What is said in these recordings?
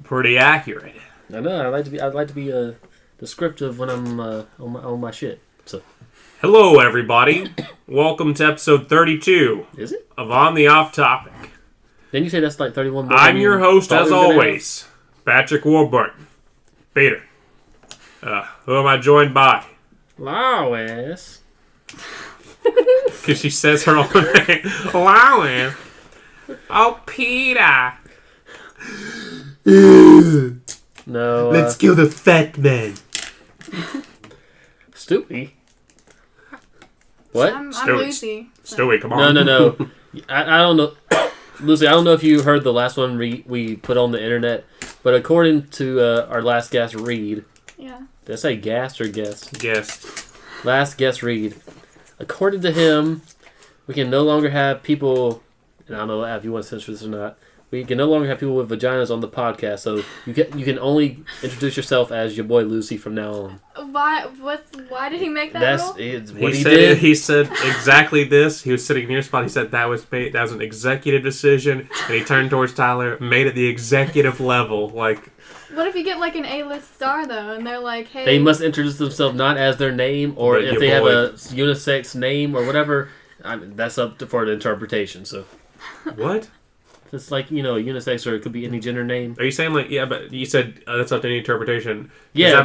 Pretty accurate. I know. I'd like to be descriptive when I'm on my shit. So. Hello, everybody. Welcome to episode 32. Is it? Of On the Off Topic. Didn't you say that's like 31 more? I'm your host, as always, Patrick Warburton. Peter. Who am I joined by? Lois. Because she says her own name. Lois. Oh, Peter. No. Let's kill the fat man. Stewie. What? I'm Lucy. Stewie, come on. No. I don't know. Lucy, I don't know if you heard the last one we put on the internet, but according to our last guest, Reed. Yeah. Did I say guest or guest? Guest. Last guest, Reed. According to him, we can no longer have people, and I don't know if you want to censor this or not, we can no longer have people with vaginas on the podcast, so you can only introduce yourself as your boy Lucy from now on. Why did he make that rule? It's what he did. He said exactly this. He was sitting near a spot. He said that was an executive decision, and he turned towards Tyler, made it the executive level. Like, what if you get like an A-list star though, and they're like, hey, they must introduce themselves not as their name, or if they have a unisex name or whatever. That's up for the interpretation. So, what? It's like, a unisex, or it could be any gender name. Are you saying like, yeah, but you said that's up to any interpretation. Yeah,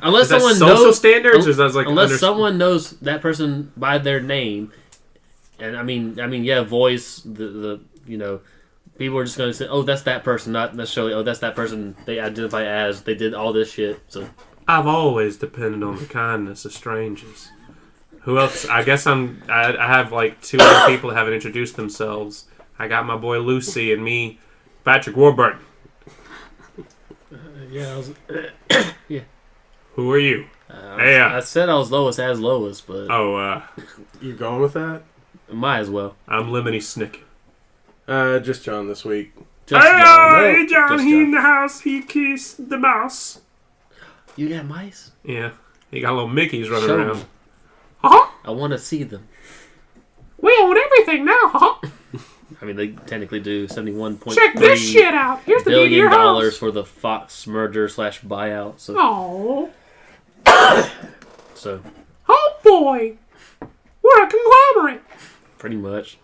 unless someone knows social standards, or is that like unless someone knows that person by their name, and I mean, yeah, voice, the people are just going to say, oh, that's that person, not necessarily, oh, that's that person they identify as, they did all this shit. So I've always depended on the kindness of strangers. Who else? I guess I have like two other people that haven't introduced themselves. I got my boy Lucy and me, Patrick Warburton. Yeah. Who are you? I said I was Lois as Lois, but you going with that? Might as well. I'm Lemony Snicket. Just John this week. Hey, John, he in the house. He kissed the mouse. You got mice? Yeah, he got little Mickeys running Show around. Me. Uh-huh. I want to see them. We own everything now, huh? I mean, they technically do $71.3 Check this shit out. Here's the billion $1 billion for the Fox merger / buyout. So. Oh. So. Oh boy, we're a conglomerate. Pretty much.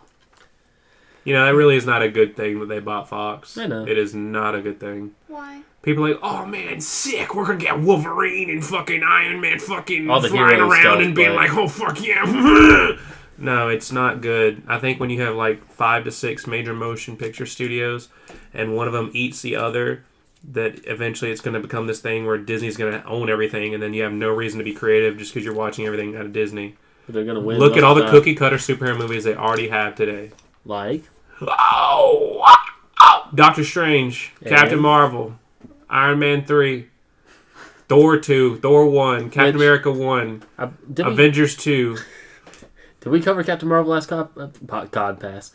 That really is not a good thing that they bought Fox. I know. It is not a good thing. Why? People are like, oh man, sick. We're gonna get Wolverine and fucking Iron Man fucking all the flying around stuff, and being like, oh fuck yeah. No, it's not good. I think when you have like 5 to 6 major motion picture studios and one of them eats the other, that eventually it's going to become this thing where Disney's going to own everything, and then you have no reason to be creative just because you're watching everything out of Disney. But they're going to win. Look at all the cookie cutter superhero movies they already have today. Like? Oh! Doctor Strange, Captain Marvel, Iron Man 3, Thor 2, Thor 1, Captain America 1, Avengers 2. Did we cover Captain Marvel last podcast? Podcast.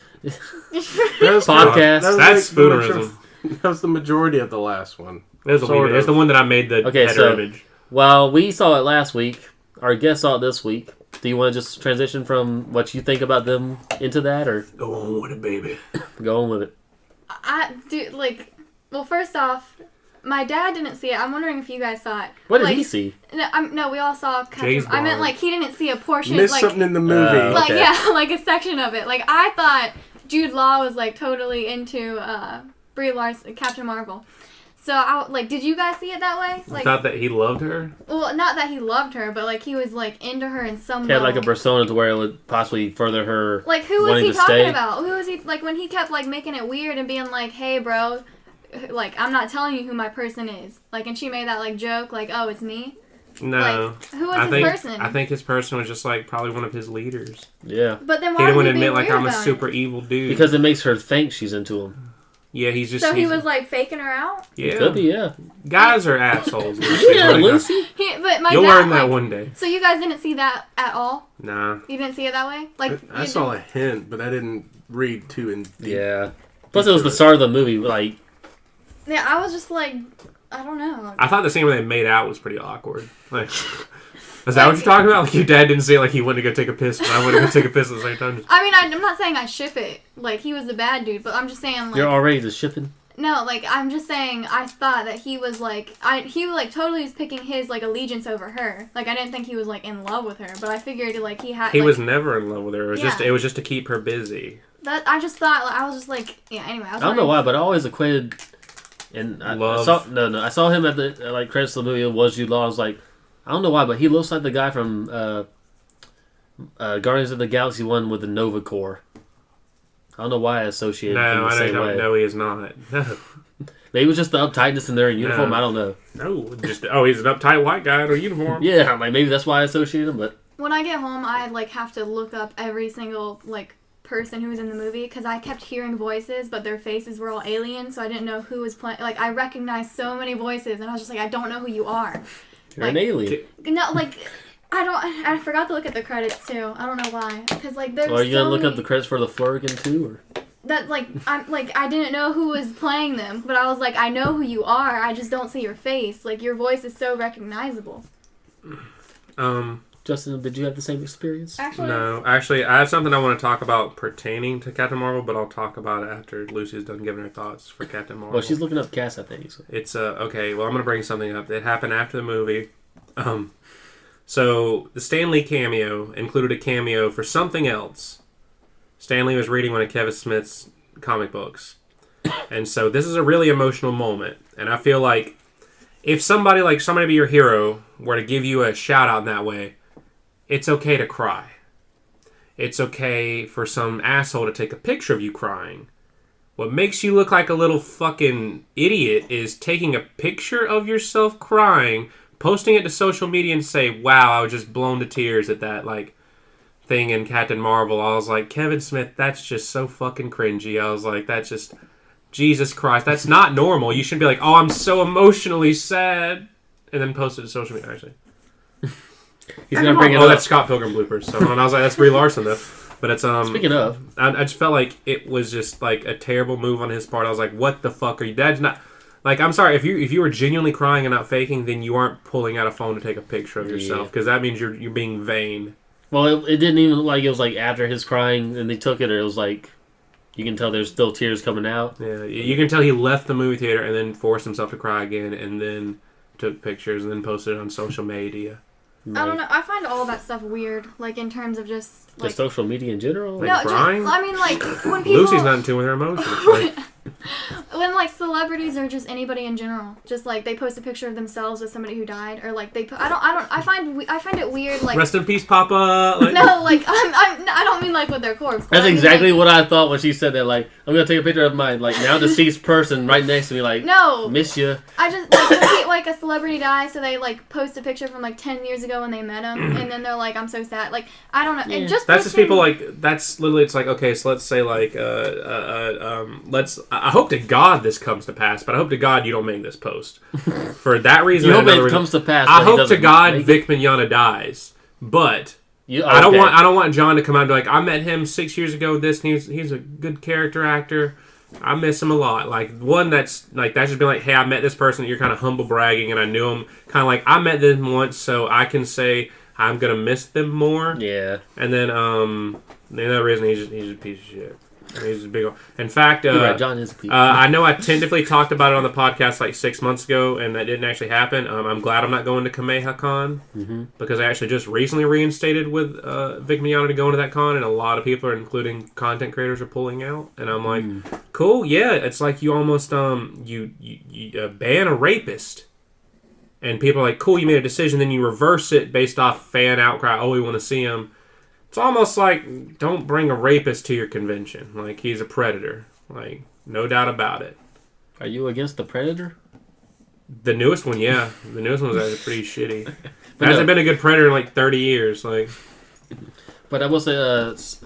That's spoonerism. That was the majority of the last one. It's the one that I made the header image. Well, we saw it last week. Our guest saw it this week. Do you want to just transition from what you think about them into that, or go on with it, baby? Go on with it. Well, first off, my dad didn't see it. I'm wondering if you guys saw it. What did he see? No, we all saw Captain. I meant he didn't see a portion. Missed something in the movie. Okay. A section of it. I thought Jude Law was totally into Brie Larson, Captain Marvel. So did you guys see it that way? Not that he loved her. Well, not that he loved her, but he was into her in some way. Had a persona to where it would possibly further her. Who was he talking about? Who was he when he kept making it weird and being like, "Hey, bro, I'm not telling you who my person is." And she made that joke "Oh, it's me." No. Who was his person? I think his person was just probably one of his leaders. Yeah. But then why he didn't want to admit I'm a super evil dude? Because it makes her think she's into him. Yeah, he's just. So he was faking her out. Yeah, could be. Yeah. Guys are assholes. Yeah, Lucy. You'll learn that one day. So you guys didn't see that at all? Nah. You didn't see it that way? I saw a hint, but I didn't read too in deep. Yeah. Plus, it was the start of the movie. Yeah, I was just I don't know. I thought the scene where they made out was pretty awkward. Is that what you're talking about? Your dad didn't say he went to go take a piss, but I went to go take a piss at the same time. I mean, I'm not saying I ship it. He was the bad dude, but I'm just saying You're already just shipping? No, like, I'm just saying, I thought that he was, like, he, like, totally was picking his, like, allegiance over her. Like, I didn't think he was, like, in love with her, but I figured, like, he had, He like, was never in love with her. Yeah. It was just to keep her busy. that, I just thought, like, I was just, like, yeah, anyway. I don't know why, but I always equated, and I saw him at the, like, credits of the movie, Was You Law, I was like, I don't know why, but he looks like the guy from, Guardians of the Galaxy 1 with the Nova Corps. I don't know why I associated him the same way. No, he is not. No. Maybe it was just the uptightness in their uniform. No. I don't know. No, he's an uptight white guy in a uniform. Yeah, like maybe that's why I associated him. But when I get home, I like have to look up every single like person who was in the movie because I kept hearing voices, but their faces were all alien, so I didn't know who was playing. Like I recognized so many voices, and I was just like, I don't know who you are. You're an alien. No, like. I forgot to look at the credits too. I don't know why. Because like there's. Well, are you gonna look up the credits for the Flurrigan too, or? That like I didn't know who was playing them, but I was like I know who you are. I just don't see your face. Like your voice is so recognizable. Justin, did you have the same experience? No, actually, I have something I want to talk about pertaining to Captain Marvel, but I'll talk about it after Lucy's done giving her thoughts for Captain Marvel. Well, she's looking up cast, I think. So. It's okay. Well, I'm gonna bring something up. It happened after the movie. So the Stan Lee cameo included a cameo for something else. Stan Lee was reading one of Kevin Smith's comic books. And so this is a really emotional moment. And I feel like if somebody be your hero were to give you a shout out in that way, it's okay to cry. It's okay for some asshole to take a picture of you crying. What makes you look like a little fucking idiot is taking a picture of yourself crying, posting it to social media and say, wow, I was just blown to tears at that, like, thing in Captain Marvel. I was like, Kevin Smith, that's just so fucking cringy. I was like, that's just, Jesus Christ, that's not normal. You should be like, oh, I'm so emotionally sad. And then post it to social media, actually. He's going to bring it up. Oh, that's Scott Pilgrim bloopers. So, and I was like, that's Brie Larson, though. But it's, Speaking of. I just felt like it was just, like, a terrible move on his part. I was like, what the fuck are you, that's not... Like, I'm sorry, if you were genuinely crying and not faking, then you aren't pulling out a phone to take a picture of yourself, because that means you're being vain. Well, it didn't even look like it was like after his crying and they took it, or it was like, you can tell there's still tears coming out. Yeah, you can tell he left the movie theater and then forced himself to cry again, and then took pictures and then posted it on social media. I don't know. I find all that stuff weird, like in terms of just like social media in general. Like crying? I mean, like when people Lucy's not in tune with her emotions. Like, when like celebrities or just anybody in general, just like they post a picture of themselves with somebody who died, or like I find it weird. Like rest in peace, Papa. Like, no, like I don't mean like with their corpse. That's I mean, exactly like, what I thought when she said that. Like, I'm gonna take a picture of my like now deceased person right next to me. Like, no, miss you. I just like a celebrity dies, so they like post a picture from like 10 years ago when they met him, and then they're like, I'm so sad. Like I don't know. Yeah. And just that's just people like that's literally it's like okay, so let's say like I hope to God this comes to pass, but I hope to God you don't make this post for that reason. You hope it comes to pass. I hope to God Vic Mignogna dies, but I don't want John to come out and be like, I met him 6 years ago. He's a good character actor. I miss him a lot. Like one that's just being like, hey, I met this person. You're kind of humble bragging, and I knew him. Kind of like I met them once, so I can say I'm gonna miss them more. Yeah. And then the other reason he's a piece of shit. He's a big one. In fact, You're right, John is a piece. I know I tentatively talked about it on the podcast like 6 months ago, and that didn't actually happen. I'm glad I'm not going to Kameha Con because I actually just recently reinstated with Vic Mignogna to go into that con, and a lot of people, including content creators, are pulling out. And I'm like, cool, yeah. It's like you almost you ban a rapist, and people are like, cool, you made a decision. Then you reverse it based off fan outcry. Oh, we want to see him. It's almost like, don't bring a rapist to your convention. Like, he's a predator. Like, no doubt about it. Are you against the Predator? The newest one, yeah. The newest one's actually pretty shitty. There hasn't been a good Predator in like 30 years. Like, but I will say,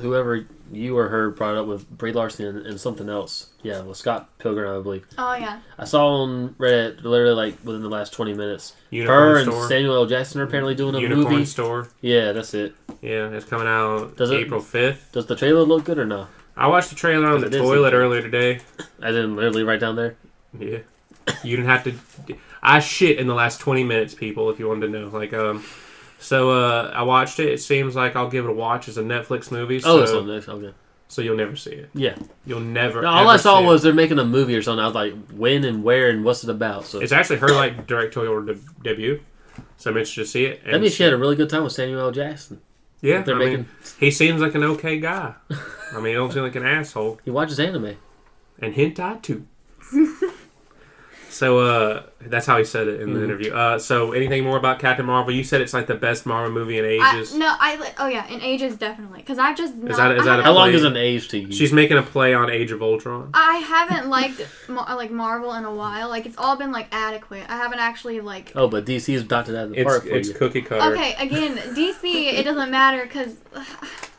whoever you or her brought up with Brie Larson and something else. Yeah, with Scott Pilgrim, I believe. Oh, yeah. I saw on Reddit, literally like within the last 20 minutes, Unicorn her Store. and Samuel L. Jackson are apparently doing a Unicorn movie. Store. Yeah, that's it. Yeah, it's coming out April 5th. Does the trailer look good or no? I watched the trailer on the toilet earlier today. I didn't literally right down there. Yeah. You didn't have to... I shit in the last 20 minutes, people, if you wanted to know. Like, So I watched it. It seems like I'll give it a watch. It's a Netflix movie. Oh, it's on Netflix. Okay. so you'll never see it. Yeah. You'll never. No, all I saw see was they're making a movie or something. I was like, when and where and what's it about? So it's actually her like directorial debut. So I'm interested to see it. that means she had a really good time with Samuel L. Jackson. Yeah, They're making. he seems like an okay guy. I mean, he don't seem like an asshole. He watches anime. And hentai too. So that's how he said it in the interview. So anything more about Captain Marvel? You said it's like the best Marvel movie in ages. In ages definitely, because I've just not, Is that a How long play? is an age to you? She's making a play on Age of Ultron. I haven't liked Marvel in a while. Like it's all been like adequate. I haven't actually like. Oh, but DC is dotted out of the park for It's you. cookie cutter. Okay, again, DC, it doesn't matter because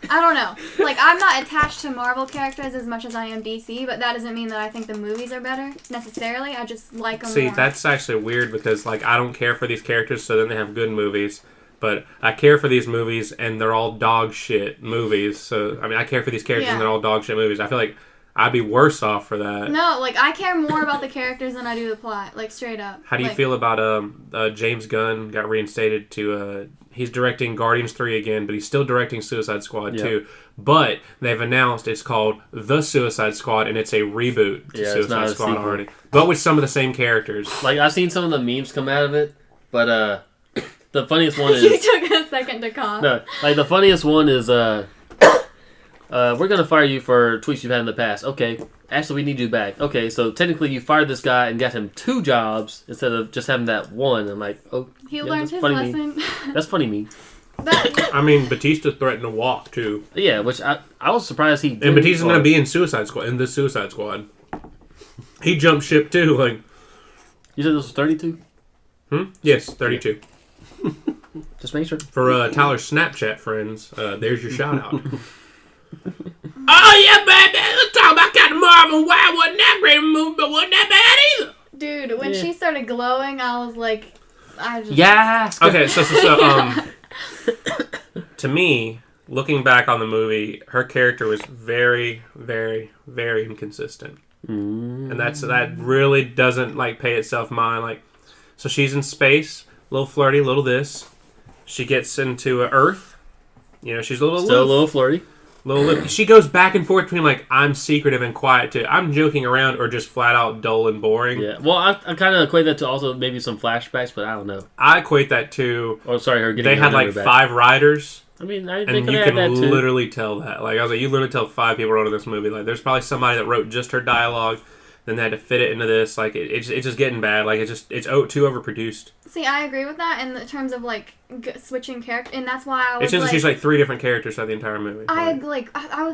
I don't know. Like I'm not attached to Marvel characters as much as I am DC, but that doesn't mean that I think the movies are better necessarily. I just like them See, more. that's actually weird because like I don't care for these characters, so then they have good movies. But I care for these movies, and they're all dog shit movies. So I mean, I care for these characters, and they're all dog shit movies. I feel like I'd be worse off for that. No, like I care more about the characters than I do the plot. Like straight up. How do you feel about James Gunn got reinstated to? He's directing Guardians 3 again, but he's still directing Suicide Squad 2. But they've announced it's called The Suicide Squad, and it's a reboot to Yeah, it's not Suicide a Squad sequel. already. But with some of the same characters. Like I've seen some of the memes come out of it, but the funniest one You is took a second to cough. no, like the funniest one is we're gonna fire you for tweets you've had in the past. Okay, actually we need you back. Okay, so technically you fired this guy and got him 2 jobs instead of just having that one. I'm like, oh, He yeah, learned that's his funny lesson. meme. That's funny me. I mean, Batista threatened to walk, too. Yeah, which I was surprised he didn't. And Batista's going to be in Suicide Squad, in the Suicide Squad. He jumped ship, too. Like, You said this was 32? Yes, 32. Just make sure. For Tyler's Snapchat friends, there's your shout out. Oh, yeah, baby. Let's talk about Captain Marvel. Why wasn't that great a movie, but wasn't that bad either? Dude, when she started glowing, I was like, Yeah. Okay, so to me, looking back on the movie, her character was very, very, very inconsistent. And that really doesn't like pay itself mind. Like, so she's in space, a little flirty, a little this. She gets into Earth. You know, she's a little Still a little flirty. She goes back and forth between like I'm secretive and quiet too. I'm joking around or just flat out dull and boring. Yeah. Well, I kind of equate that to also maybe some flashbacks, but I don't know. I equate that to Oh, sorry, her getting. they had like back. 5 writers. I mean, I And think you I can had that too. literally tell that. Like I was like, you literally tell 5 people wrote in this movie. Like there's probably somebody that wrote just her dialogue, then they had to fit it into this. Like it's just getting bad. Like it's too overproduced. See, I agree with that in the terms of like switching character, and that's why I was It seems like, like she's like 3 different characters throughout the entire movie. I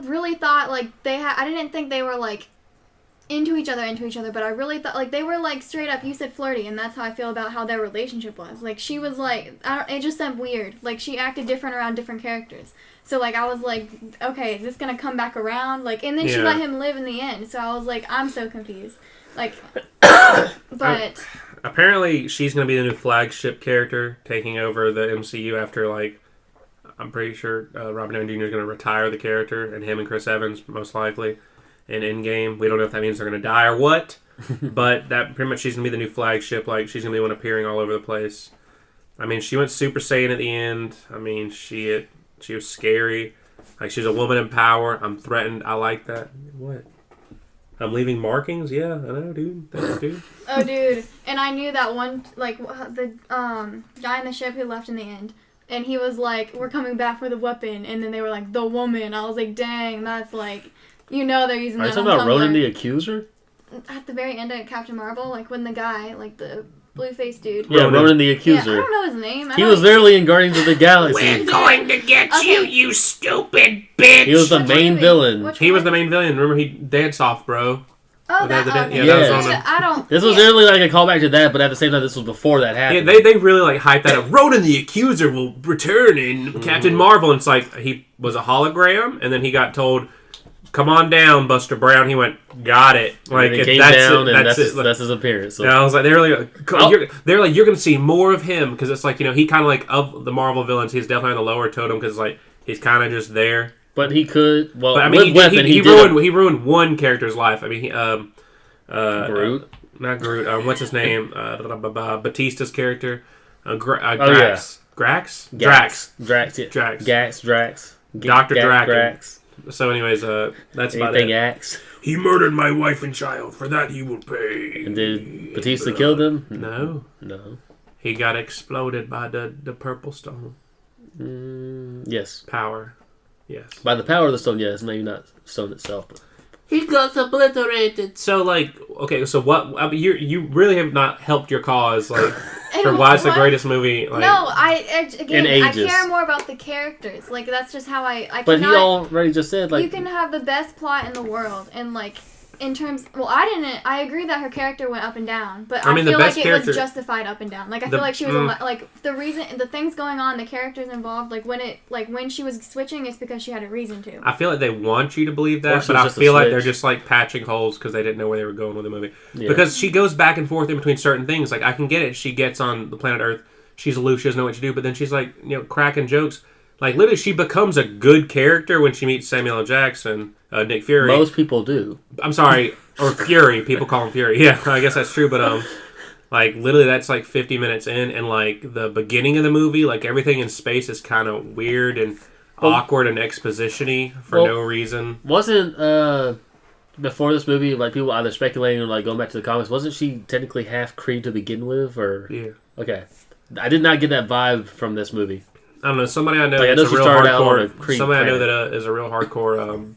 really thought like I didn't think they were like into each other, but I really thought like they were like straight up. You said flirty, and that's how I feel about how their relationship was. Like she was like, it just seemed weird. Like she acted different around different characters. So like I was like, okay, is this gonna come back around? Like, and then she let him live in the end. So I was like, I'm so confused. Like, but apparently she's going to be the new flagship character taking over the MCU after like I'm pretty sure Robert Downey Jr. is going to retire the character, and him and Chris Evans most likely in Endgame. We don't know if that means they're going to die or what, but that pretty much she's going to be the new flagship. Like she's going to be one appearing all over the place. I mean, she went Super Saiyan at the end. I mean, she was scary. Like she's a woman in power. I'm threatened. I like that. What? I'm leaving markings? Yeah, I know, dude. Thanks, dude. oh, dude, and I knew that one like the guy in the ship who left in the end. And he was like, we're coming back for the weapon. And then they were like, the woman. I was like, dang, that's like, they're using Are you that on talking about Ronan Tumblr. the Accuser? At the very end of Captain Marvel, like when the guy, like the blue-faced dude. Yeah, Ronan the Yeah, I Accuser. don't know his name. He was literally in Guardians of the Galaxy. We're going to get you, you stupid bitch! He was the main villain. He was the main villain. Remember, he dance off, bro. Oh, that, Yeah, okay. that was on the- I don't. This was literally like a callback to that, but at the same time, this was before that Yeah, happened. they really like hyped that up. Ronan the Accuser will return in Captain Marvel, and it's like he was a hologram, and then he got told, "Come on down, Buster Brown." He went, "Got it." Like and he came that's down, it, and that's it. that's his appearance. So. And I was like, they're like, Oh. you're gonna see more of him because it's like he kind of like of the Marvel villains, he's definitely on the lower totem because like he's kind of just there. But he could. Well, But I mean, with Weapon, he did ruined one character's life. I mean, Groot. Not Groot. What's his name? Batista's character. Grax. yeah. Grax? Drax. Yeah. Drax. Drax. Dr. Drax. Draken. So, anyways, that's about Anything it. Axe? He murdered my wife and child. For that, he will pay. And did Batista kill them? No. No. He got exploded by the purple stone. Yes. Power. Yes. By the power of the stone, yes. Maybe not stone itself. But He got obliterated. So, like, okay, so what? I mean, you really have not helped your cause, like, for why it's the greatest movie. Like, No, I ages. care more about the characters. Like, that's just how I But cannot, he already just said, like... you can have the best plot in the world, and, like, in terms... Well, I agree that her character went up and down, but I mean, the feel best like it character- was justified up and down. Like, I feel like she was, like, the reason... The things going on, the characters involved, like, when she was switching, it's because she had a reason to. I feel like they want you to believe Or that, she but was I just a feel like switch. they're just, like, patching holes because they didn't know where they were going with the movie. Yeah. Because she goes back and forth in between certain things. Like, I can get it. She gets on the planet Earth. She's aloof. She doesn't know what to do. But then she's, like, cracking jokes. Like, literally, she becomes a good character when she meets Samuel L. Jackson, Nick Fury. Most people do. I'm sorry. Or Fury. People call him Fury. Yeah, I guess that's true. But, like, literally, that's, like, 50 minutes in. And, like, the beginning of the movie, like, everything in space is kind of weird and awkward and exposition-y for no reason. Wasn't, before this movie, like, people either speculating or, like, going back to the comics, wasn't she technically half Kree to begin with, or... Yeah. Okay. I did not get that vibe from this movie. I don't know. Somebody I know Like, I that's know a she real started out on a hardcore. Kree Somebody I know planet. that is a real hardcore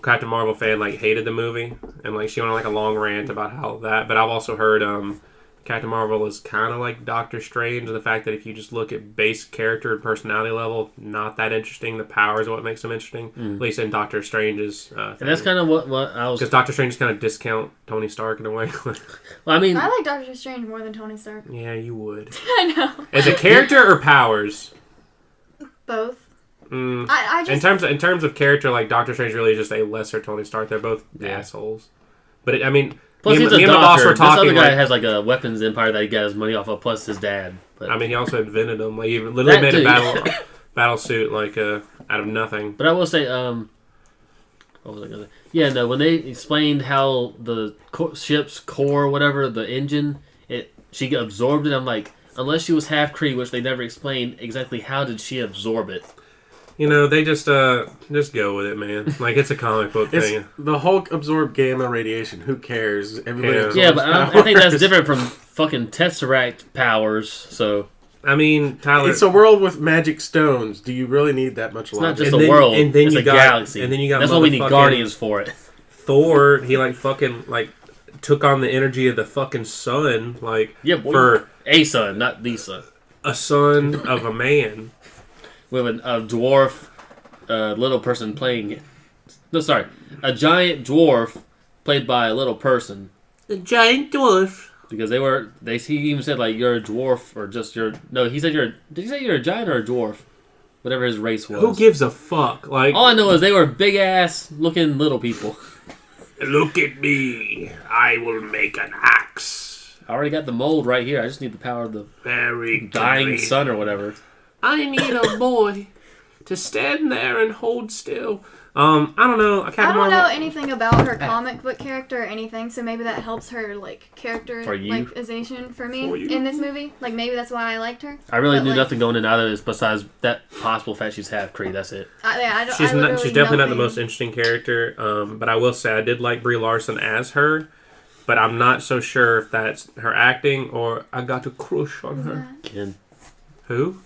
Captain Marvel fan. Like, hated the movie, and like she went on like a long rant about how that. But I've also heard Captain Marvel is kind of like Doctor Strange, and the fact that if you just look at base character and personality level, not that interesting. The power is what makes him interesting. At least in Doctor Strange's. And that's kind of what I was... because Doctor Strange kind of discount Tony Stark in a way. Well, I mean... I like Doctor Strange more than Tony Stark. Yeah, you would. I know. As a character or powers? Both. Mm. I just... In terms of character, like Doctor Strange really is just a lesser Tony Stark. They're both assholes. But I mean, Plus, me he's and a the boss doctor. were This other talking. guy Like, has, like, a weapons empire that he got his money off of, plus his dad. But, I mean, he also invented them. Like, he literally That made too. a battle suit like out of nothing. But I will say, what was I gonna say? Yeah, no, when they explained how the ship's core, whatever, the engine, she absorbed it, I'm like, unless she was half Kree, which they never explained exactly how did she absorb it. You know, they just go with it, man. Like, it's a comic book thing. The Hulk absorbed gamma radiation. Who cares? Everybody Yeah. absorbs Yeah, but I think that's powers. different from fucking Tesseract powers, so... I mean, Tyler. It's a world with magic stones. Do you really need that much It's not logic? just And a then- world, and then it's you a got- galaxy. and then you got that's why we need motherfucking- Guardians for it. Thor, he like fucking like took on the energy of the fucking sun, like Yeah, boy. for A son, not the son. a son of a man. With a dwarf little person playing it. No, sorry. A giant dwarf played by a little person. The giant dwarf. Because he even said, like, you're a dwarf or just no, he said did he say you're a giant or a dwarf? Whatever his race was. Who gives a fuck? Like, All I know is they were big ass looking little people. look at me. I will make an axe. I already got the mold right here. I just need the power of the Very dying great. sun or whatever. I need a boy to stand there and hold still. I don't know. I don't know anything about her comic book character or anything, so maybe that helps her like characterization for me For you. in this movie. Like maybe that's why I liked her. I really But, knew like, nothing going in either besides that possible fact she's half Kree. That's it. I don't, She's I not. literally She's definitely not the nothing. most interesting character. But I will say I did like Brie Larson as her. But I'm not so sure if that's her acting or I got a crush on her. Ken. Who?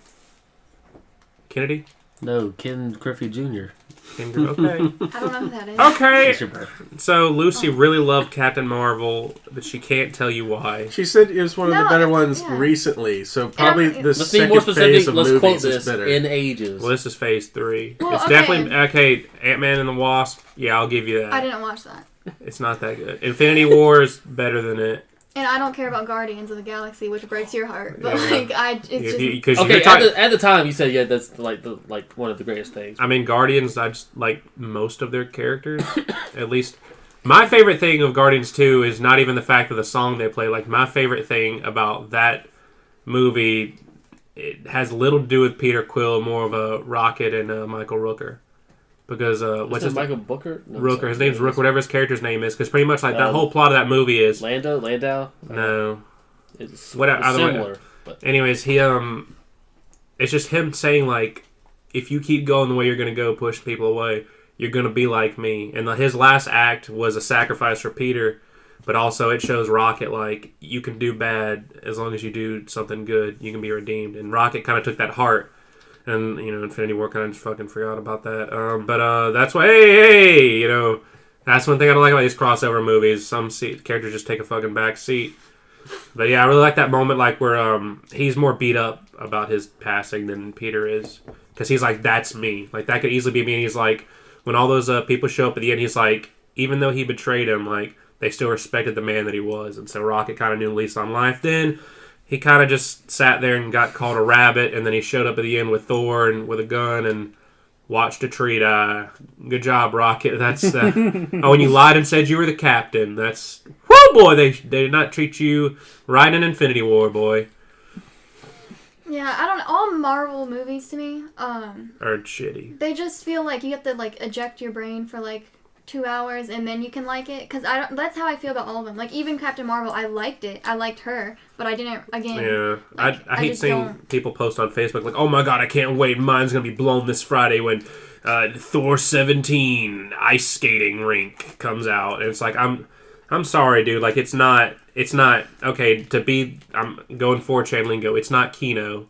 Kennedy? No, Ken Griffey Jr. Kendra? Okay. I don't know who that is. Okay. That's your brother. So Lucy really loved Captain Marvel, but she can't tell you why. She said it was one of the No, better ones yeah. recently, so probably Yeah. the Let's be second more phase specific. of Let's quote movies this is better. in ages. Well, this is phase 3. Well, It's okay. definitely okay. Ant-Man and the Wasp. Yeah, I'll give you that. I didn't watch that. It's not that good. Infinity War is better than it. And I don't care about Guardians of the Galaxy, which breaks your heart. But Yeah. it's just Because Okay, at the time you said that's like one of the greatest things. I mean, Guardians, I just like most of their characters. At least, my favorite thing of Guardians 2 is not even the fact of the song they play. Like, my favorite thing about that movie, it has little to do with Peter Quill, more of a Rocket and Michael Rooker. Because, what's his name? Michael Booker? No, Rooker. sorry. His name's Rooker, whatever his character's name is. Because pretty much, like, that whole plot of that movie is... Landau? No. It's Whatever, it's either way. similar. But Anyways, he it's just him saying like, if you keep going the way you're gonna go, pushing people away, you're gonna be like me. And his last act was a sacrifice for Peter, but also it shows Rocket like you can do bad as long as you do something good. You can be redeemed. And Rocket kind of took that heart. And, Infinity War kind of just fucking forgot about that. But that's why, hey, that's one thing I don't like about these crossover movies. Some characters just take a fucking back seat. But yeah, I really like that moment, like where he's more beat up about his passing than Peter is. Because he's like, that's me. Like, that could easily be me. And he's like, when all those people show up at the end, he's like, even though he betrayed him, like, they still respected the man that he was. And so Rocket kind of knew lease on life then. He kind of just sat there and got called a rabbit, and then he showed up at the end with Thor and with a gun and watched a tree die. Good job, Rocket. That's when you lied and said you were the captain. That's boy. They did not treat you right in Infinity War, boy. Yeah, I don't know. All Marvel movies to me Are shitty. They just feel like you have to like eject your brain for like 2 hours and then you can like it, because that's how I feel about all of them. Like even Captain Marvel, I liked it, I liked her, but I didn't. Again, yeah, like, I hate seeing people post on Facebook like, oh my god, I can't wait, mine's gonna be blown this Friday when Thor 17 ice skating rink comes out. And it's like, I'm sorry, dude, like it's not okay to be. I'm going 4chan lingo, it's not Kino.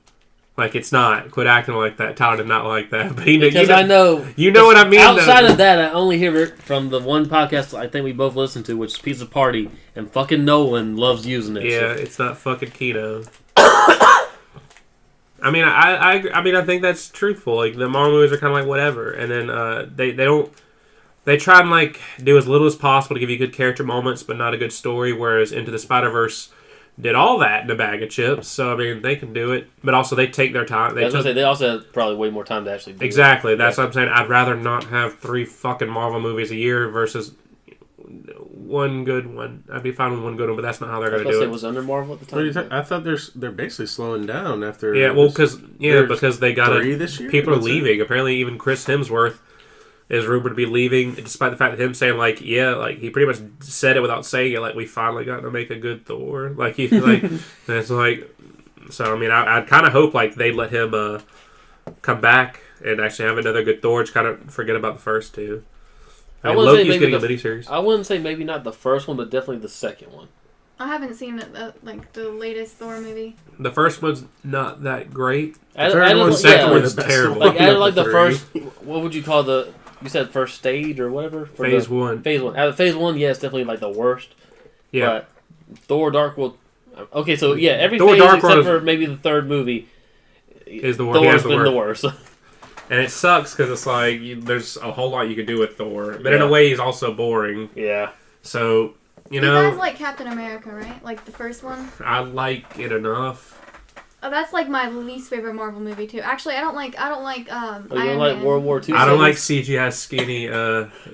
Like, it's not. Quit acting like that. Tyler did not like that. But because I know. You know what I mean, outside of that, I only hear it from the one podcast I think we both listen to, which is Pizza Party, and fucking Nolan loves using it. Yeah, so. It's not fucking Kino. I mean, I think that's truthful. Like, the Marvel movies are kind of like whatever. And then they don't... They try and, like, do as little as possible to give you good character moments, but not a good story, whereas Into the Spider-Verse did all that in a bag of chips. So, I mean, they can do it. But also, they take their time. They also have probably way more time to actually do exactly. it. That's what I'm saying. I'd rather not have 3 fucking Marvel movies a year versus one good one. I'd be fine with one good one, but that's not how they're going to do it. Was under Marvel at the time? I thought they're basically slowing down after... Yeah, well, because they got it. This year? People are leaving. Apparently, even Chris Hemsworth is rumored to be leaving, despite the fact that him saying, like, yeah, like, he pretty much said it without saying it, like, we finally got to make a good Thor. Like, he's like, and it's like, so, I mean, I'd kind of hope, like, they let him come back and actually have another good Thor, just kind of forget about the first two. I mean, Loki's getting a miniseries. I wouldn't say maybe not the first one, but definitely the second one. I haven't seen the latest Thor movie. The first one's not that great. The second one's terrible. Like, added like the first, what would you call you said first stage or whatever? Phase 1. Phase 1. Out of Phase 1, yeah, it's definitely like the worst. Yeah. But Thor Dark World... Okay, so yeah, every Thor phase Dark except World for maybe the third movie is the worst. Thor's been the worst. And it sucks because it's like, there's a whole lot you could do with Thor. But in a way, he's also boring. Yeah. So, you guys like Captain America, right? Like the first one? I like it enough. Oh, that's like my least favorite Marvel movie too. Actually, I don't like you Iron don't like Man. World War II? I don't like CGI skinny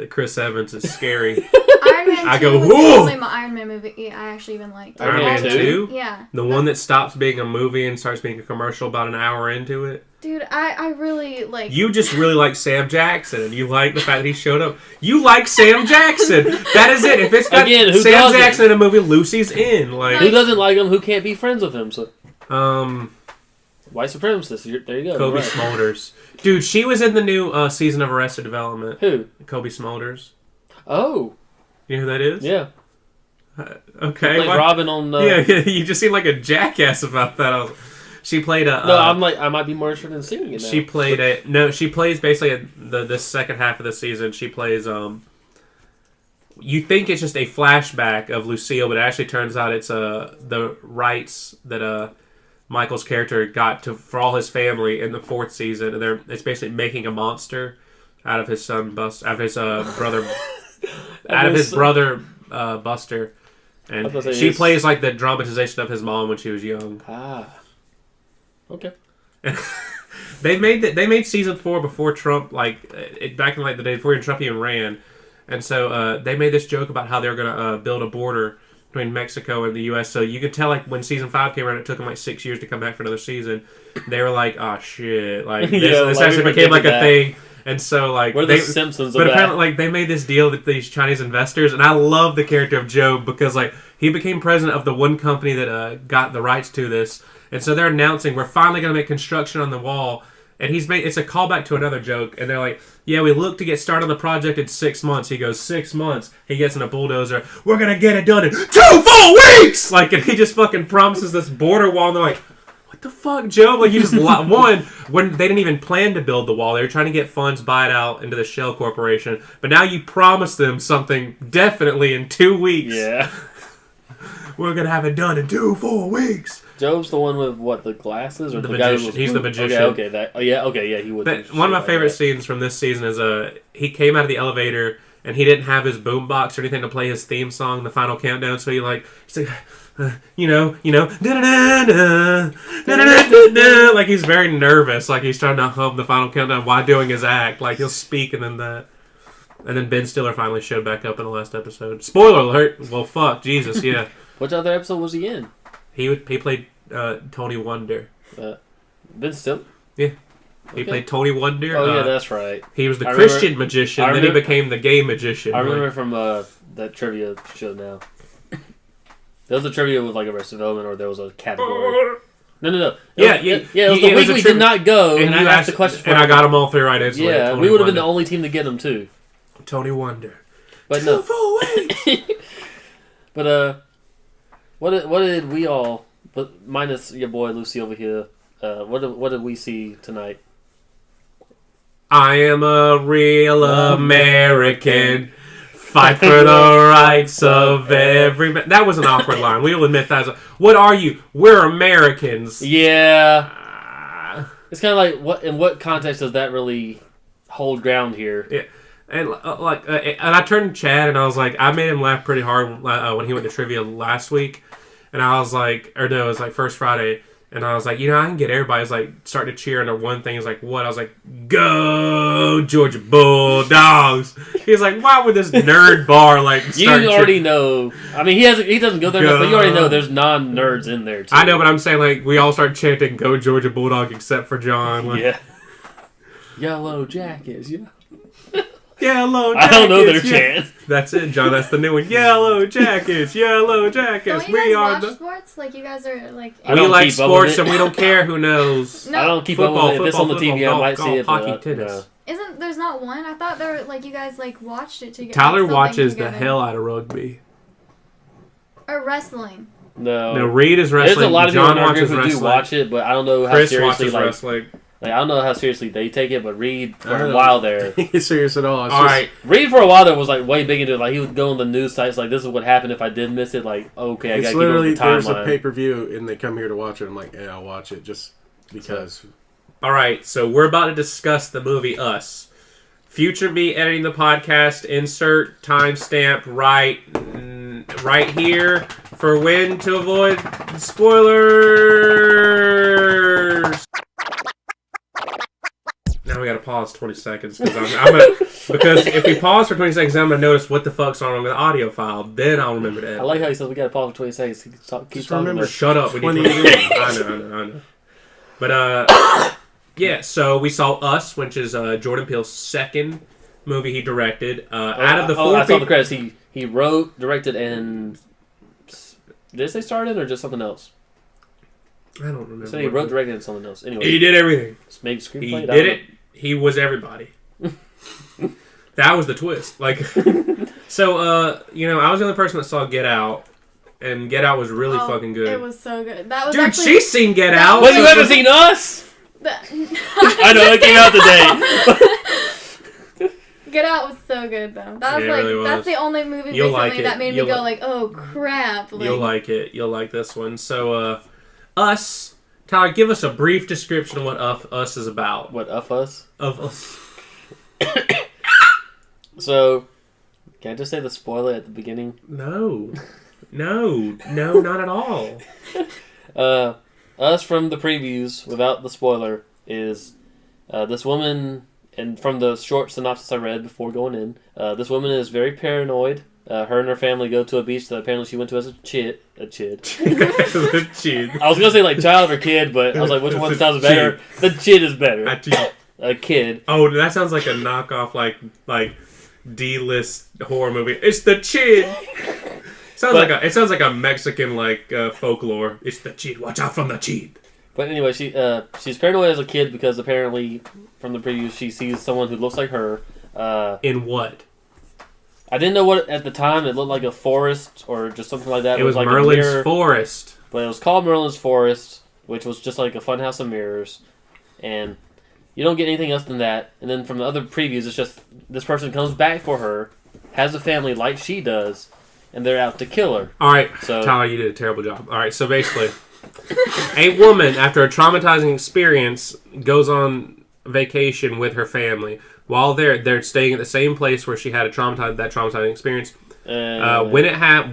Chris Evans. It's scary. Iron Man 2 I go, was whoa! the only Iron Man movie I actually even liked. Iron Man 2? Yeah. The one that stops being a movie and starts being a commercial about an hour into it? Dude, I really like... You just really like Sam Jackson, and you like the fact that he showed up. You like Sam Jackson! That is it. If it's got Sam Jackson in a movie, Lucy's in. Like, who doesn't like him? Who can't be friends with him? So, white supremacist. There you go. Kobe Smulders. Dude, she was in the new season of Arrested Development. Who? Kobe Smulders. Oh. You know who that is? Yeah. Okay. She played Robin on... Yeah, you just seem like a jackass about that. She played a... No, I'm like, I might be more interested in seeing it now. She played a... No, she plays basically the second half of the season. She plays... You think it's just a flashback of Lucille, but it actually turns out it's the rights that Michael's character got for all his family in the 4th season, and it's basically making a monster out of his son out of his brother Buster, and she plays like the dramatization of his mom when she was young. Okay. They made season 4 before Trump, back in the day before Trump even ran, and so they made this joke about how they were gonna build a border between Mexico and the U.S. So you could tell, when season 5 came around, it took them 6 years to come back for another season. They were like, "Oh shit!" This actually became a thing. And so we're the Simpsons. But apparently, they made this deal with these Chinese investors, and I love the character of Job because he became president of the one company that got the rights to this, and so they're announcing we're finally going to make construction on the wall. And it's a callback to another joke, and they're like, yeah, we look to get started on the project in 6 months. He goes, 6 months. He gets in a bulldozer. We're going to get it done in 2 full weeks! Like, and he just fucking promises this border wall, and they're like, what the fuck, Joe? Like, you just, when they didn't even plan to build the wall. They were trying to get funds, buy it out into the Shell Corporation. But now you promise them something definitely in 2 weeks. Yeah. We're going to have it done in 2 full weeks. Joe's the one with what, the glasses or The guy magician. He's the magician. Okay, he would. One of my favorite scenes from this season is he came out of the elevator and he didn't have his boombox or anything to play his theme song, The Final Countdown. So he's like, like he's very nervous, like he's trying to hum The Final Countdown while doing his act. Like he'll speak and then Ben Stiller finally showed back up in the last episode. Spoiler alert! Well, fuck, Jesus, yeah. Which other episode was he in? He played Tony Wonder. Ben Stiller? Yeah. He played Tony Wonder. Oh, yeah, that's right. He was the Christian magician, then he became the gay magician. I remember from that trivia show now. There was a trivia with like Arrested Development, or there was a category. No. It was the week we did not go, and I asked the question for and I got them all three right instantly. Yeah, we would have been the only team to get them, too. Tony Wonder. But no. But, what did we all, but minus your boy Lucy over here, what did we see tonight? I am a real American. Fight for the rights of every man. That was an awkward line. We'll admit that. What are you? We're Americans. Yeah. It's kind of like, in what context does that really hold ground here? Yeah. And and I turned to Chad and I was like, I made him laugh pretty hard when he went to trivia last week. And I was like, it was like First Friday. And I was like, I can get everybody's like starting to cheer. And one thing is like, what? I was like, go Georgia Bulldogs. He's like, why would this nerd bar like start You already know. I mean, he doesn't go there enough, but you already know there's non-nerds in there too. I know, but I'm saying like we all start chanting go Georgia Bulldog except for John. Like, yeah. Yellow Jackets, yeah. Yellow Jackets. I don't know their chant. That's it, John. That's the new one. Yellow Jackets. Yellow Jackets. Don't you guys watch sports? Like you guys are like. We like sports and we don't care who knows. No. I don't keep up with it. If it's on the TV, I might see it. Hockey, tennis. There's not one? I thought there like you guys like watched it together. Tyler watches the hell out of rugby. Or wrestling. No, Reed is wrestling. There's a lot of John people in our group watches who do watch it, but I don't know how Chris seriously watches wrestling. Like, I don't know how seriously they take it, but Reed, for a while there... He's serious at all. Alright. Reed, for a while there, was, like, way big into it. Like, he would go on the news sites, like, this is what happened if I did miss it. Like, okay, I gotta keep up with the timeline. There's a pay-per-view, and they come here to watch it. I'm like, yeah, I'll watch it, just because. Alright, so we're about to discuss the movie Us. Future me editing the podcast, insert timestamp right here for when to avoid spoilers. Now we gotta pause 20 seconds because if we pause for 20 seconds, I'm gonna notice what the fuck's on the audio file. Then I'll remember to edit. I like how he said we gotta pause for 20 seconds. Keep talking. Remember, shut up. We need to I know. But yeah. So we saw Us, which is Jordan Peele's second movie he directed. Out of the four, I saw the credits. He wrote, directed, and did it say starred in or just something else? I don't remember. So he wrote, directed, and something else. Anyway, he did everything. Maybe screenplay. He did it. He was everybody. That was the twist. Like, so I was the only person that saw Get Out, and Get Out was really fucking good. It was so good. That was Dude, actually, she's seen Get Out. Well, you haven't seen Us? I know it came out today. Get Out was so good though. That was that's the only movie recently that made me go like, oh crap. Like, you'll like it. You'll like this one. So, Us. Tyler, give us a brief description of what Us is about. What, Us? Of Us. So, can I just say the spoiler at the beginning? No, not at all. Us from the previews, without the spoiler, is this woman, and from the short synopsis I read before going in, this woman is very paranoid. Her and her family go to a beach that apparently she went to as a chid. A chid. I was gonna say like child or kid, but I was like, which one sounds better? The chid is better. A kid. Oh, that sounds like a knockoff, like D-list horror movie. It's the chid. It sounds like a Mexican folklore. It's the chid. Watch out from the chid. But anyway, she's paranoid as a kid because apparently from the preview she sees someone who looks like her. In what? I didn't know what at the time it looked like a forest or just something like that. It was like Merlin's forest. But it was called Merlin's Forest, which was just like a funhouse of mirrors. And you don't get anything else than that. And then from the other previews, it's just this person comes back for her, has a family like she does, and they're out to kill her. All right, So, Tyler, you did a terrible job. All right, so basically, a woman, after a traumatizing experience, goes on vacation with her family. While they're staying at the same place where she had that traumatizing experience.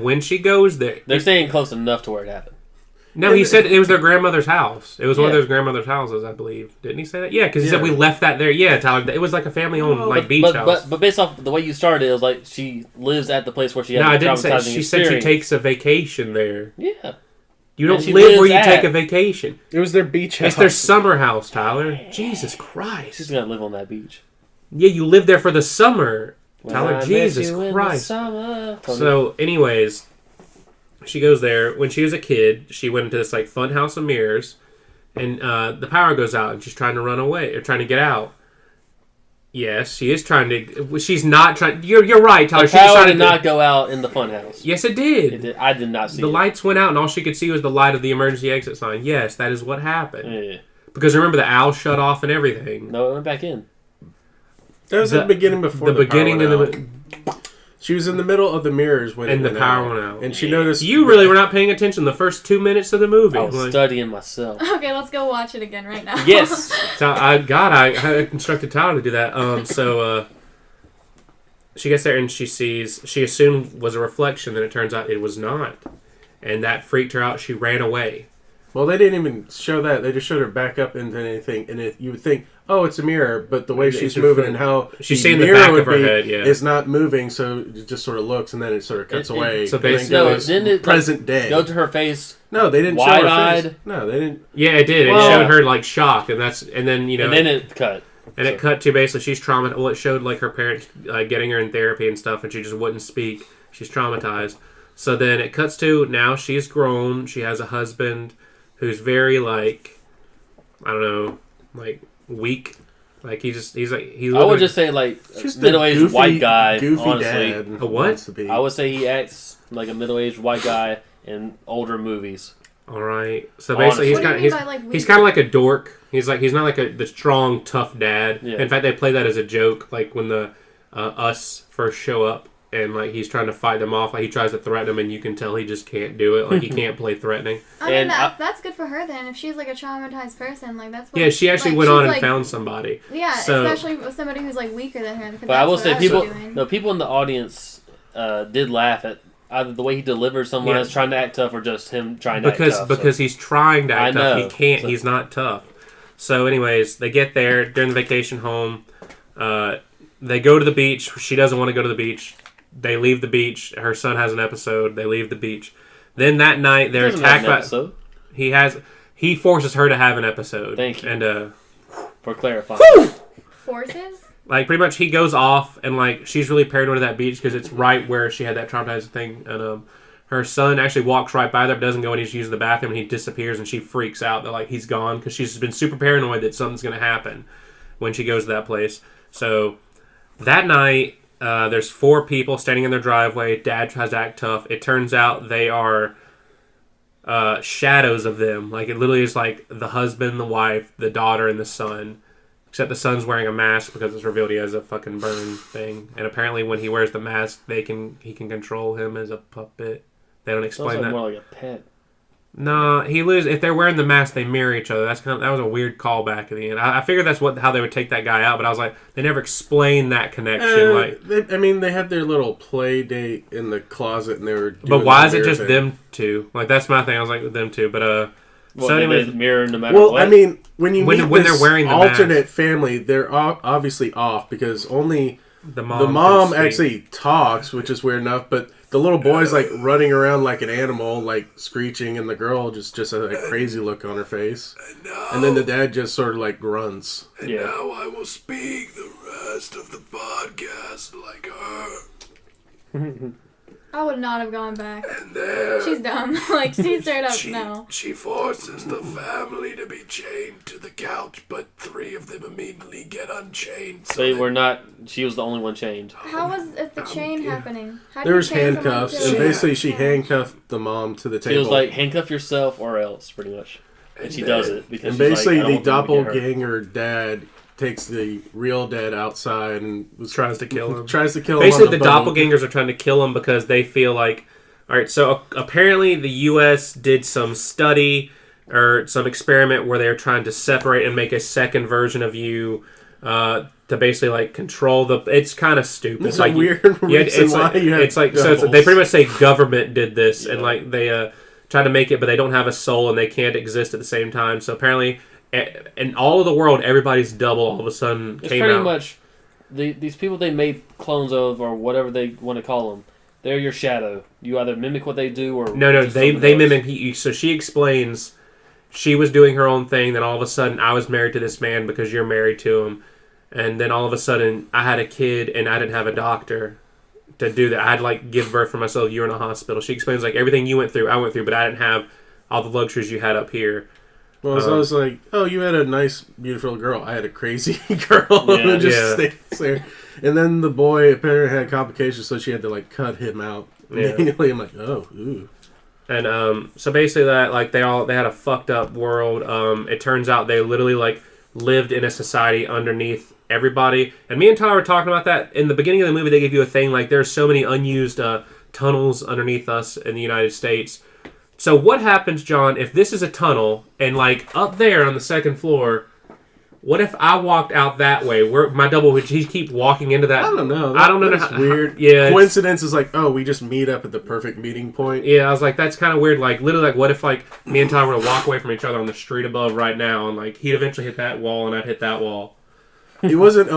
When she goes there, they're staying close enough to where it happened. No, he said it was their grandmother's house. It was one of Yeah. their grandmother's houses, I believe. Didn't he say that? Yeah, because he said we left that there. Yeah, Tyler, it was like a family-owned beach house. But based off the way you started, it was like she lives at the place where she had No, I the didn't say. traumatizing She said experience. she takes a vacation there. Yeah. You don't she live where lives you take at- a vacation. It was their beach house. It's their summer house, Tyler. Jesus Christ. She's gonna live on that beach. Yeah, you live there for the summer. When Tyler, I met Jesus you in the Christ. summer. So, anyways, she goes there. When she was a kid, she went into this like fun house of mirrors, and the power goes out, and she's trying to run away or trying to get out. Yes, she is trying to. She's not trying. You're right, Tyler. The She power decided did not go out in the funhouse. Yes, it did. It did. I did not see The it. lights went out, and all she could see was the light of the emergency exit sign. Yes, that is what happened. Yeah. Because remember, the owl shut off and everything. No, it went back in. That was at the beginning before the beginning power of went the. out. She was in the middle of the mirrors when And it the went power out. went out. And she noticed... You really were not paying attention the first 2 minutes of the movie. I was Like, studying myself. Okay, let's go watch it again right now. Yes. I instructed Tyler to do that. So she gets there and she assumed was a reflection, then it turns out it was not. And that freaked her out. She ran away. Well, they didn't even show that. They just showed her back up into anything. And you would think, oh, it's a mirror. But the way It's she's her moving foot. and how She's the seeing the mirror back would of her be head, yeah. is not moving. So it just sort of looks and then it sort of cuts away. so and then basically- No, goes didn't it present day. go to her face? No, they didn't show her face. Wide-eyed? No, they didn't. Yeah, it did. Well- It showed her like shocked, and then And then it cut. And it cut to basically she's traumatized. Well, it showed like her parents getting her in therapy and stuff, and she just wouldn't speak. She's traumatized. So then it cuts to now she's grown. She has a husband who's very like, I don't know, like weak. Like he's I would just say like Just a middle-aged white guy. goofy honestly, dad. A what? Wants to be. I would say he acts like a middle-aged white guy in older movies. all right. So basically What do you mean by, like, he's weak? kind of like a dork. He's not like the strong tough dad. Yeah. In fact, they play that as a joke. Like when the us first show up. And like he's trying to fight them off, like he tries to threaten them, and you can tell he just can't do it. Like he can't play threatening. I mean, And that's good for her then. If she's like a traumatized person, like that's what, Yeah, she actually like, went she's, on and like, found somebody. Yeah, So- especially with somebody who's like weaker than her. Because But I will that's say what was people, doing. no, people in the audience did laugh at either the way he delivered someone Yeah. as trying to act tough or just him trying to act tough. Because he's trying to act I tough. know. He can't. So- He's not tough. So, anyways, they get there during the vacation home. They go to the beach. She doesn't want to go to the beach. They leave the beach. Her son has an episode. They leave the beach. Then that night they're Doesn't have attacked an by. episode, He forces her to have an episode. Thank you. And for clarifying. Forces? like pretty much he goes off and like she's really paranoid of that beach because it's right where she had that traumatizing thing. And her son actually walks right by there, but doesn't go in. He's using the bathroom and he disappears and she freaks out that like he's gone because she's been super paranoid that something's going to happen when she goes to that place. So that night. There's 4 people standing in their driveway. Dad tries to act tough. It turns out they are shadows of them. Like it literally is like the husband, the wife, the daughter, and the son. Except the son's wearing a mask because it's revealed he has a fucking burn thing. And apparently, when he wears the mask, he can control him as a puppet. They don't Sounds explain like that. more like a pet. No, he loses. If they're wearing the mask, they mirror each other. That was a weird callback at the end. I figured that's how they would take that guy out, but I was like, they never explained that connection. They had their little play date in the closet, and they were. Doing But why is that it mirror just thing. them two? Like that's my thing. I was like them two, but Well, so they anyways, mirror no matter Well, what. I mean, when When meet they're this wearing the alternate family, they're obviously off because only the the mom mom can speak. actually talks, which is weird enough. But the little boy's like running around like an animal, like screeching, and the girl just has a crazy look on her face. And then the dad just sort of like grunts. yeah. Now I will speak the rest of the podcast like her. I would not have gone back. And there, She's dumb. Like, she's straight up, no. She forces the family to be chained to the couch, but 3 of them immediately get unchained. So They were not. She was the only one chained. How was the chain happening? How do There you was chain someone handcuffs, to and a basically she couch? handcuffed the mom to the table. She was like, handcuff yourself or else, pretty much. And she does it because and she's basically like, I don't the want them to get hurt. doppelganger dad takes the real dad outside and tries to kill him. Tries to kill him. Basically, on the boat. doppelgangers are trying to kill him because they feel like... Alright, so apparently the U.S. did some study or some experiment where they're trying to separate and make a second version of you to basically like control the... It's kind of stupid. It's like a weird yeah, reason it's why like, you have it's like so doubles. they pretty much say government did this and Yeah. like they try to make it, but they don't have a soul and they can't exist at the same time. So apparently, in all of the world, everybody's double all of a sudden It's came pretty out. much these people they made clones of or whatever they want to call them. They're your shadow. You either mimic what they do or No, do they something else. mimic you. So she explains she was doing her own thing. Then all of a sudden, I was married to this man because you're married to him. And then all of a sudden, I had a kid and I didn't have a doctor to do that. I had to like give birth for myself. You were in a hospital. She explains like everything you went through, I went through, but I didn't have all the luxuries you had up here. Well, so I was like, oh, you had a nice, beautiful girl. I had a crazy girl. Yeah. and just stays there. And then the boy apparently had complications, so she had to like cut him out Yeah. immediately. I'm like, oh, ooh. And so basically that like they had a fucked up world. It turns out they literally like lived in a society underneath everybody. And me and Tyler were talking about that in the beginning of the movie. They give you a thing like there's so many unused tunnels underneath us in the United States. So what happens, John, if this is a tunnel and like up there on the second floor? What if I walked out that way? Where my double would he keep walking into that? I don't know. I don't know. That's weird. Yeah, Coincidence is like, oh, we just meet up at the perfect meeting point. yeah, I was like, that's kind of weird. Like, literally, like, what if, like, me and Tyler were to walk away from each other on the street above right now, and, like, he'd eventually hit that wall, and I'd hit that wall. It wasn't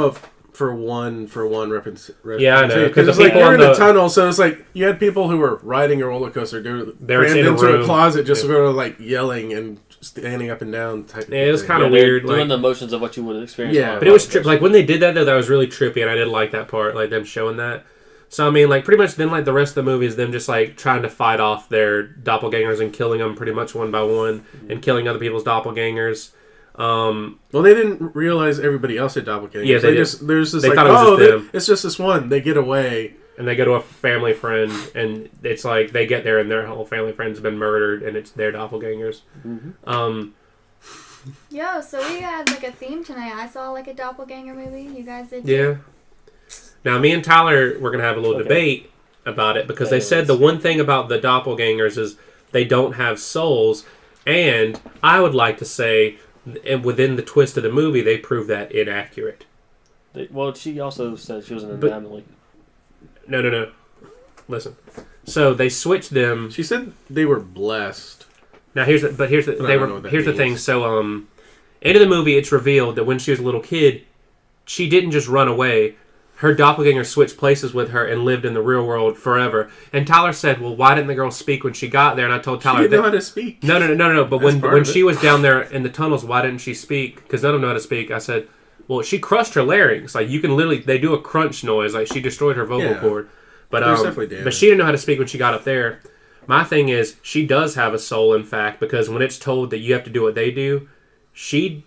for one reference. Yeah, I know, Because the it's like people you're on in a the- tunnel, so it's like you had people who were riding a roller coaster, They were crammed in a into a room. closet, just Yeah. sort of like yelling and standing up and down. Type Yeah, it was thing. kind of they're weird. doing Like, the motions of what you would experience. Yeah. on a but it was roller like when they did that though, that was really trippy, and I did like that part, like them showing that. So I mean, like pretty much then like the rest of the movie is them just like trying to fight off their doppelgangers and killing them pretty much one by one, and killing other people's doppelgangers. Well, they didn't realize everybody else had doppelgangers. Yeah, they did. There's this They like, thought it was oh, just them. it's just this one. They get away. And they go to a family friend, and it's like they get there, and their whole family friend's been murdered, and it's their doppelgangers. Yo, so we had like a theme tonight. I saw like a doppelganger movie. You guys did too? Yeah. Now, me and Tyler, we're going to have a little Okay. debate about it because they said the one thing about the doppelgangers is they don't have souls. And I would like to say, and within the twist of the movie, they prove that inaccurate. Well, she also said she was an But- anomaly. No. Listen. So they switched them. She said they were blessed. Now here's the I don't know what that here's the thing. means. So end of the movie, it's revealed that when she was a little kid, she didn't just run away. Her doppelganger switched places with her and lived in the real world forever. And Tyler said, "Well, why didn't the girl speak when she got there?" And I told She Tyler, didn't know how to speak. No. But That's when part when of it. she was down there in the tunnels, why didn't she speak? Because none of them know how to speak. I said, "Well, she crushed her larynx. Like you can literally, they do a crunch noise. Like she destroyed her vocal Yeah. cord." But There's definitely damage. but she didn't know how to speak when she got up there. My thing is, she does have a soul, in fact, because when it's told that you have to do what they do, she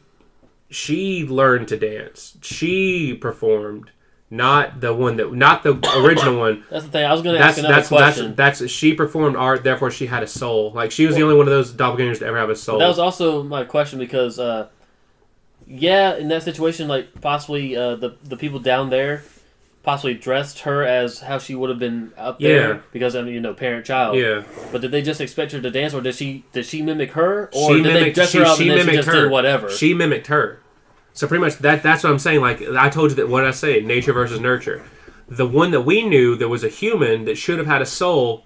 learned to dance. She performed, not the original one. That's the thing. I was going to ask another question. That's she performed art, therefore she had a soul. Like she was the only one of those doppelgangers to ever have a soul. That was also my question because, yeah, in that situation, like possibly the people down there possibly dressed her as how she would have been up there Yeah. because I mean parent child. Yeah. But did they just expect her to dance, or did she mimic her, or She did they mimicked- dress her up she and then she mimicked just her. did whatever? She mimicked her. So pretty much that's what I'm saying. Like I told you that what did I say, nature versus nurture. The one that we knew that was a human that should have had a soul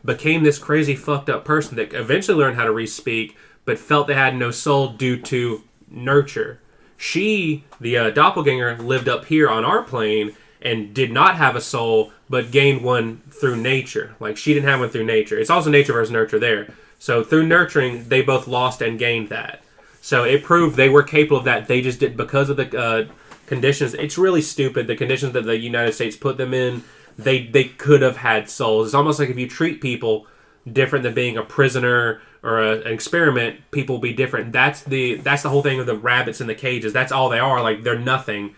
became this crazy fucked up person that eventually learned how to re-speak, but felt they had no soul due to nurture. She, the doppelganger, lived up here on our plane and did not have a soul, but gained one through nature. Like she didn't have one through nature. It's also nature versus nurture there. So through nurturing, they both lost and gained that. So it proved they were capable of that. They just did because of the conditions. It's really stupid. The conditions that the United States put them in. they could have had souls. It's almost like if you treat people different than being a prisoner or an experiment, people will be different. That's the whole thing of the rabbits in the cages. That's all they are. Like, they're nothing.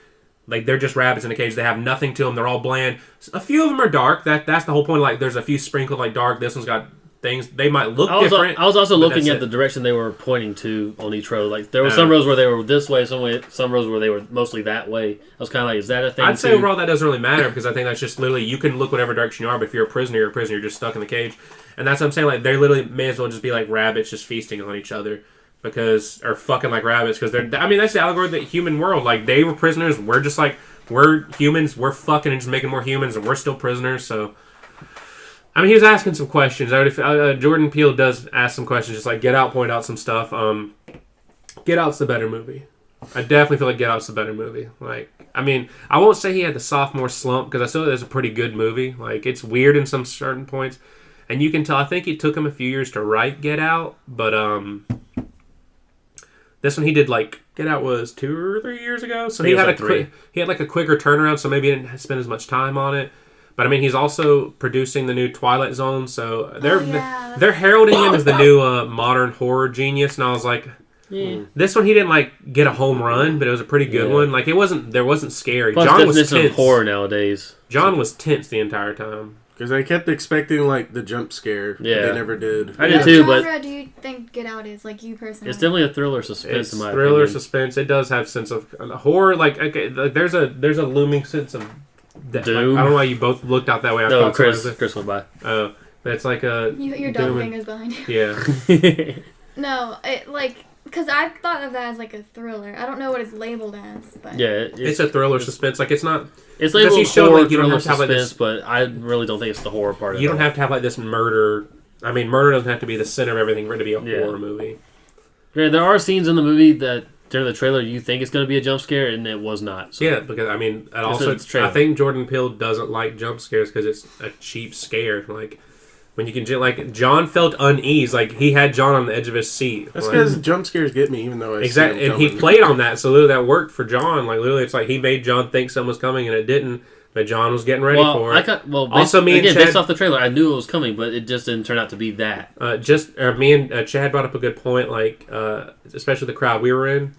Like, they're just rabbits in a cage. They have nothing to them. They're all bland. A few of them are dark. That's the whole point. Like, there's a few sprinkled like dark. This one's got things. They might look different. I was also looking at the direction they were pointing to on each row. Like, there were some rows where they were this way, some rows where they were mostly that way. I was kind of like, is that a thing? I'd say overall that doesn't really matter, because I think that's just literally, you can look whatever direction you are, but if you're a prisoner, you're a prisoner. You're just stuck in the cage. And that's what I'm saying. Like, they literally may as well just be like rabbits just feasting on each other. Or fucking like rabbits, because that's the allegory of the human world. Like, they were prisoners. We're just like, we're humans. We're fucking and just making more humans, and we're still prisoners. So, I mean, he was asking some questions. Jordan Peele does ask some questions, just like Get Out, point out some stuff. Get Out's the better movie. I definitely feel like Get Out's the better movie. Like, I mean, I won't say he had the sophomore slump, because I still think it's a pretty good movie. Like, it's weird in some certain points, and you can tell. I think it took him a few years to write Get Out, but this one he did, like, Get Out was 2 or 3 years ago, so he had a quicker turnaround, so maybe he didn't spend as much time on it. But I mean, he's also producing the new Twilight Zone, so they're heralding him as the new modern horror genius. And I was like, this one he didn't like get a home run, but it was a pretty good one. Like, there wasn't scary. Plus, John was tense. Horror nowadays. John was tense the entire time. Because I kept expecting, like, the jump scare. Yeah. They never did. I did too, but... What genre do you think Get Out is, like, you personally? It's definitely a thriller suspense, in my thriller opinion. suspense. It does have sense of horror. Like, okay, there's a looming sense of death. Doom. Like, I don't know why you both looked out that way. No, Chris went by. Oh, that's like a... Your doppelganger's behind you. Yeah. No, because I thought of that as, like, a thriller. I don't know what it's labeled as, but... Yeah, it's a thriller suspense. Like, it's not... It's labeled he showed, horror, like, you don't have to have, like, suspense, this, but I really don't think it's the horror part of it. You don't have to have, like, this murder... I mean, murder doesn't have to be the center of everything for it to be a horror movie. Yeah, there are scenes in the movie that, during the trailer, you think it's going to be a jump scare, and it was not. So. Yeah, because, I mean, and also, I think Jordan Peele doesn't like jump scares because it's a cheap scare. Like, when you can, like, John felt unease. Like, he had John on the edge of his seat. That's because jump scares get me, even though I exactly, and he played on that, so literally that worked for John. Like, literally, it's like he made John think something was coming, and it didn't. But John was getting ready for it. Based off the trailer, I knew it was coming, but it just didn't turn out to be that. Me and Chad brought up a good point. Like, especially the crowd we were in.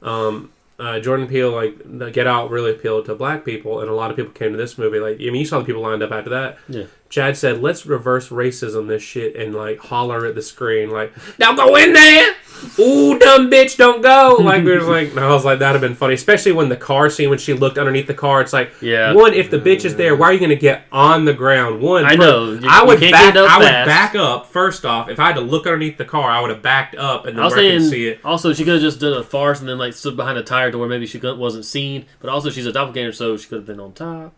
Jordan Peele, like, Get Out really appealed to black people, and a lot of people came to this movie. Like, I mean, you saw the people lined up after that. Yeah. Chad said, "Let's reverse racism this shit," and like holler at the screen, like, "Now go in there! Ooh, dumb bitch, don't go!" Like, we was like, no, I was like, that'd have been funny, especially when the car scene, when she looked underneath the car. It's like, one, if the bitch is there, why are you gonna get on the ground? I would back up. First off, if I had to look underneath the car, I would have backed up and then I could see it. Also, she could have just done a farce and then like stood behind a tire to where maybe she wasn't seen. But also, she's a doppelganger, so she could have been on top.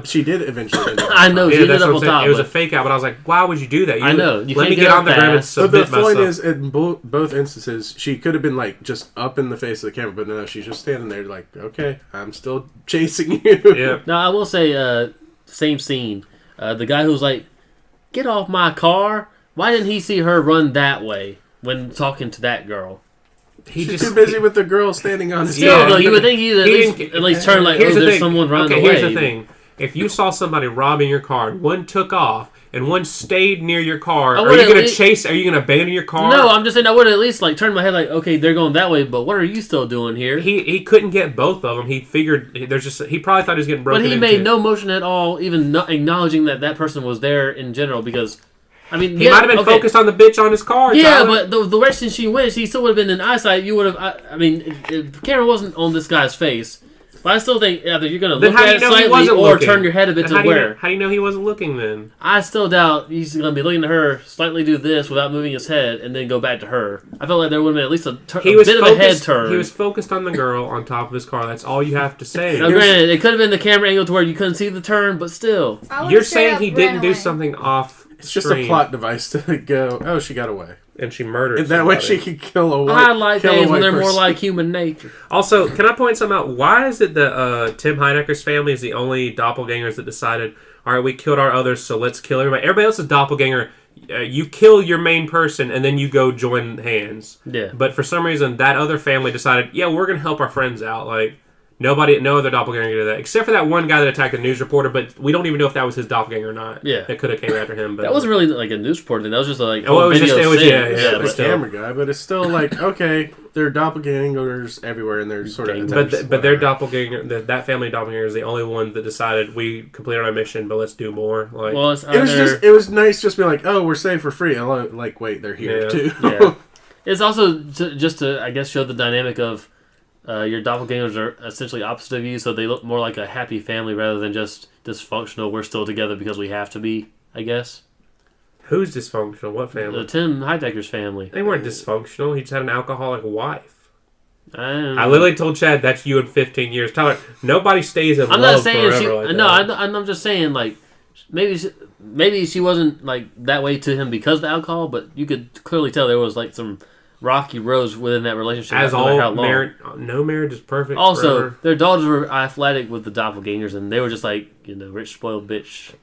She did eventually. I know. She ended up on top. It was a fake out, but I was like, why would you do that? I know. Let me get on the ground and submit myself. But the point is, in both instances, she could have been like just up in the face of the camera, but no, she's just standing there like, okay, I'm still chasing you. Yeah. Now, I will say, same scene. The guy who was like, get off my car. Why didn't he see her run that way when talking to that girl? She's too busy with the girl standing on his though, you would think he'd at least turn like, there's someone running away. Here's the thing. If you saw somebody robbing your car, one took off, and one stayed near your car, are you going to chase? Are you going to abandon your car? No, I'm just saying I would at least like turn my head like, okay, they're going that way, but what are you still doing here? He couldn't get both of them. He figured he probably thought he was getting broken into. But he made no motion at all, even not acknowledging that person was there in general, because... I mean, he might have been focused on the bitch on his car. Yeah, Tyler. But the direction she went, he still would have been in eyesight. You would have. I mean, the camera wasn't on this guy's face, but I still think either you're going to look at it slightly or turn your head a bit to where. How do you know he wasn't looking then? I still doubt he's going to be looking at her, slightly do this without moving his head, and then go back to her. I felt like there would have been at least a bit of a head turn. He was focused on the girl on top of his car. That's all you have to say. Now, granted, it could have been the camera angle to where you couldn't see the turn, but still. You're saying he didn't do something off. It's just a plot device to go, oh, she got away. And she murdered and that way she could kill a white I like things when they're person. more like human nature. Also, can I point something out? Why is it that Tim Heidecker's family is the only doppelgangers that decided, all right, we killed our others, so let's kill everybody? Everybody else is doppelganger. You kill your main person, and then you go join hands. Yeah. But for some reason, that other family decided, yeah, we're going to help our friends out. Like, No other doppelganger did that, except for that one guy that attacked the news reporter. But we don't even know if that was his doppelganger or not. Yeah, that could have came after him. But that wasn't really like a news reporter thing. That was just like well, it was the but camera guy. But it's still like, okay, there are doppelgangers everywhere, and they're sort of. But their doppelganger, that family doppelganger is the only one that decided we completed our mission, but let's do more. Like, well, it was nice just being like, oh, we're saved for free. And like, wait, they're here too. Yeah. It's also just to, I guess, show the dynamic of your doppelgangers are essentially opposite of you, so they look more like a happy family rather than just dysfunctional. We're still together because we have to be, I guess. Who's dysfunctional? What family? The Tim Heidecker's family. They weren't dysfunctional. He just had an alcoholic wife. I literally told Chad that's you in 15 years. Tyler, nobody stays in I'm love not saying forever she. like No, that. I'm just saying like maybe she wasn't like that way to him because of the alcohol, but you could clearly tell there was like some rocky roads within that relationship. As no matter how all long. no marriage is perfect. Also, forever. their daughters were athletic with the doppelgangers, and they were just like, rich, spoiled bitch.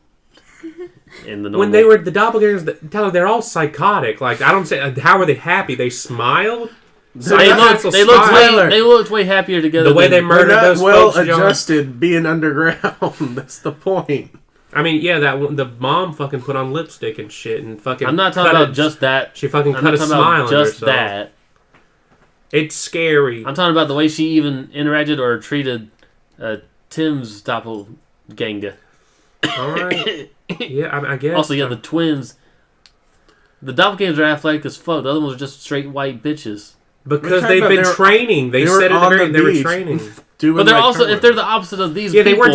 In the normal. When they were the doppelgangers, Tyler, they're all psychotic. Like, I don't say, how were they happy? They smiled. They looked way happier together. The way they murdered not those well folks, adjusted being underground. That's the point. I mean, yeah, the mom fucking put on lipstick and shit and fucking. I'm not talking about just that. She fucking I'm cut a not talking smile about on just herself. that. It's scary. I'm talking about the way she even interacted or treated Tim's doppelganger. All right. Yeah, I guess. Also, the twins. The doppelgangers are athletic as fuck. The other ones are just straight white bitches. Because they've been training. They said at the very end they were training. But they're also, if they're the opposite of these people... they were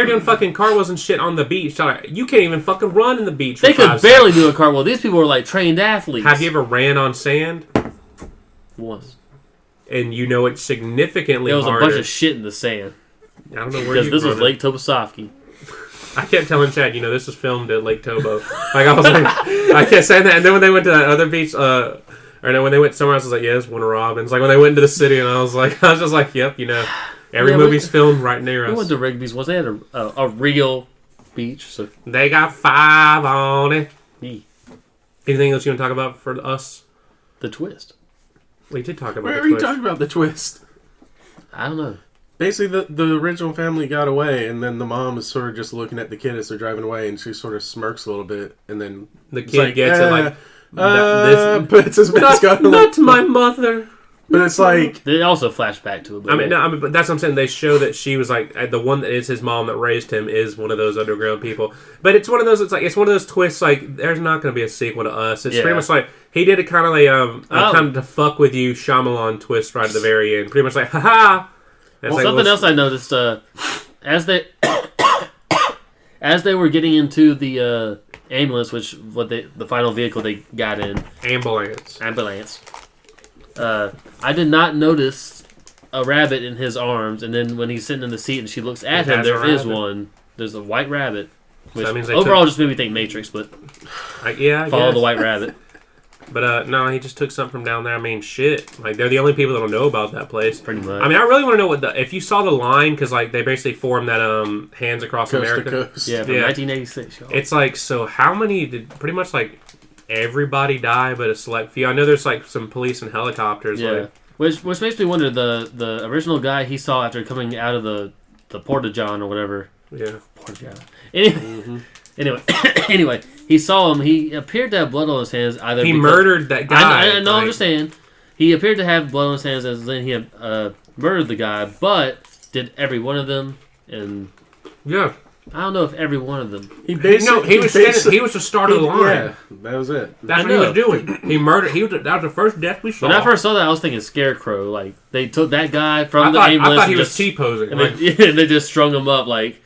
doing fucking cartwheels and shit on the beach. You can't even fucking run in the beach. They could barely do a cartwheel. These people were like trained athletes. Have you ever ran on sand? Once. And it's significantly harder. There was a bunch of shit in the sand. I don't know where because this was Lake Tobosofsky. I kept telling Chad, this was filmed at Lake Tobo. Like, I was like, I kept saying that. And then when they went to that other beach, when they went somewhere else, I was like, yeah, it's Warner Robins. Like, when they went into the city, and I was just like, yep, every movie's filmed right near us. We went to Rigby's once. They had a real beach. So they got 5 on it. Yeah. Anything else you want to talk about for us? The twist. We did talk about Where the are you twist. talking about the twist? I don't know. Basically, the original family got away, and then the mom is sort of just looking at the kid as they're driving away, and she sort of smirks a little bit, and then the kid gets it like, puts his mask on. Not my mother. But it's like they also flash back to it. But that's what I'm saying. They show that she was like the one that is his mom that raised him is one of those underground people. But it's one of those. It's one of those twists. Like there's not going to be a sequel to Us. It's pretty much like he did a kind of like kind of to fuck with you Shyamalan twist right at the very end. Pretty much like haha. Something else I noticed as they were getting into the ambulance, which the final vehicle they got in ambulance. I did not notice a rabbit in his arms, and then when he's sitting in the seat and she looks at him, there is one. There's a white rabbit. Which so that means overall just made me think Matrix, but follow the white rabbit. But no, he just took something from down there. I mean, shit. Like they're the only people that don't know about that place. Pretty much. I mean, I really want to know if you saw the line because like they basically formed that Hands Across Coast America. To Coast. Yeah, from 1986. Y'all. It's like so. How many did pretty much like everybody die, but a select few? I know there's like some police and helicopters. Yeah, which makes me wonder the original guy he saw after coming out of the Porta-John or whatever. Yeah, Porta-John. Anyway, he saw him. He appeared to have blood on his hands. Either he murdered that guy. I know. I'm just saying. He appeared to have blood on his hands, as then he had murdered the guy. But did every one of them? And yeah, I don't know if every one of them. He was the start of the line. Yeah, that was it. That's what he was doing. He murdered. That was the first death we saw. When I first saw that, I was thinking Scarecrow. Like they took that guy from the ambulance. I thought he was T-posing. And they just strung him up like.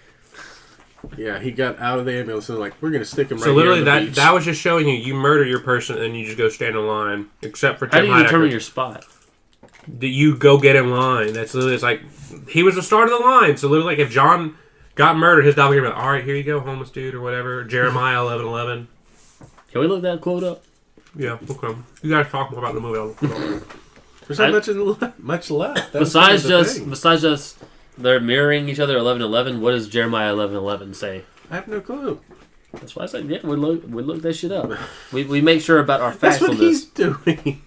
Yeah, he got out of the ambulance and like, we're going to stick him right here. So literally that was just showing you murder your person and you just go stand in line. Except for Tim How do you determine your spot? You go get in line. That's literally, it's like, he was the start of the line. So literally, like, if John got murdered, his doppelganger would be like, all right, here you go, homeless dude or whatever. Jeremiah 11:11. Can we look that quote up? Yeah, okay. You guys talk more about the movie. There's not much left. Besides just they're mirroring each other 11:11. What does Jeremiah 11:11 say? I have no clue. That's why I said we look that shit up. We make sure about our factfulness. That's what he's doing.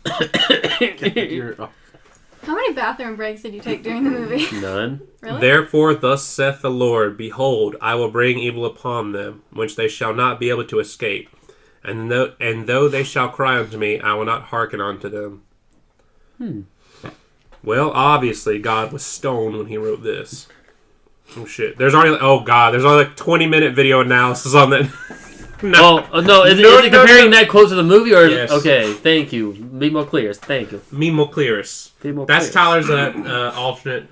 How many bathroom breaks did you take during the movie? None. Really? Therefore, thus saith the Lord, Behold, I will bring evil upon them, which they shall not be able to escape. And though they shall cry unto me, I will not hearken unto them. Well, obviously, God was stoned when he wrote this. Oh, shit. There's already like 20-minute video analysis on that. No, is it comparing that quote to the movie? Or Yes. Okay, thank you. Be more clear. Thank you. Mimo Clearis. Be more That's clear. Tyler's alternate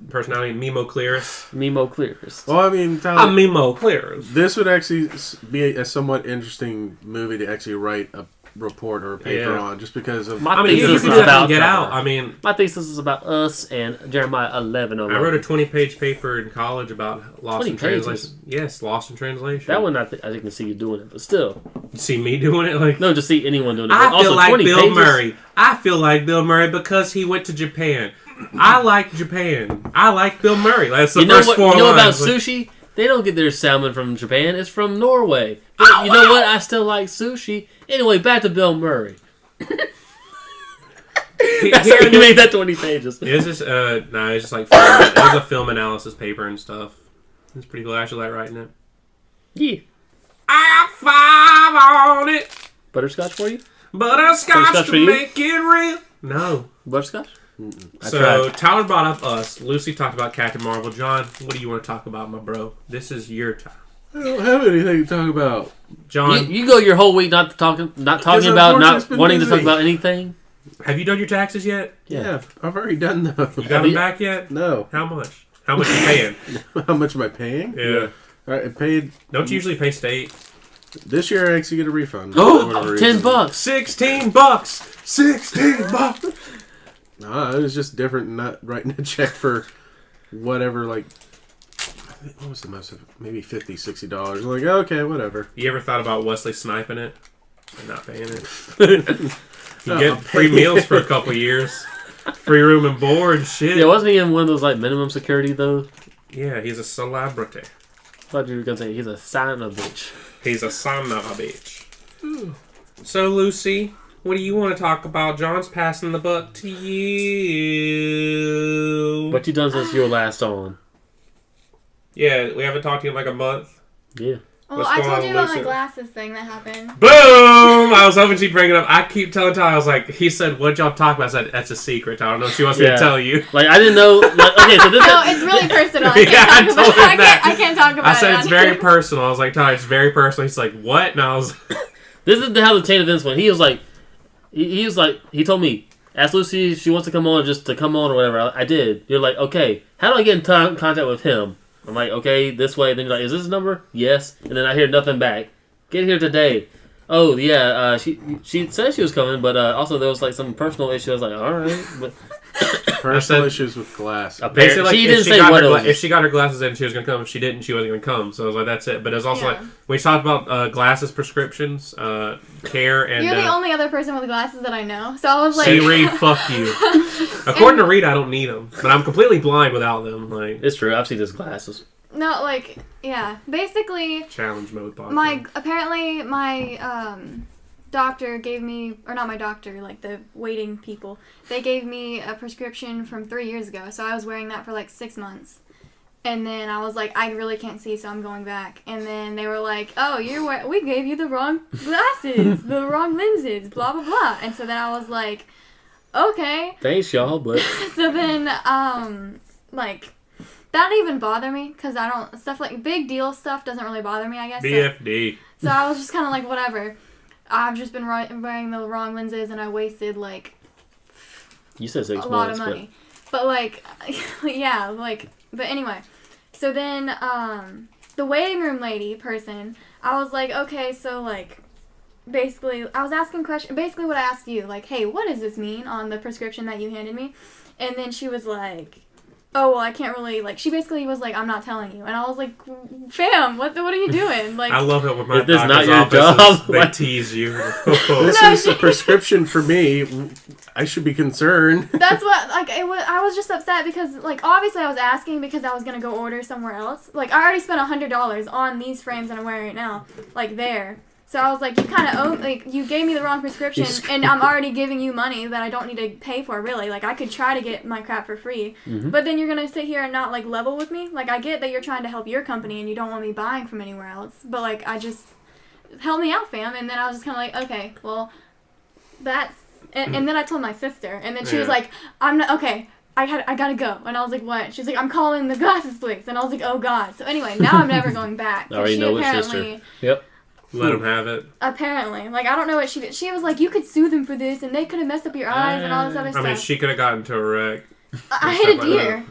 personality, Mimo Clearis. Mimo clears. Well, I mean, Tyler, I'm Mimo Clearis. this would actually be a somewhat interesting movie to actually write a report or a paper on, just because of. My I mean, you thesis can is about get out. I mean, My thesis is about us and Jeremiah 11. I wrote a 20-page paper in college about Lost 20 in pages? Translation. Yes, Lost in Translation. That one I can see you doing it, but still, You see me doing it? Like, no, just see anyone doing it. I But also, feel like 20 Bill pages? Murray. I feel like Bill Murray because he went to Japan. I like Japan. I like Bill Murray. That's the You know first what? four You know about lines. Like, sushi? They don't get their salmon from Japan. It's from Norway. But you know what? I still like sushi. Anyway, back to Bill Murray. That's how you made that 20 pages. It's just it's just like film, it was a film analysis paper and stuff. It's pretty cool. I actually like writing it. Yeah. I got 5 on it. Butterscotch for you? Butterscotch Butterscotch to for you? make it real. No. Butterscotch? I So tried. Tyler brought up us. Lucy talked about Captain Marvel. John, what do you want to talk about, my bro? This is your time. I don't have anything to talk about. John, You go your whole week not talking about, unfortunately not it's been wanting to busy. talk about anything. have you done your taxes yet? Yeah, I've already done those. You got them back yet? No. How much? How much you paying? How much am I paying? Yeah. All right, I paid. Don't you usually pay state? This year I actually get a refund. Oh, for whatever reason. $10. $16. $16. It was just different. Not writing a check for whatever. Like, what was the most of it? Maybe $50, $60. Like, okay, whatever. You ever thought about Wesley sniping it and not paying it? You get free meals for a couple years. Free room and board, shit. Yeah, wasn't he in one of those like minimum security though? Yeah, he's a celebrity. I thought you were gonna say he's a son of a bitch. He's a son of a bitch. So, Lucy, what do you want to talk about? John's passing the buck to you. What you done since you were last on? Yeah, we haven't talked to you in like a month. Yeah. Well, What's I going told on, you about Lucy? my glasses thing that happened. Boom! I was hoping she'd bring it up. I keep telling Tyler, I was like, he said, what'd y'all talk about? I said, that's a secret. I don't know if she wants me to tell you. Like I didn't know. Like, okay, so this. No, it's really personal. I Yeah, can't I talk told about him that. I can't talk about I said, it. it's very personal. I was like, Tyler, it's very personal. He's like, what? And I was This is how the chain of events went. He was like, he was like, he told me, ask Lucy if she wants to come on, or just to come on or whatever. I did. You're like, okay, how do I get in contact with him? I'm like, okay, this way. Then you're like, is this his number? Yes. And then I hear nothing back. Get here today. Oh yeah, she said she was coming, but also there was like some personal issue. I was like, all right, but Personal issues with glass. basically like, she if didn't she say got what her it gla- was. if she got her glasses in, she was gonna come. If she didn't, she wasn't gonna come. So I was like, that's it. But it was also like we talked about glasses prescriptions, care, and You're the only other person with glasses that I know. So I was like, see, Reed, fuck you. According to Reed, I don't need them, but I'm completely blind without them. Like it's true. I've seen his glasses. no, like, yeah. Basically, challenge mode podcast. my doctor gave me, or not my doctor, like the waiting people, they gave me a prescription from 3 years ago. So I was wearing that for like 6 months. And then I was like, I really can't see, so I'm going back. And then they were like, oh, we gave you the wrong glasses, the wrong lenses, blah, blah, blah. And so then I was like, okay. Thanks, y'all, but So then, like, that didn't even bother me, because I don't, stuff like, big deal stuff doesn't really bother me, I guess. BFD. So I was just kind of like, whatever. I've just been wearing the wrong lenses, and I wasted, like, you said 6 a months. lot of money. But like, yeah, like, but anyway. So then, the waiting room lady person, I was like, okay, so like, basically, I was asking questions, basically what I asked you, like, hey, what does this mean on the prescription that you handed me? And then she was like, oh, well, I can't really, like, she basically was like, I'm not telling you. And I was like, fam, what are you doing? Like, I love it when my Is this doctor's not your offices, job? they Like- tease you. This is a prescription for me. I should be concerned. that's what, like, I was just upset because, like, obviously I was asking because I was going to go order somewhere else. Like, I already spent $100 on these frames that I'm wearing right now, like, there. So I was like, you kind of you gave me the wrong prescription, and I'm already giving you money that I don't need to pay for, really. Like, I could try to get my crap for free, but then you're going to sit here and not, like, level with me? Like, I get that you're trying to help your company and you don't want me buying from anywhere else, but, like, help me out, fam. And then I was just kind of like, okay, well, that's... And then I told my sister, and then she was like, I'm not... Okay, I gotta go. And I was like, what? She's like, I'm calling the glasses place. And I was like, oh, God. So anyway, now I'm never going back. I already know which sister. Yep. Let him have it. Apparently. Like, I don't know what she did. She was like, you could sue them for this, and they could have messed up your eyes and all this other stuff. I mean, she could have gotten into a wreck. I hit a deer.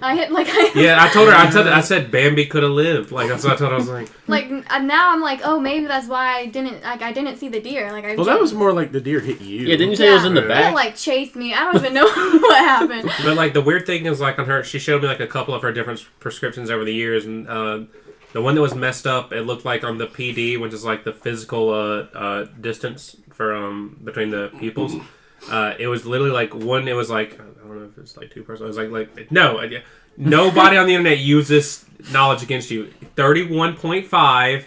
Yeah, I told her. I said Bambi could have lived. Like, that's what I told her. I was like... Like, now I'm like, oh, maybe that's why I didn't see the deer. Like, well, that was more like the deer hit you. Yeah, didn't you say it was in the back? It, like, chased me. I don't even know what happened. But, like, the weird thing is, like, on her, she showed me, like, a couple of her different prescriptions over the years, and, the one that was messed up, it looked like on the PD, which is like the physical distance for between the pupils. It was literally like one. It was like, I don't know if it's like 2 persons. It was like no. Nobody on the internet used this knowledge against you. 31.5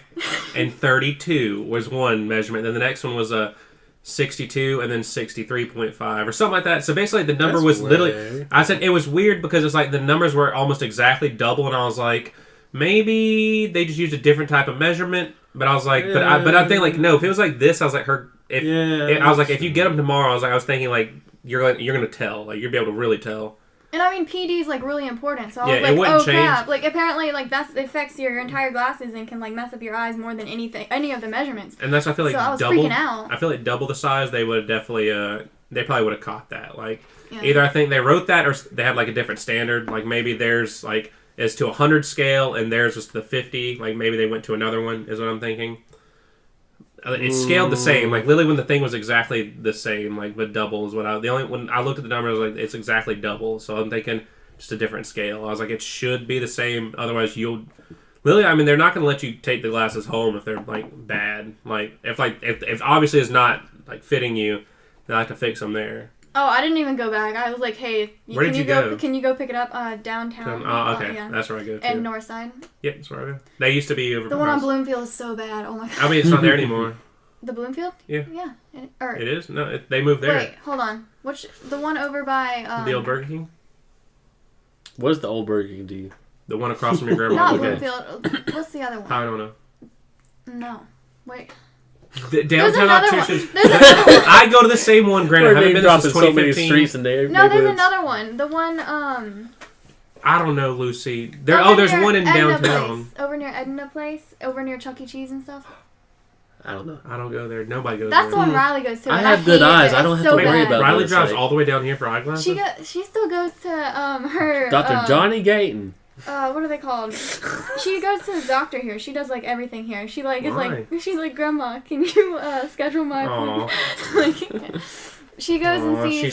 and 32 was one measurement. Then the next one was a 62 and then 63.5 or something like that. So basically, the number was literally. I said it was weird because it's like the numbers were almost exactly double, and I was like. Maybe they just used a different type of measurement, but I was like, but I think like no. If it was like this, I was like I was like, if you get them tomorrow, I was thinking like you're gonna tell, like you'll be able to really tell. And I mean, PD is like really important, so I was like, oh crap! Like apparently, like it affects your entire glasses and can like mess up your eyes more than any of the measurements. And that's I feel like I was freaking out. I feel like double the size, they would definitely they probably would have caught that. Like either I think they wrote that or they had like a different standard. Like maybe there's like. Is to 100 scale, and theirs was to the 50. Like, maybe they went to another one, is what I'm thinking. It's scaled the same. Like, literally when the thing was exactly the same, like, but double is what when I looked at the number, I was like, it's exactly double. So I'm thinking just a different scale. I was like, it should be the same. Otherwise, I mean, they're not going to let you take the glasses home if they're, like, bad. Like, if obviously it's not, like, fitting you, then I have to fix them there. Oh, I didn't even go back. I was like, hey, where did you go? Can you go pick it up downtown? Oh, okay. Yeah. That's where I go, too. And Northside. Yep, that's where I go. They used to be over the one on Bloomfield is so bad. Oh, my God. I mean, it's not there anymore. The Bloomfield? Yeah. Yeah. It is? No, they moved there. Wait, hold on. The one over by... the old Burger King? What does the old Burger King do? The one across from your grandma. Not Bloomfield. What's the other one? I don't know. No. Wait. Downtown opticians. I go to the same one, granted. I haven't been there since 2015. Streets in there. No, there's another one. The one, I don't know, Lucy. There's one in Edna downtown. Place. Over near Edna Place. Over near Chuck E. Cheese and stuff. I don't know. I don't go there. Nobody goes there. That's the one Riley goes to. I have good eyes. I don't have to worry about Riley drives all the way down here for eyeglasses? She still goes to, her... Dr. Johnny Gayton. What are they called? She goes to the doctor here. She does like everything here. She like is like she's like, Grandma, can you schedule my appointment? Like, she goes and sees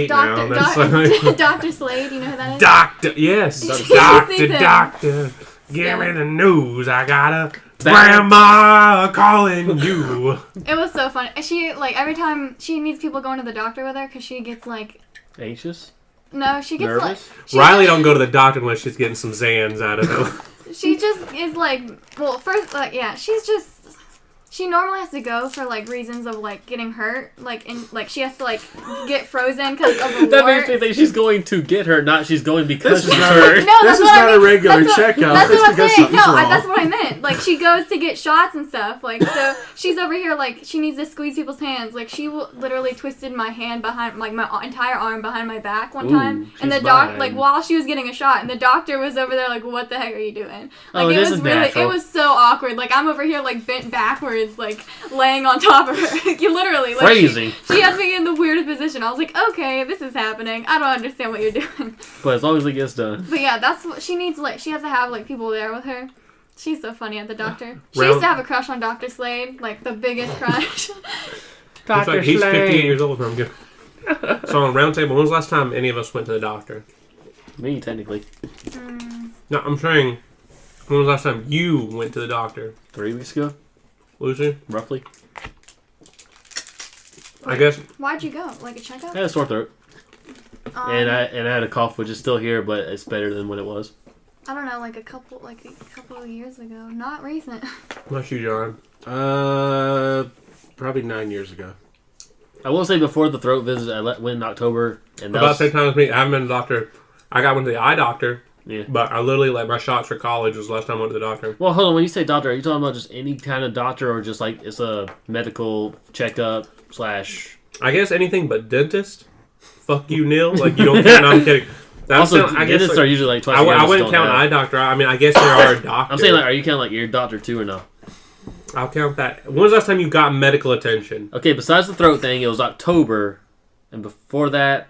Dr. Slade. You know who that is? Doctor, yes, Doctor. Give me the news. I got a grandma calling you. It was so funny. She like every time she needs people going to the doctor with her because she gets like anxious. No, she gets nervous. Riley don't go to the doctor unless she's getting some Zans out of it. She just is like, well, first, like, yeah, she normally has to go for, like, reasons of, like, getting hurt, like, she has to, like, get frozen because of the That wart. makes me think she's going to get hurt, not she's going because she's hurt. No, this is not a regular checkup. That's what I'm saying. No, wrong. that's what I meant. Like, she goes to get shots and stuff. Like, so she's over here, like, she needs to squeeze people's hands. Like, she literally twisted my hand behind, like, my entire arm behind my back one time. And the like, while she was getting a shot, and the doctor was over there, like, what the heck are you doing? Like, it was so awkward. Like, I'm over here, like, bent backwards, like, laying on top of her. You literally, like, crazy. She had me in the weirdest position. I was like, okay, this is happening. I don't understand what you're doing. But as long as it gets done. But yeah, that's what she needs. Like, she has to have like people there with her. She's so funny at the doctor. She used to have a crush on Dr. Slade, like the biggest crush. Dr. Slade. He's 58 years old. I'm good. So on round table, when was the last time any of us went to the doctor? Me, technically. No, I'm saying, when was the last time you went to the doctor? 3 weeks ago. Lucy? Roughly. I guess. Why'd you go? Like a checkup? I had a sore throat. And I had a cough, which is still here, but it's better than what it was. I don't know, like a couple of years ago. Not recent. Unless you, John. Probably 9 years ago. I will say before the throat visit, I went in October, and that About was, the same time as me. I haven't been to the doctor. I got one to the eye doctor. Yeah. But I literally, like, my shots for college was the last time I went to the doctor. Well, hold on. When you say doctor, are you talking about just any kind of doctor, or just like it's a medical checkup / I guess anything but dentist. Fuck you, Neil. Like, you don't count. No, I'm kidding. Also, dentists are usually like twice a year. I wouldn't count eye doctor. I mean, I guess there are doctors. I'm saying, like, are you counting like ear doctor too or no? I'll count that. When was the last time you got medical attention? Okay, besides the throat thing, it was October, and before that,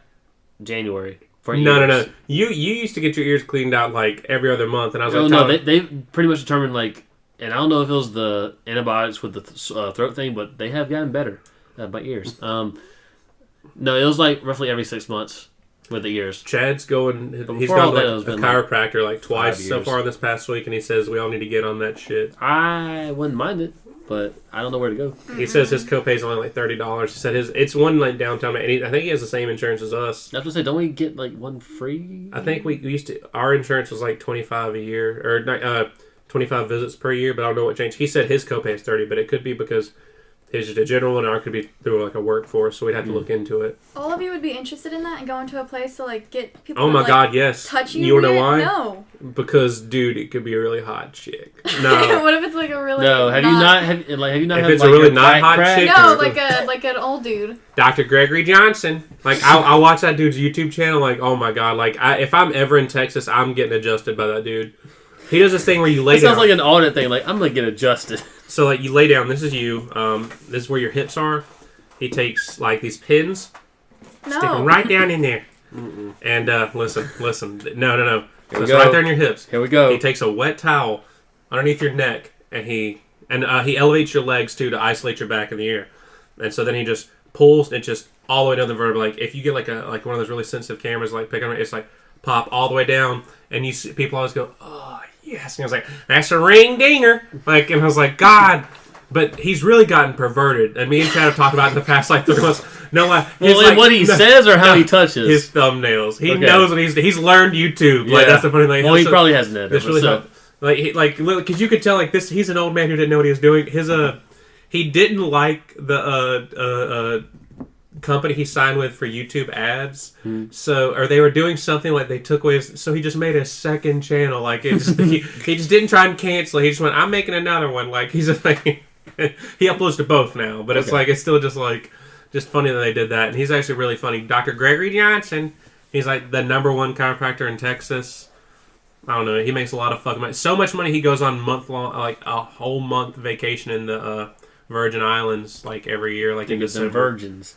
January. For No. years. You used to get your ears cleaned out like every other month, and I was like, no, they pretty much determined like, and I don't know if it was the antibiotics with the throat thing, but they have gotten better by ears. No, it was like roughly every 6 months with the ears. Chad's going. He's before gone all that, to it was a been chiropractor like twice 5 so years. far this past week, and he says we all need to get on that shit. I wouldn't mind it, but I don't know where to go. He says his copay is only like $30. He said it's one like downtown, and I think he has the same insurance as us. I have to say, don't we get like one free? I think we used to. Our insurance was like $25 a year, or 25 visits per year, but I don't know what changed. He said his copay is $30, but it could be because his just a general one, or it could be through like a workforce, so we'd have to look into it. All of you would be interested in that and going to a place to like get people. Oh to, my like, god, yes. touch you. You wanna know weird? why? No. Because dude, it could be a really hot chick. No. What if it's like a really No, have you not have you not If had it's like a really your not back hot crack? chick, No, or- like an old dude. Dr. Gregory Johnson. Like, I watch that dude's YouTube channel, like, oh my god. Like, if I'm ever in Texas, I'm getting adjusted by that dude. He does this thing where you lay That down. sounds like an audit thing. Like, I'm gonna get adjusted. So, like, you lay down. This is you. This is where your hips are. He takes, like, these pins, stick them No. right down in there. And, listen. No. So we it's go. right there in your hips. Here we go. He takes a wet towel underneath your neck, and he elevates your legs, too, to isolate your back in the air. And so then he just pulls it just all the way down the vertebra. Like, if you get, like one of those really sensitive cameras, like, pick on it, it's like, pop all the way down, and you see, people always go, oh, yes. And I was like, that's a ring dinger. Like, and I was like, God. But he's really gotten perverted. And me and Chad have talked about it in the past, like, 3 months. No, Well, like, what he says or how he touches? his thumbnails. He Okay. knows what he's learned YouTube. Like, that's the funny thing. Well, he probably hasn't had It's it. really So, hard. Because you could tell, like, this. He's an old man who didn't know what he was doing. He didn't like the company he signed with for YouTube ads. Or they were doing something like they took away so he just made a second channel. Like, he just didn't try and cancel. He just went, I'm making another one. Like, he's just like, he uploads to both now. But it's Okay. like, it's still just like, just funny that they did that. And he's actually really funny. Dr. Gregory Johnson. He's like the #1 chiropractor in Texas. I don't know. He makes a lot of fucking money. So much money he goes on month-long, like a whole month vacation in the Virgin Islands, like every year, like in think it's the December. virgins.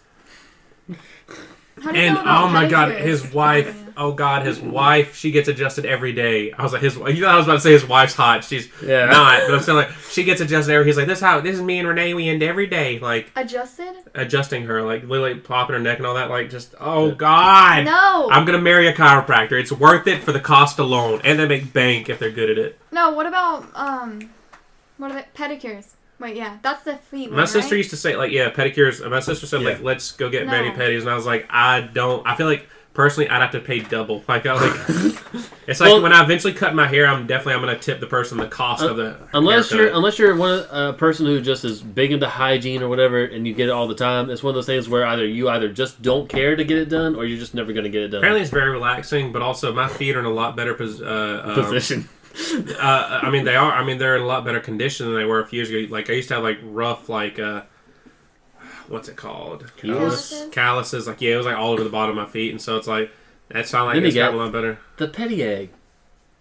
How do you And know about oh my god, pedicures? his wife! Oh god, his wife! She gets adjusted every day. I was like, you thought I was about to say his wife's hot. She's Yeah. not, but I'm still like, she gets adjusted every. He's like, this is me and Renee. We end every day, like Adjusted? adjusting her, like literally popping her neck and all that. Like, just oh god, No. I'm gonna marry a chiropractor. It's worth it for the cost alone, and they make bank if they're good at it. No, what about what are they? Pedicures. Wait, yeah, that's the feet one, My sister right? used to say, like, yeah, pedicures. My sister said, like, let's go get No. mani-pedis. And I was like, I feel like, personally, I'd have to pay double. Like, it's like, when I eventually cut my hair, I'm going to tip the person the cost of the Unless haircut. you're a person who just is big into hygiene or whatever, and you get it all the time. It's one of those things where you either just don't care to get it done, or you're just never going to get it done. Apparently, it's very relaxing, but also my feet are in a lot better Position. I mean, they are. I mean, they're in a lot better condition than they were a few years ago. Like, I used to have, like, rough, like, what's it called? Calluses. Like, yeah, it was, like, all over the bottom of my feet. And so it's, like, that's not like Then it's you gotten got a lot better. The petty egg.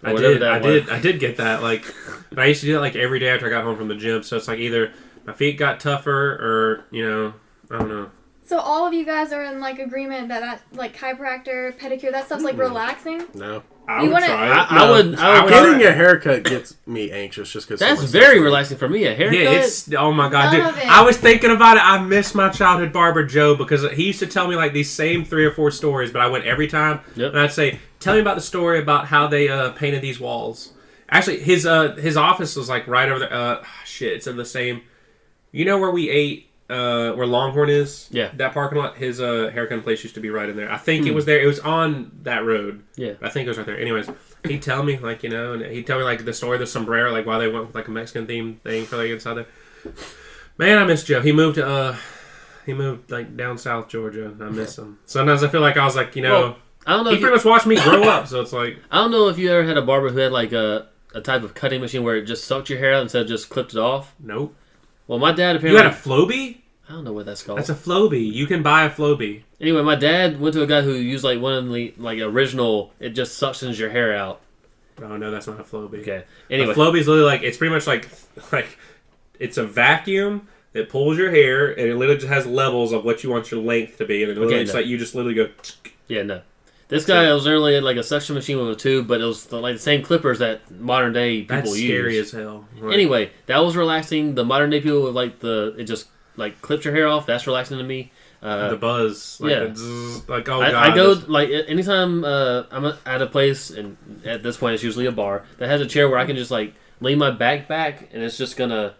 I did get that. Like, but I used to do that, like, every day after I got home from the gym. So it's, like, either my feet got tougher or, you know, I don't know. So all of you guys are in like agreement that like chiropractor, pedicure, that stuff's like relaxing. No. I You would wanna- try it. I would Getting a haircut gets me anxious just because That's very relaxing for me. A haircut. Yeah, it's oh my god, None dude! of it. I was thinking about it. I miss my childhood barber Joe because he used to tell me like these same 3 or 4 stories, but I went every time Yep. and I'd say, "Tell me about the story about how they painted these walls." Actually, his office was like right over there. Shit, it's in the same. You know where we ate, where Longhorn is? Yeah. That parking lot. His haircut place used to be right in there. I think it was there. It was on that road. Yeah. I think it was right there. Anyways, he'd tell me like, you know, and he'd tell me like the story of the sombrero, like why they went with like a Mexican themed thing for like inside there. Man, I miss Joe. He moved like down south Georgia. I miss him. Sometimes I feel like I was like, Well, I don't know. he pretty much watched me grow up. So it's like, I don't know if you ever had a barber who had like a type of cutting machine where it just sucked your hair out instead of just clipped it off. nope. Well, my dad You apparently. had a Flowbee? I don't know what that's called. That's a Flowbee. You can buy a Flowbee. Anyway, my dad went to a guy who used like one of the like original. It just suctions your hair out. Oh no, that's not a Flowbee. Okay. A Anyway, Flowbee's literally like, it's pretty much like it's a vacuum that pulls your hair, and it literally just has levels of what you want your length to be, and it literally Okay, it's no. like you just literally go. yeah, no. This guy was earlier like a suction machine with a tube, but it was like the same clippers that modern day people That's use. scary as hell. Right. Anyway, that was relaxing. The modern day people with like it just like clips your hair off. That's relaxing to me. The buzz, like yeah. the zzz, like oh I god. go like anytime I'm at a place, and at this point it's usually a bar that has a chair where I can just like lean my back and it's just gonna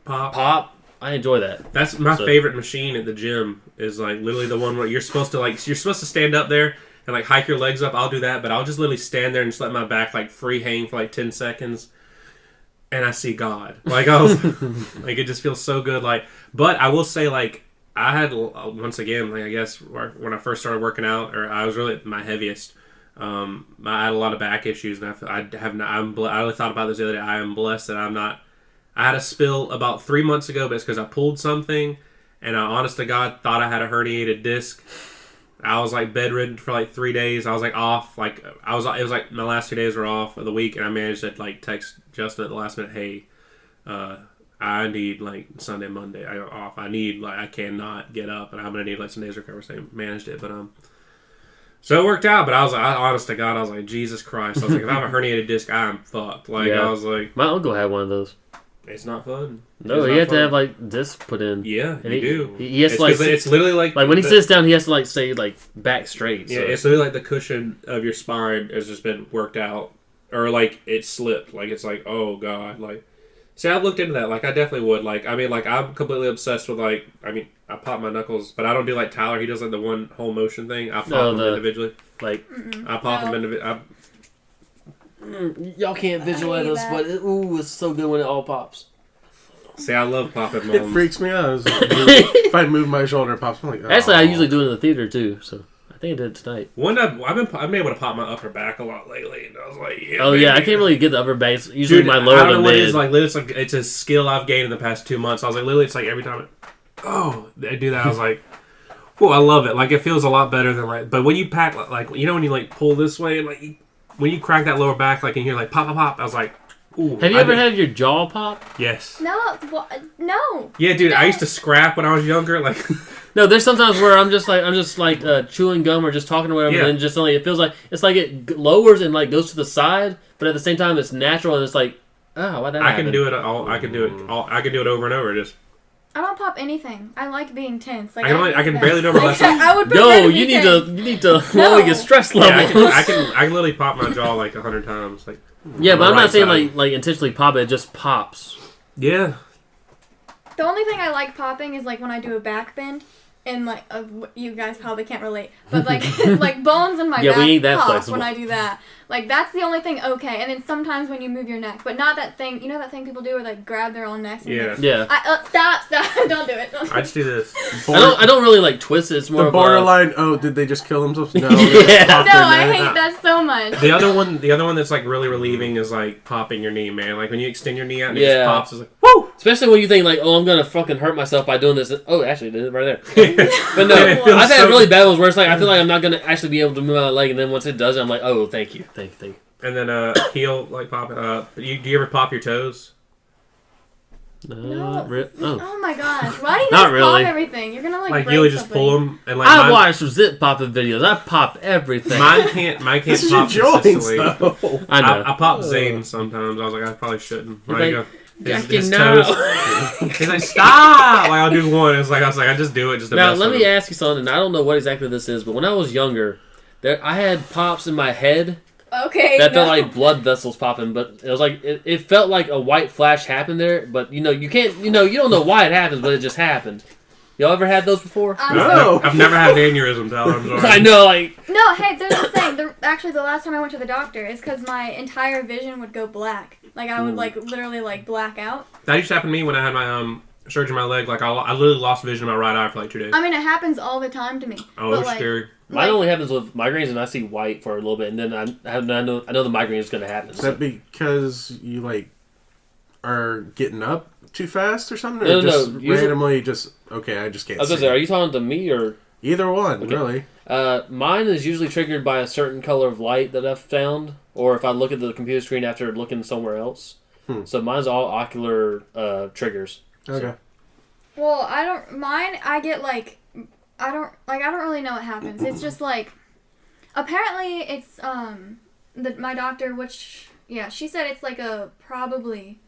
pop. I enjoy that. That's my favorite machine at the gym. Is like literally the one where you're supposed to stand up there and like hike your legs up. I'll do that, but I'll just literally stand there and just let my back like free hang for like 10 seconds, and I see God. Like I was like it just feels so good. Like, but I will say like I had once again like I guess when I first started working out, or I was really at my heaviest. I had a lot of back issues, and I only thought about this the other day. I am blessed that I'm not. I had a spill about 3 months ago, but it's because I pulled something, and I, honest to God, thought I had a herniated disc. I was like bedridden for like 3 days. I was like off. Like it was like my last 2 days were off of the week, and I managed to like text Justin at the last minute, hey, I need like Sunday, Monday. I go off. I cannot get up, and I'm gonna need like some days to recover. So I managed it, but so it worked out. But honest to God, I was like, Jesus Christ. I was like, if I have a herniated disc, I'm fucked. Like Yeah. I was like, My uncle had one of those. it's not fun. No, It's he not had to fun. have like discs put in. Yeah, And you do. He has It's to like 'cause it's literally like when he sits down, he has to like stay like back straight. Yeah, So. it's literally like the cushion of your spine has just been worked out, or like it slipped. Like it's like, oh god, like. See, I've looked into that. Like, I definitely would. Like, I mean, like, I'm completely obsessed with like. I mean, I pop my knuckles, but I don't do like Tyler. He does like the one whole motion thing. I pop them individually. Like I pop them individually. y'all can't visualize hate this, that. but it's so good when it all pops. See, I love popping. It freaks me out. If I move my shoulder, it pops. I'm like, Actually, I "Oh." usually do it in the theater too. So I think I did it tonight. I've been able to pop my upper back a lot lately, and I was like, yeah. Oh yeah, I baby. can't really get the upper back. It's usually Dude, my lower I don't know than what it mid. is. Like, literally, it's a skill I've gained in the past 2 months. I was like, literally, it's like every time I do that, I was like, whoa, I love it. Like, it feels a lot better than like. But when you pack, like, you know, when you like pull this way, and like, when you crack that lower back, like, and you're like pop, pop, pop. I was like, ooh. Have you ever had your jaw pop? Yes. No. Yeah, dude. I used to scrap when I was younger. Like, No, there's sometimes where I'm just like chewing gum or just talking or whatever, Yeah. and just suddenly it feels like it's like it lowers and like goes to the side, but at the same time it's natural and it's like, oh, why did that I happen? can do it all. I can do it all. I can do it over and over. Just I don't pop anything. I like being tense. Like, I can barely do my left side. I would prefer Yo, to be you need tense. to lower No. your stress Yeah, levels. I can literally pop my jaw like 100 times. Like, Yeah, but on I'm the not saying right side. like intentionally pop it. It just pops. Yeah. The only thing I like popping is like when I do a back bend, and like you guys probably can't relate, but like like bones in my Yeah, back we ain't that pop flexible. when I do that. Like that's the only thing okay. And then sometimes when you move your neck, but not that thing. You know that thing people do where they grab their own necks. And Yeah. Yeah, Stop! Don't do it. I just do this. I don't really like twist it. It's more The of a, borderline. Oh, did they just kill themselves? No. Yeah. No, I hate that so much. The other one that's like really relieving is like popping your knee, man. Like when you extend your knee out and it Yeah. just pops, it's like woo. Especially when you think like, oh, I'm gonna fucking hurt myself by doing this. Oh, actually, it did it right there. But no, And it feels I've had so- really bad ones where it's like I feel like I'm not gonna actually be able to move my leg, and then once it does, I'm like, oh, thank you. And then heel like popping. Do you ever pop your toes? No. Oh. Oh my gosh! Why do you Not guys really. pop everything? You're gonna like Like break you really just something. pull them and like I mine, watched some zip popping videos. I pop everything. mine can't This is your pop joints, consistently. though. I know. I pop Zane sometimes. I was like, I probably shouldn't. You're There you like, go. Jackie, His no. toes. He's like, stop! Like I'll do one. It's like I was like, I just do it just to Now mess let with me him. ask you something. I don't know what exactly this is, but when I was younger, I had pops in my head Okay. that felt no. like blood vessels popping, but it was like it felt like a white flash happened there. But you don't know why it happens, but it just happened. Y'all ever had those before? No. I've never had an aneurysm, Tyler. I'm sorry. I know, like No, hey, there's a thing. Actually, the last time I went to the doctor is because my entire vision would go black. Like I would like literally like black out. That used to happen to me when I had my surgery on my leg. Like I literally lost vision in my right eye for like 2 days. I mean, it happens all the time to me. Oh, but it's like, scary. Mine only happens with migraines, and I see white for a little bit, and then I know the migraine is going to happen. Is that because you like are getting up too fast or something, or No, just usually, randomly just okay? I just can't. I was going to say, are you talking to me or either one? Okay. Really? Mine is usually triggered by a certain color of light that I've found, or if I look at the computer screen after looking somewhere else. So mine's all ocular triggers. Okay. Well, I get like, I don't really know what happens. It's just like, apparently it's, my doctor, she said it's like a probably.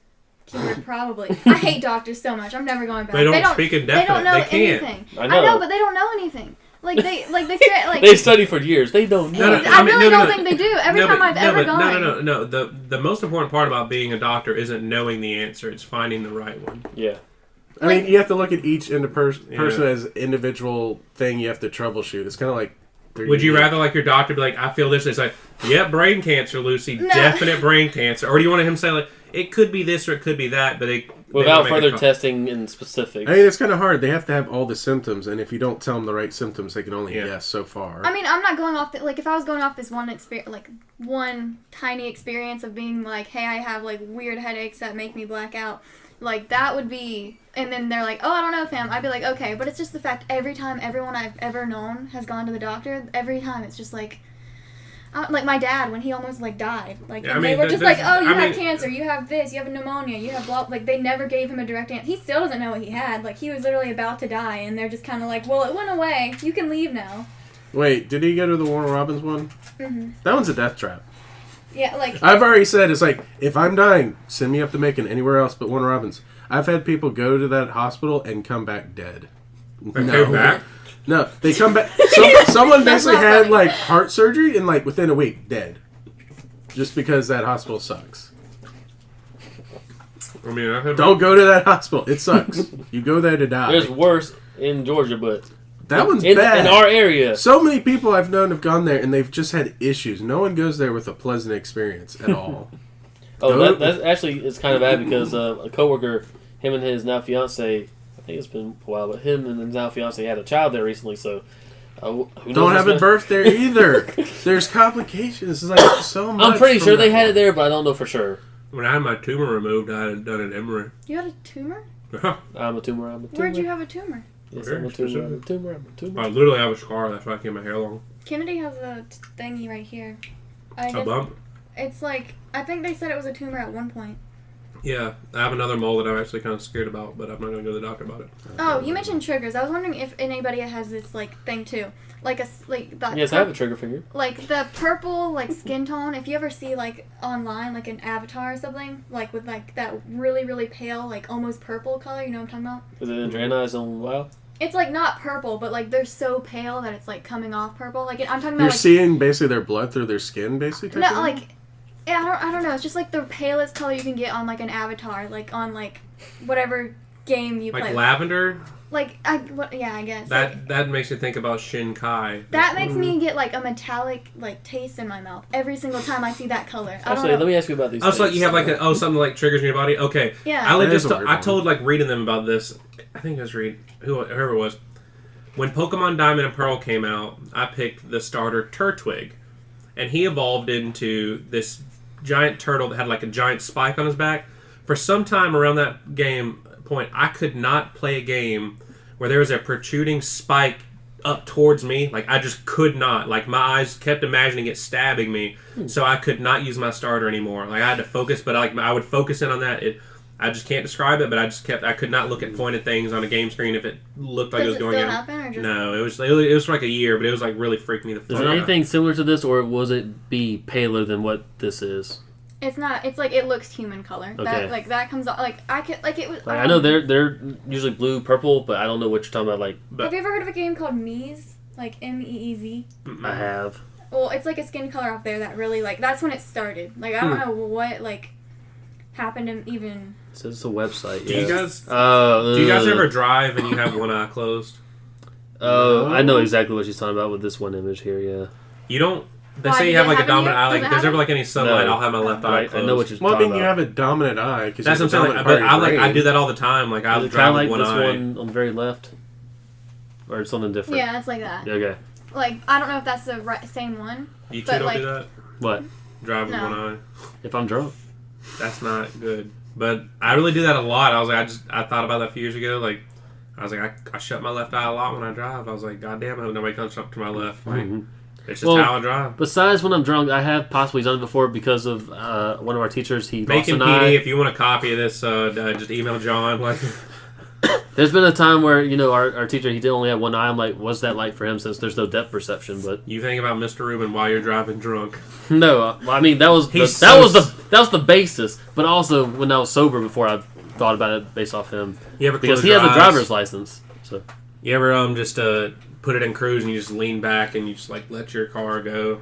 I hate doctors so much. I'm never going back. They don't speak indefinite. They don't know They can't. anything. I know, but they don't know anything. Like they say like they study for years. They don't know. I really don't think they do. Every time I've ever gone. No. The most important part about being a doctor isn't knowing the answer. It's finding the right one. Yeah. I mean, you have to look at each person as individual thing you have to troubleshoot. It's kind of like. Would you rather like your doctor be like, I feel this? It's like, yep, brain cancer, Lucy, definite brain cancer. Or do you want him to say like, it could be this or it could be that, but without further testing in specifics. I mean, it's kind of hard. They have to have all the symptoms, and if you don't tell them the right symptoms, they can only guess so far. I mean, I'm not going off like if I was going off this one experience, like one tiny experience of being like, hey, I have like weird headaches that make me black out. Like, that would be... And then they're like, oh, I don't know, fam. I'd be like, okay. But it's just the fact every time everyone I've ever known has gone to the doctor, every time it's just like... like, my dad, when he almost, like, died. Like, they were just like, oh, you have cancer, you have this, you have pneumonia, you have blah... Like, they never gave him a direct answer. He still doesn't know what he had. Like, he was literally about to die, and they're just kind of like, well, it went away. You can leave now. Wait, did he go to the Warner Robins one? Mm-hmm. That one's a death trap. Yeah, like... I've already said, it's like, if I'm dying, send me up to Macon, anywhere else but Warner Robins. I've had people go to that hospital and come back dead. Came back? No, they come back. Someone basically had, like, heart surgery and, like, within a week, dead. Just because that hospital sucks. I mean, don't go to that hospital. It sucks. You go there to die. There's worse in Georgia, but... That one's bad. In our area. So many people I've known have gone there, and they've just had issues. No one goes there with a pleasant experience at all. That actually is kind of bad because a coworker, him and his now fiance, I think it's been a while, but him and his now fiance had a child there recently, so... don't have a birth there either. There's complications. It's like so much. I'm pretty sure they had it there, but I don't know for sure. When I had my tumor removed, I had it done at Emory. You had a tumor? I'm a tumor. Where'd you have a tumor? Yes, I'm a tumor. I literally have a scar. That's why I keep my hair long. Kennedy has a thingy right here. A bump? It's like, I think they said it was a tumor at one point. Yeah, I have another mole that I'm actually kind of scared about, but I'm not going to go to the doctor about it. Oh, you mentioned triggers. I was wondering if anybody has this, like, thing, too. Yes, I have a trigger finger. Like, the purple, like, skin tone, if you ever see, like, online, like, an avatar or something, like, with, like, that really, really pale, like, almost purple color, you know what I'm talking about? Is it Andranized on WoW? It's, like, not purple, but, like, they're so pale that it's, like, coming off purple. Like, I'm talking about, You're like... seeing, basically, their blood through their skin, basically? No, like... Yeah, I don't know. It's just, like, the palest color you can get on, like, an avatar. Like, on, like, whatever game you play. Like lavender? Like, I guess. That makes me think about Shinkai. That makes me get, like, a metallic, like, taste in my mouth every single time I see that color. Actually, let me ask you about these things. So, like, you have, like, something, like, triggers in your body? Okay. Yeah. I told, like, reading them about this. I think it was whoever it was. When Pokemon Diamond and Pearl came out, I picked the starter Turtwig. And he evolved into this giant turtle that had like a giant spike on his back. For some time around that game point, I could not play a game where there was a protruding spike up towards me. Like, I just could not. Like, my eyes kept imagining it stabbing me, so I could not use my starter anymore. Like, I had to focus, but like I would focus in on that. I just can't describe it, but I could not look at pointed things on a game screen if it looked like it was going in. Happen, or just... No, it was for like a year, but it was like really freaked me the fuck out. Is there anything similar to this, or was it be paler than what this is? It's not. It's like it looks human color. Okay. That comes off. Like I could. Like it was. Like, I know they're usually blue, purple, but I don't know what you're talking about. Like, have you ever heard of a game called Meez? Like Meez. I have. Well, it's like a skin color up there that really like. That's when it started. Like I don't know what like happened to even. So it's a website. Do yeah. you guys ever drive and you have one eye closed? Oh, I know exactly what she's talking about with this one image here. Yeah. You don't. They Why, say did you have it like a happen to dominant you? eye. Like Does if it there's ever happen? like any sunlight, No. I'll have my left eye Right, closed. I know what you're Well, I talking mean, you about. have a dominant eye. Cause That's what I'm saying. Like, but I do that all the time. Like I Is it kind drive of with like one this eye. one on the very left? Or something different? Yeah, it's like that. Okay. Like, I don't know if that's the same one. You two But, don't like- do that. What? Drive with No. one eye. If I'm drunk? That's not good. But I really do that a lot. I was like, I thought about that a few years ago. Like, I was like, I shut my left eye a lot when I drive. I was like, God damn, I hope nobody comes up to my left. Like, it's just Well, how I drive. Besides when I'm drunk, I have possibly done it before because of one of our teachers. He lost Making an eye. PD. If you want a copy of this, just email John. Like, There's been a time where, our teacher, he did only have one eye. I'm like, what's that like for him since there's no depth perception? But you think about Mr. Rubin while you're driving drunk. no, I mean, that was He's that was so the basis. But also when I was sober before I thought about it based off him. You ever Because close he your has a eyes? driver's license. So You ever just put it in cruise and you just lean back and you just like let your car go?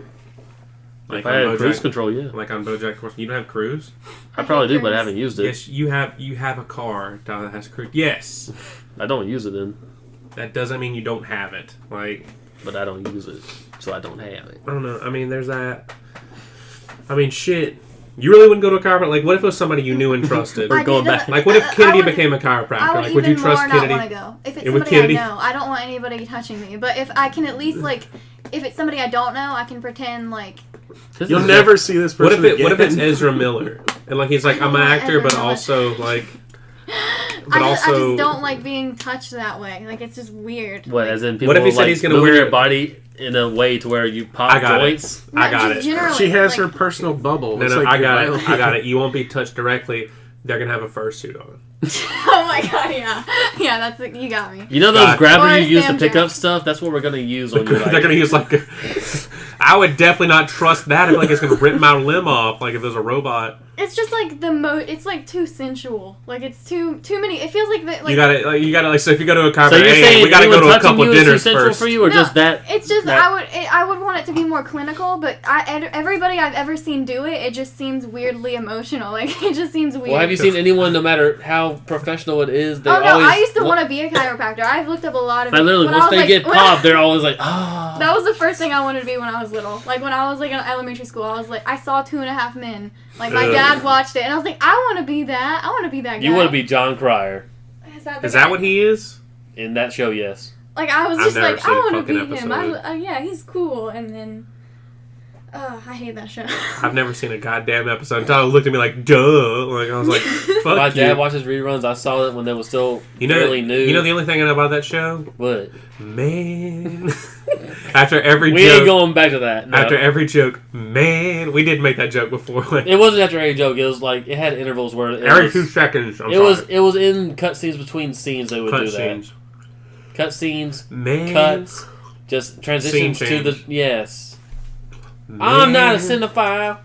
Like if I had on cruise BoJack, control, yeah. like on BoJack Horseman, you don't have cruise. I probably do, but I cruise. haven't used it. Yes, you have a car that has cruise. Yes, I don't use it then, that doesn't mean you don't have it. Like but I don't use it, so I don't have it. I don't know. I mean, there's that. I mean, shit. You really wouldn't go to a chiropractor? Like, what if it was somebody you knew and trusted? We're going back. Like, what if I Kennedy would- became a I chiropractor? would Like, would you even trust more not Kennedy? want to go. If it's And with somebody Kennedy- I know, I don't want anybody touching me. But if I can at least, like, if it's somebody I don't know, I can pretend, like... You'll never see this What person if it's again. Ezra Miller and like he's like I'm an I don't want actor, but Ezra Miller. also like, I just don't like being touched that way. Like, it's just weird. What, Like, as in people What if he like said he's gonna moving wear- your body in a way to where you pop I got joints? it. I got just it. generally, She has like, her personal bubble. No, It's no, like I got you're it. I got it. You won't be touched directly. They're gonna have a fursuit on. Oh my god, yeah. Yeah, that's you got me. You know those God. grabbers Or you use to Sam pick Jack. up stuff? That's what we're gonna use on you. They're gonna use like. I would definitely not trust that. I feel like it's gonna rip my limb off. Like if there's a robot. It's just like it's like too sensual. Like it's too many. It feels like that. Like, You gotta like. So if you go to a chiropractor, So you're hey, saying we gotta go anyone to a touching couple you is too dinners sensual first. for you, or No, just that? It's just that- I would want it to be more clinical, but everybody I've ever seen do it, it just seems weirdly emotional. Like it just seems weird. Well, have you seen anyone, no matter how professional it is, they Oh no, always... I used to want to be a chiropractor. I've looked up a lot of. I literally, when once I was they like- get when popped, they're always like, ah. That was the first thing I wanted to be when I was little. Like when I was like in elementary school, I was like, I saw 2.5 Men. Like my Ugh. dad watched it, and I was like, I want to be that. I want to be that guy. You want to be John Cryer Is that, the Is guy? that what he is? in that show, yes. Like I was I've just never like, seen I a want to be fucking him. episode. Yeah, he's cool. And then, I hate that show. I've never seen a goddamn episode. And Tyler looked at me like, duh. Like I was like, fuck My you. dad watches reruns. I saw it when they was still fairly new. You know the only thing I know about that show? What? Man. After every We ain't joke. going back to that. No. After every joke, man. We did make that joke before. Like, It wasn't after every joke. It was like it had intervals where it every was, 2 seconds. it was in cut scenes between scenes. They would cut do that. scenes. Cut scenes, Man. cuts, just transitions Scene to the change. yes. Man. I'm not a cinephile.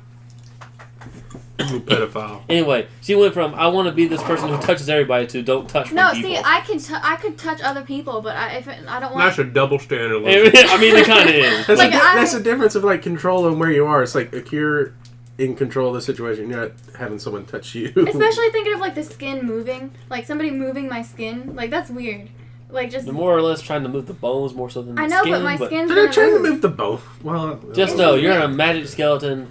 You pedophile. Anyway, she went from I want to be this person who touches everybody to don't touch No, people. see, I could touch other people, but I don't want. That's a double standard. Like, I mean, it kind of is. That's, Like, that's the difference of like control and where you are. It's like if you're in control of the situation, you're not having someone touch you. Especially thinking of like the skin moving, like somebody moving my skin, like that's weird. Like just They're more or less trying to move the bones more so than the I know, skin. but my skin's They're gonna trying to move. move the bone. Well, Just know you're a magic skeleton,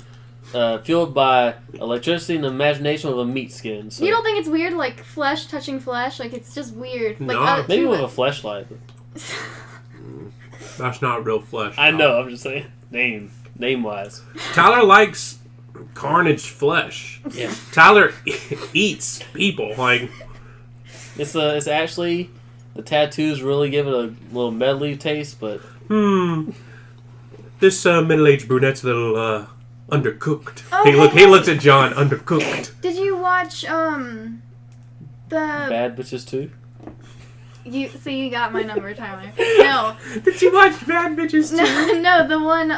fueled by electricity and imagination with a meat skin. So You don't think it's weird, like flesh touching flesh? Like it's just weird. Like No. maybe to with it. a fleshlight. that's not real flesh. I know. I'm just saying. Name wise. Tyler likes carnage flesh. Yeah. Tyler eats people. Like, It's actually the tattoos really give it a little medley taste, but this middle-aged brunette's a little undercooked. Oh, He hey. looks at John undercooked. Did you watch the bad bitches too. you got my number, Tyler. No. Did you watch Bad Bitches too? No, the one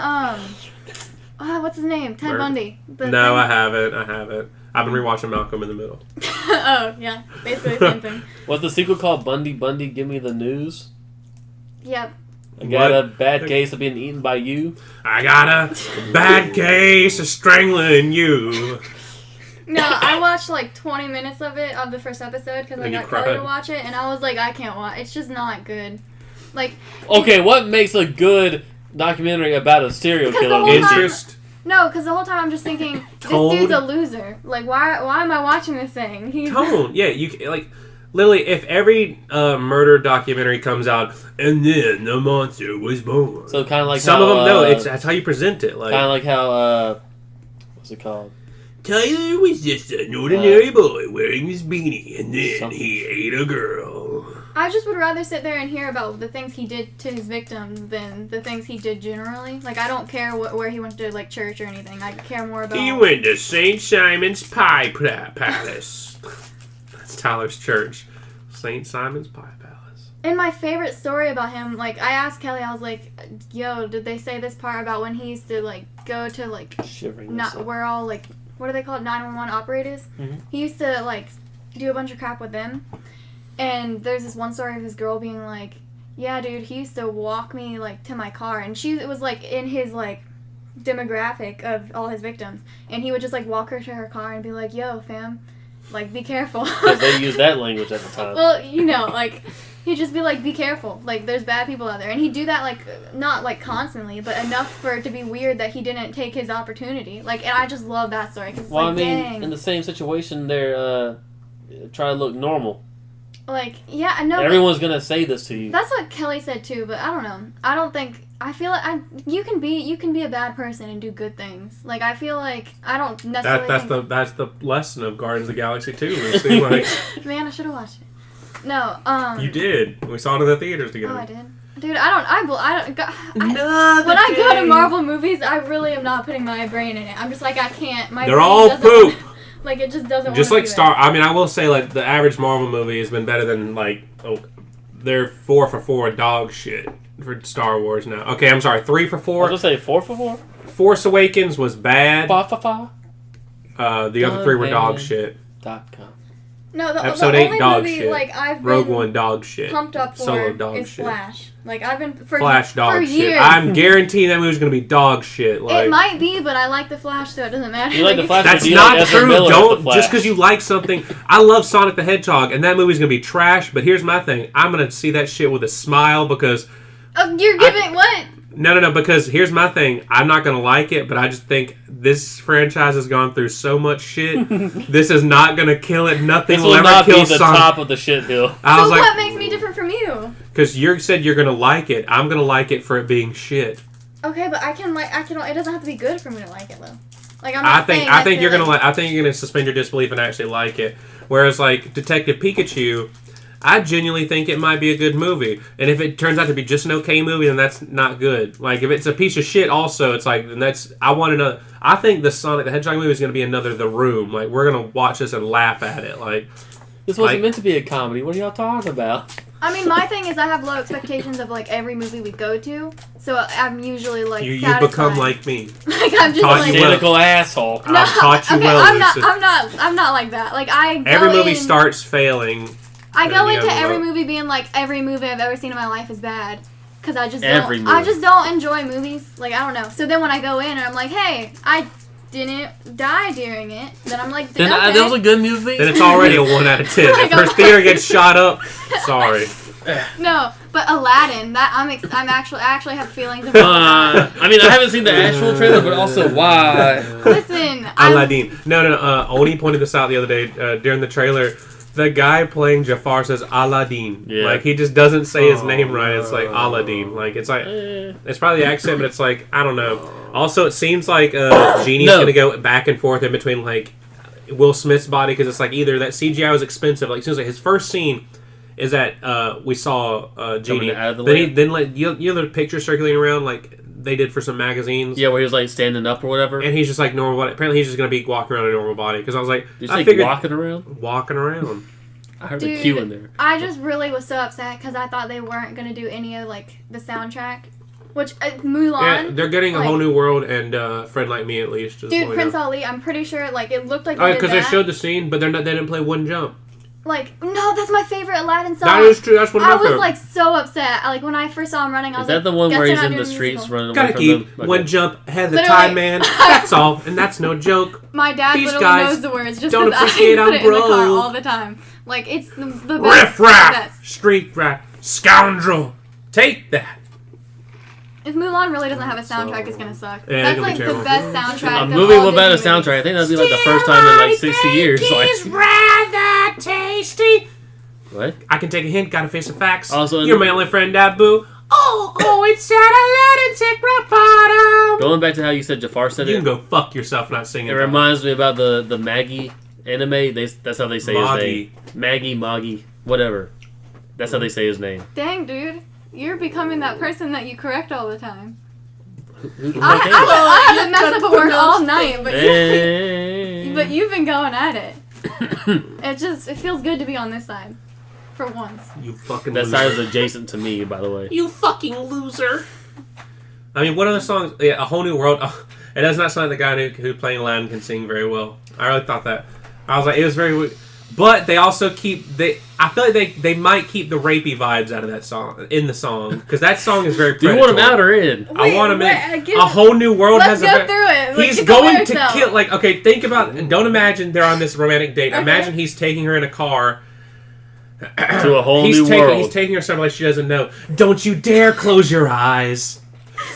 what's his name? Ted Murder. Bundy. The No, thing- I haven't. I've been rewatching Malcolm in the Middle. Oh, yeah. Basically the same thing. Was the sequel called Bundy Give Me the News? Yep. I got What? a bad case of being eaten by you. I got a bad case of strangling you. No, I watched like 20 minutes of it of the first episode because I And you got Kelly cried? to watch it, and I was like, I can't watch. It's just not good. Like, Okay, what makes a good documentary about a serial Because the killer. whole time- Interest. No, because the whole time I'm just thinking, this Told. dude's a loser. Like, why am I watching this thing? He's Tone. Yeah, you like literally if every murder documentary comes out and then the monster was born. So kind of like some how, of them no, that's how you present it. Like kind of like how what's it called? Tyler was just an ordinary boy wearing his beanie, and then Something. he ate a girl. I just would rather sit there and hear about the things he did to his victims than the things he did generally. Like, I don't care where he went to, like, church or anything. I care more about... He went to St. Simon's Pie Palace. That's Tyler's church. St. Simon's Pie Palace. And my favorite story about him, like, I asked Kelly, I was like, yo, did they say this part about when he used to, like, go to, like... Shivering. Not, we're all, like... What are they called? 911 operators? Mhm. He used to, like, do a bunch of crap with them. And there's this one story of this girl being like, yeah, dude, he used to walk me, like, to my car. And it was, like, in his, like, demographic of all his victims. And he would just, like, walk her to her car and be like, yo, fam, like, be careful. Because they used that language at the time. Well, you know, like, he'd just be like, be careful. Like, there's bad people out there. And he'd do that, like, not, like, constantly, but enough for it to be weird that he didn't take his opportunity. Like, and I just love that story. Cause it's Well, like, I mean, dang. in the same situation, they're try to look normal. Like, yeah, I know. Everyone's gonna say this to you. That's what Kelly said too, but I don't know. I don't think I feel like you can be a bad person and do good things. Like I feel like I don't necessarily. That's the lesson of Guardians of the Galaxy 2. It seemed like Man, I should have watched it. No, you did. We saw it in the theaters together. Oh, I did. Dude, I when I go to Marvel movies, I really am not putting my brain in it. I'm just like I can't. My They're brain all doesn't- poop. Like it just doesn't. Just wanna like be Star. I mean, I will say like the average Marvel movie has been better than like they're 4 for 4 dog shit for Star Wars now. Okay, I'm sorry, 3 for I was 4. gonna say 4 for 4. Force Awakens was bad. 5 for 5. The other 3 were dog shit. .com. No, the Episode the 8 only dog movie shit. like I've Rogue been One dog shit. pumped up for Solo dog is shit. Flash. Like I've been for Flash dog for shit. years. I'm guaranteeing that movie's gonna be dog shit. Like It might be, but I like the Flash, so it doesn't matter. You like the Flash? that's Do you not like Ezra true. Miller as Don't the Flash? just because you like something. I love Sonic the Hedgehog, and that movie's gonna be trash. But here's my thing: I'm gonna see that shit with a smile because You're giving what? no. Because here's my thing: I'm not gonna like it, but I just think this franchise has gone through so much shit. This is not gonna kill it. Nothing This will will ever not kill be the Sonic. top of the shit hill. I So was what like, makes me different from you? because you said you're gonna like it. I'm gonna like it for it being shit. Okay, but I can. It doesn't have to be good for me to like it though. Like I'm not saying I think you're gonna necessarily- like. I think you're gonna suspend your disbelief and actually like it. Whereas like Detective Pikachu, I genuinely think it might be a good movie. And if it turns out to be just an okay movie, then that's not good. Like if it's a piece of shit, also it's like then that's I want another. I think the Sonic the Hedgehog movie is gonna be another The Room. Like we're gonna watch this and laugh at it. Like This wasn't Like- meant to be a comedy. What are y'all talking about? I mean, my thing is I have low expectations of like every movie we go to, so I'm usually like you satisfied. become like me. like I'm just Taught like you well. Cynical asshole. no, I've taught you okay, well, Lisa. I'm not like that. Like I go Every movie in, starts failing. I go and you into have every low- movie being like every movie I've ever seen in my life is bad. Cause I just Every don't. I movie. just don't enjoy movies. Like I don't know. So then when I go in and I'm like, hey, I didn't die during it. Then I'm like, Then okay. that was a good movie. Then it's already a 1 out of 10. If her theater gets shot up, sorry. No, but Aladdin. That I actually have feelings about. I mean, I haven't seen the actual trailer, but also why? Listen, I'm, Aladdin. No. Oni pointed this out the other day during the trailer. The guy playing Jafar says Aladdin. Yeah. Like he just doesn't say his Oh, name right. It's like no. Aladdin. Like it's like Eh. it's probably the accent, but it's like I don't know. Also, it seems like Genie's No. gonna go back and forth in between like Will Smith's body because it's like either that CGI was expensive. Like it seems like his first scene is that we saw Genie. out of the Then lamp? then like you know the picture circulating around like they did for some magazines. Yeah, where he was like standing up or whatever. And he's just like normal body. Apparently, he's just gonna be walking around a normal body. Because I was like, Did you I say figured walking around? walking around. I heard Dude, the Q in there. I just really was so upset because I thought they weren't gonna do any of like the soundtrack, which Mulan. Yeah, they're getting a like- whole new world, and Friend Like Me at least. Just Dude, point Prince out. Ali. I'm pretty sure like it looked like Oh, they did because they that. showed the scene, but they didn't play One Jump. Like no, that's my favorite Aladdin song. That is true. That's one of my I was favorite. like so upset. Like when I first saw him running, I Is was that like, the one guess where they're he's not in the doing streets musical. running away Gotta from keep them? One Jump ahead of the Literally. time, man. That's all, and that's no joke. My dad These literally guys knows the words just don't because I appreciate put I'm it in the car broke. all the time. Like it's the best. Riff the raff, best. street rat, scoundrel. Take that. If Mulan really doesn't have a soundtrack, it's gonna suck. Yeah, That's it's gonna like be the terrible. best soundtrack. A of movie all without a Disney soundtrack. I movies. think that'd be like the first time in like 60 years. Like, rather tasty. what? I can take a hint. Got to face the facts. Also, You're my only friend, Abu. Oh, it's at a bottom. Going back to how you said Jafar said You it, can go fuck yourself not singing. it reminds me about the Maggie anime. That's how they say his Moggy. name. Maggie, whatever. That's how they say his name. Dang, dude, you're becoming that person that you correct all the time. Who- I haven't messed up a word all night, but Hey. but you've been going at it. It feels good to be on this side, for once. You fucking That loser. side is adjacent to me, by the way. You fucking loser. I mean, what other songs? Yeah, A Whole New World. Oh, it does not sound like the guy who playing Aladdin can sing very well. I really thought that. I was like, it was very weird. But they also I feel like they might keep the rapey vibes out of that song, in the song. Because that song is very Do you want him out or in? I want him in. Wait, A Whole New World Let's has go a... through it. He's Get the going lyrics to out. kill... Like, okay, think about... Don't imagine they're on this romantic date. Okay. Imagine he's taking her in a car... To a whole new world. He's taking her somewhere she doesn't know. Don't you dare close your eyes.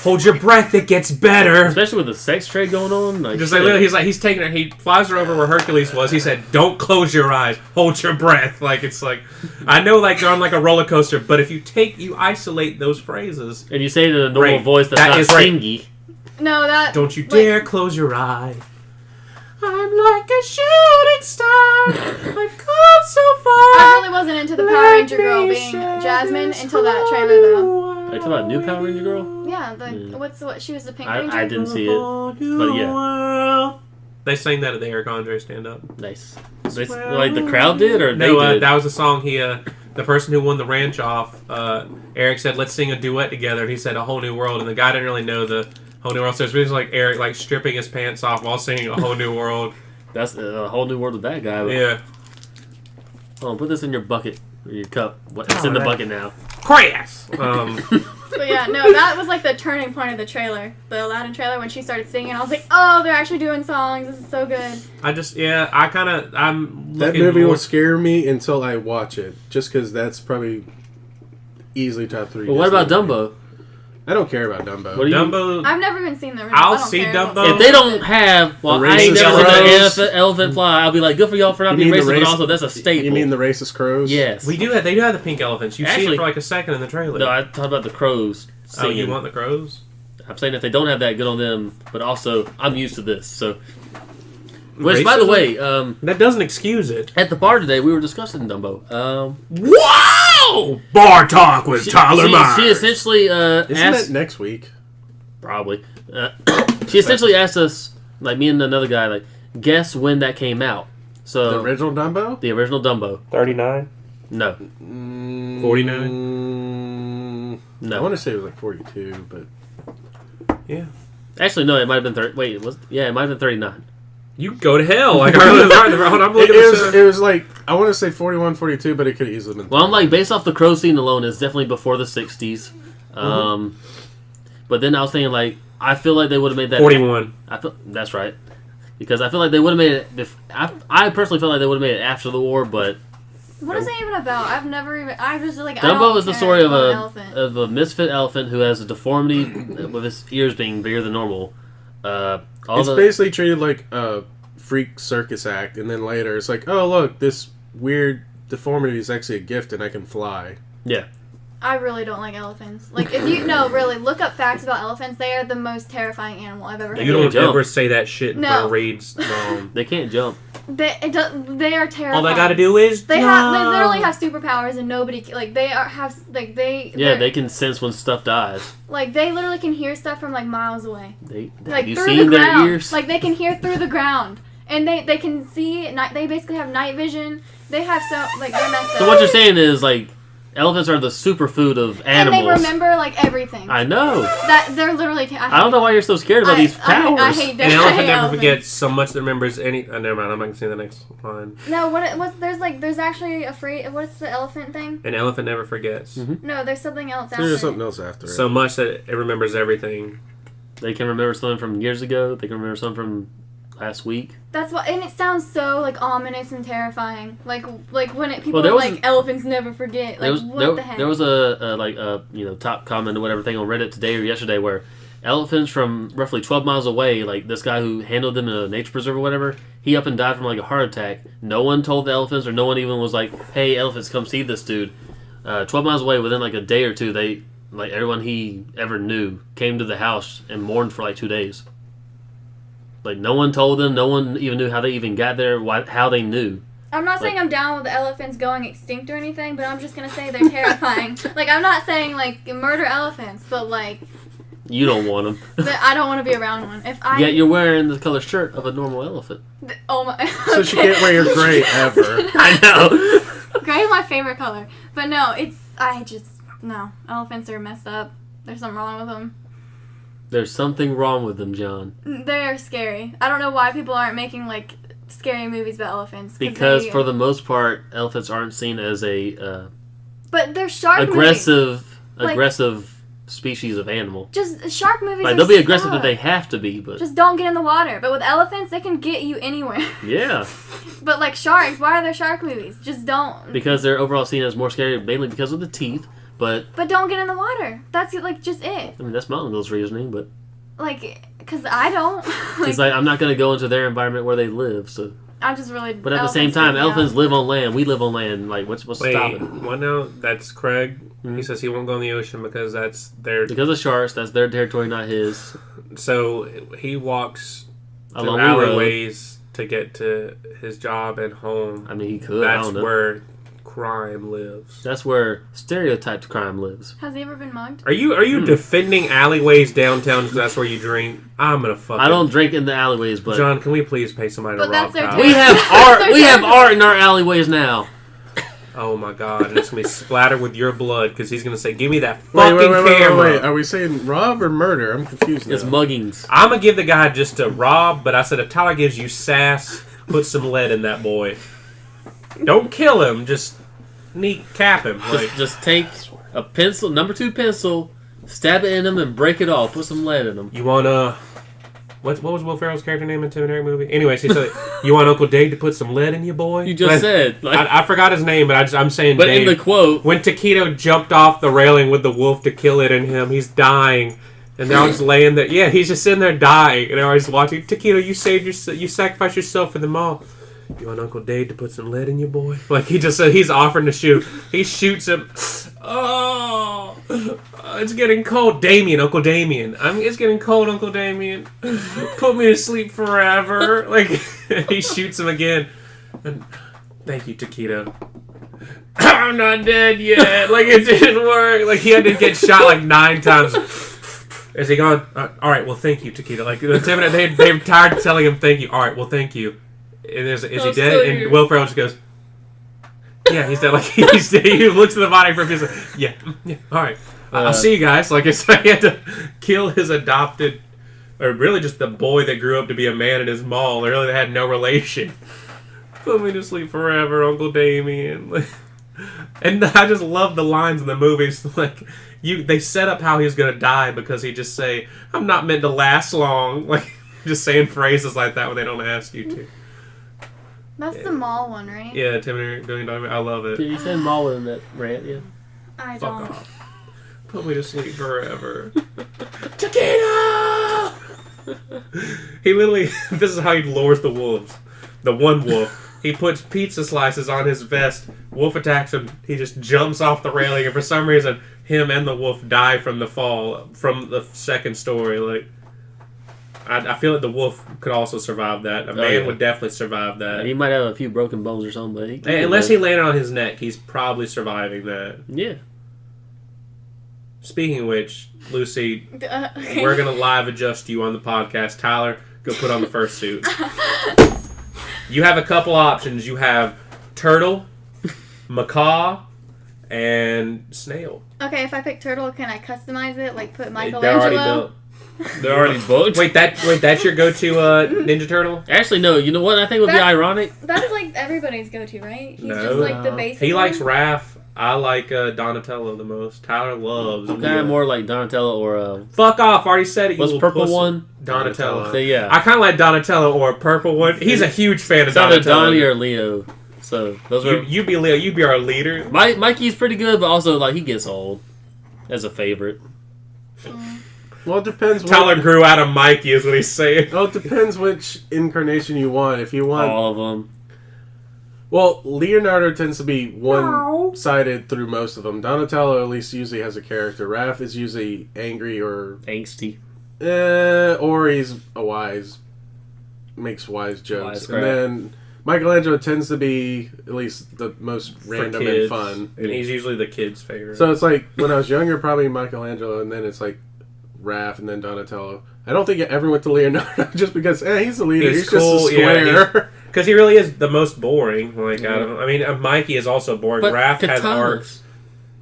Hold your breath. It gets better. Especially with the sex trade going on. Like, Just like literally, he's taking her. He flies her over where Hercules was. He said, "Don't close your eyes. Hold your breath." Like it's like, I know, like they're on like a roller coaster. But if you isolate those phrases. and you say it in a normal Right. voice that's That not is right. singy. No, that. Don't you Wait. dare close your eye. I'm like a shooting star. I've come so far. I really wasn't into the Power Let Ranger girl me being share Jasmine this until that trailer, though. Are you talking about New Power Ranger Girl? Yeah, she was the Pink Ranger. I didn't see it. But yeah. They sang that at the Eric Andre stand up. Nice. Like the crowd did, or No, they did? that was a song the person who won the ranch off, Eric said, "Let's sing a duet together." And he said, "A Whole New World." And the guy didn't really know the Whole New World. So it's basically like Eric like stripping his pants off while singing A Whole New World. That's a whole new world with that guy. But, Yeah. hold on, put this in your bucket or your cup. It's in the bucket now. Crass! But yeah, no, that was like the turning point of the trailer. The Aladdin trailer, when she started singing, I was like, oh, they're actually doing songs. This is so good. I'm looking That movie more... will scare me until I watch it, just because that's probably easily top 3. But what about Disney movie. Dumbo? I don't care about Dumbo. What do you? Dumbo... I've never even seen the original. I'll I don't see care. Dumbo. If they don't have, well, The I ain't racist never crows. seen an elephant fly. I'll be like, good for y'all for not You being mean racist, the but race- also that's a staple. You mean the racist crows? Yes. They do have the pink elephants. You see Actually- it for like a second in the trailer. No, I talked about the crows. Oh, you singing. want the crows? I'm saying if they don't have that, good on them. But also, I'm used to this. So, which, by the Racism? way, That doesn't excuse it. at the bar today, we were discussing Dumbo. Wow! Bar talk with Tyler Myers. She essentially Isn't asked, that next week? probably. She essentially asked us, like me and another guy, like guess when that came out. So The original Dumbo? the original Dumbo. 39? No, 49? no. I want to say it was like 42, but Yeah. Actually, no. It might have been 30. Wait, it might have been 39. You go to hell. Like, I'm looking it was like, I want to say 41, 42, but it could have easily been. Well, I'm like based off the crow scene alone, it's definitely before the 60s. But then I was thinking like I feel like they would have made that 41. That's right, because I feel like they would have made it. I personally feel like they would have made it after the war, but What is it even about? I've never even. I was like. I Dumbo don't is the care story of about an a elephant. misfit elephant who has a deformity with his ears being bigger than normal. It's basically treated like a freak circus act, and then later it's like, oh look, this weird deformity is actually a gift, and I can fly. Yeah. I really don't like elephants. Like, if you really look up facts about elephants, they are the most terrifying animal I've ever heard. You don't jump. ever say that shit in No. Reed's mom. They can't jump. They are terrifying. All they gotta do is They jump. literally have superpowers, and nobody like they are have like they. Yeah, they're- they can sense when stuff dies. like they literally can hear stuff from like miles away. Like Have you through seen the their ground. ears? Like they can hear through the ground, and they can see. They basically have night vision. They have they're messed up. So what you're saying is like elephants are the superfood of animals. And they remember like everything. I know. That they're literally. I don't know why you're so scared about these powers. I hate An elephant never elephants. forgets so much that remembers any. Never mind. I'm not gonna say the next line. No, there's actually a phrase. What's the elephant thing? An elephant never forgets No, there's something else after. There's something else after it. so much that it remembers everything. They can remember something from years ago. They can remember something from last week. That's what, and it sounds so like ominous and terrifying. Like when people Well, are like, elephants never forget. Like what the heck? There was a top comment or whatever thing on Reddit today or yesterday where elephants from roughly 12 miles away, like this guy who handled them in a nature preserve or whatever, he up and died from like a heart attack. No one told the elephants, or no one even was like, "Hey, elephants, come see this dude." 12 miles away, within like a day or two, they like everyone he ever knew came to the house and mourned for like 2 days. Like no one told them, no one even knew how they even got there, how they knew. I'm not saying I'm down with the elephants going extinct or anything, but I'm just gonna say they're terrifying. Like I'm not saying like murder elephants, but like. You don't want them. I don't want to be around one. Yet you're wearing the color shirt of a normal elephant. Oh my. So she can't wear your gray ever. I know. Gray is my favorite color, but no, no. Elephants are messed up. There's something wrong with them. There's something wrong with them, John. They're scary. I don't know why people aren't making like scary movies about elephants. Because for the most part, elephants aren't seen as a but they're shark aggressive movies. Species of animal. Just shark movies. Like they'll be aggressive if they have to be, but just don't get in the water. But with elephants, they can get you anywhere. Yeah. But like sharks, why are there shark movies? Just don't. Because they're overall seen as more scary, mainly because of the teeth. But don't get in the water. That's like just it. I mean, that's Mountain Girl's reasoning, but like, cause I don't. It's like I'm not going to go into their environment where they live, so. I'm just really. But at the same time, elephants live on land. We live on land. Like, what's stopping? Well, no, that's Craig. Mm-hmm. He says he won't go in the ocean because that's their. Because of sharks, that's their territory, not his. So he walks a through alleyways to get to his job and home. I mean, he could. That's I don't know. where crime lives. That's where stereotyped crime lives. Has he ever been mugged? Are you defending alleyways downtown because that's where you drink? I'm gonna fuck. I don't drink in the alleyways, but John, can we please pay somebody to rob cops? We have art. We have art in our alleyways now. Oh my god, and it's gonna be splattered with your blood because he's gonna say, "Give me that fucking camera." Wait. Are we saying rob or murder? I'm confused now. It's muggings. I'm gonna give the guy just a rob, but I said if Tyler gives you sass, put some lead in that boy. Don't kill him, just cap him. Just take a pencil, number 2 pencil, stab it in him, and break it off. Put some lead in him. You want what was Will Ferrell's character name in Tim and Eric movie? Anyways, he said, "You want Uncle Dave to put some lead in you, boy?" You just said. Like, I forgot his name, but I'm saying. But Dave, in the quote, when Taquito jumped off the railing with the wolf to kill it in him, he's dying, and they're all just laying there. Yeah, he's just sitting there dying, and they're always watching. Taquito, you sacrificed yourself for them all. You want Uncle Dave to put some lead in you, boy? Like he just said, he's offering to shoot. He shoots him. Oh, it's getting cold, Damien, Uncle Damien. It's getting cold, Uncle Damien. Put me to sleep forever. Like he shoots him again. And, thank you, Taquito. I'm not dead yet. Like it didn't work. Like he had to get shot like 9 times. Is he gone? All right. Well, thank you, Taquito. Like they're tired of telling him thank you. All right. Well, thank you. And is he dead? And Will Ferrell just goes, yeah, he's dead. Like he's dead. He looks at the body for a few seconds. Yeah. All right. I'll see you guys. Like it's like he had to kill his adopted, or really just the boy that grew up to be a man at his mall. Really, they had no relation. Put me to sleep forever, Uncle Damien. And I just love the lines in the movies. Like they set up how he's gonna die because he just say, "I'm not meant to last long." Like just saying phrases like that when they don't ask you to. That's the mall one, right? Yeah, Tim and Eric doing I love it. You said mall in that rant, yeah. I Fuck don't. off. Put me to sleep forever. Taquito! He literally, this is how he lures the wolves. The one wolf. He puts pizza slices on his vest. Wolf attacks him. He just jumps off the railing, and for some reason, him and the wolf die from the fall from the second story. Like, I feel like the wolf could also survive that. A man would definitely survive that. He might have a few broken bones or something, but unless he landed on his neck, he's probably surviving that. Yeah. Speaking of which, Lucy, we're gonna live adjust you on the podcast. Tyler, go put on the first suit. You have a couple options. You have turtle, macaw, and snail. Okay, if I pick turtle, can I customize it? Like put They're already Michelangelo? built. They're already booked. Wait, that's your go-to Ninja Turtle? Actually, no. You know what I think would be ironic? That's like everybody's go-to, right? He's No. just like the basic He likes one. Raph I like Donatello the most. Tyler loves. I'm kind of more like Donatello or Fuck off! Already said it. what's You purple pussy. one? Donatello. So, yeah. I kind of like Donatello or a purple one. He's a huge fan of It's either Donatello. Donnie or Leo. So those are. You be Leo. You be our leader. Mikey's pretty good, but also like he gets old as a favorite. Well, it depends. Tyler grew out of Mikey, is what he's saying. Well, it depends which incarnation you want. If you want All of them. Well, Leonardo tends to be one-sided through most of them. Donatello at least usually has a character. Raph is usually angry or Angsty. or he's makes wise jokes. Wise and crap. then Michelangelo tends to be at least the most random and kids. fun. And he's usually the kid's favorite. So it's like when I was younger, probably Michelangelo, and then it's like Raph, and then Donatello. I don't think I ever went to Leonardo just because he's the leader. He's cool, just a square. Because he really is the most boring. Like I mean, Mikey is also boring. But Raph has katanas. arcs.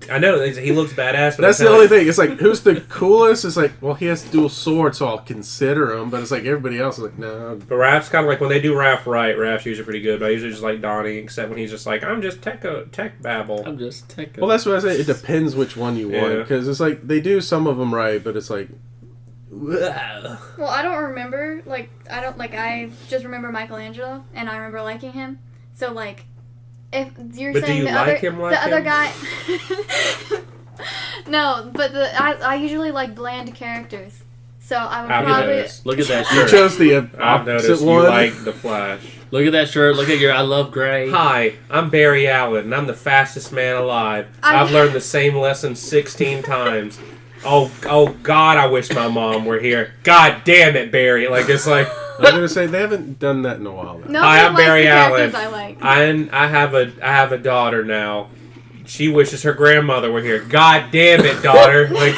I know he looks badass. But That's the only thing. It's like, who's the coolest? It's like, well, he has dual swords, so I'll consider him. But it's like everybody else is like, no. But Raph's kind of like when they do Raph right. Raph's usually pretty good. But I usually just like Donnie, except when he's just like, I'm just tech babble. I'm just tech. Well, that's what I say. It depends which one you want, Yeah. because it's like they do some of them right, but it's like, Well, I don't remember. I just remember Michelangelo, and I remember liking him. So, like, if you're But do saying you the like other, him like the other him? guy. No, but I usually like bland characters. So I would I've probably. noticed. Look at that you shirt. chose the I've opposite noticed one. you like the Flash. Look at that shirt. Look at your I love gray. Hi, I'm Barry Allen, and I'm the fastest man alive. I've learned the same lesson 16 times. Oh God, I wish my mom were here. God damn it, Barry. Like, it's like... I'm gonna say they haven't done that in a while. Though. Nobody Hi, I'm likes Barry the Allen. characters I like. I have a daughter now. She wishes her grandmother were here. God damn it, daughter. Like,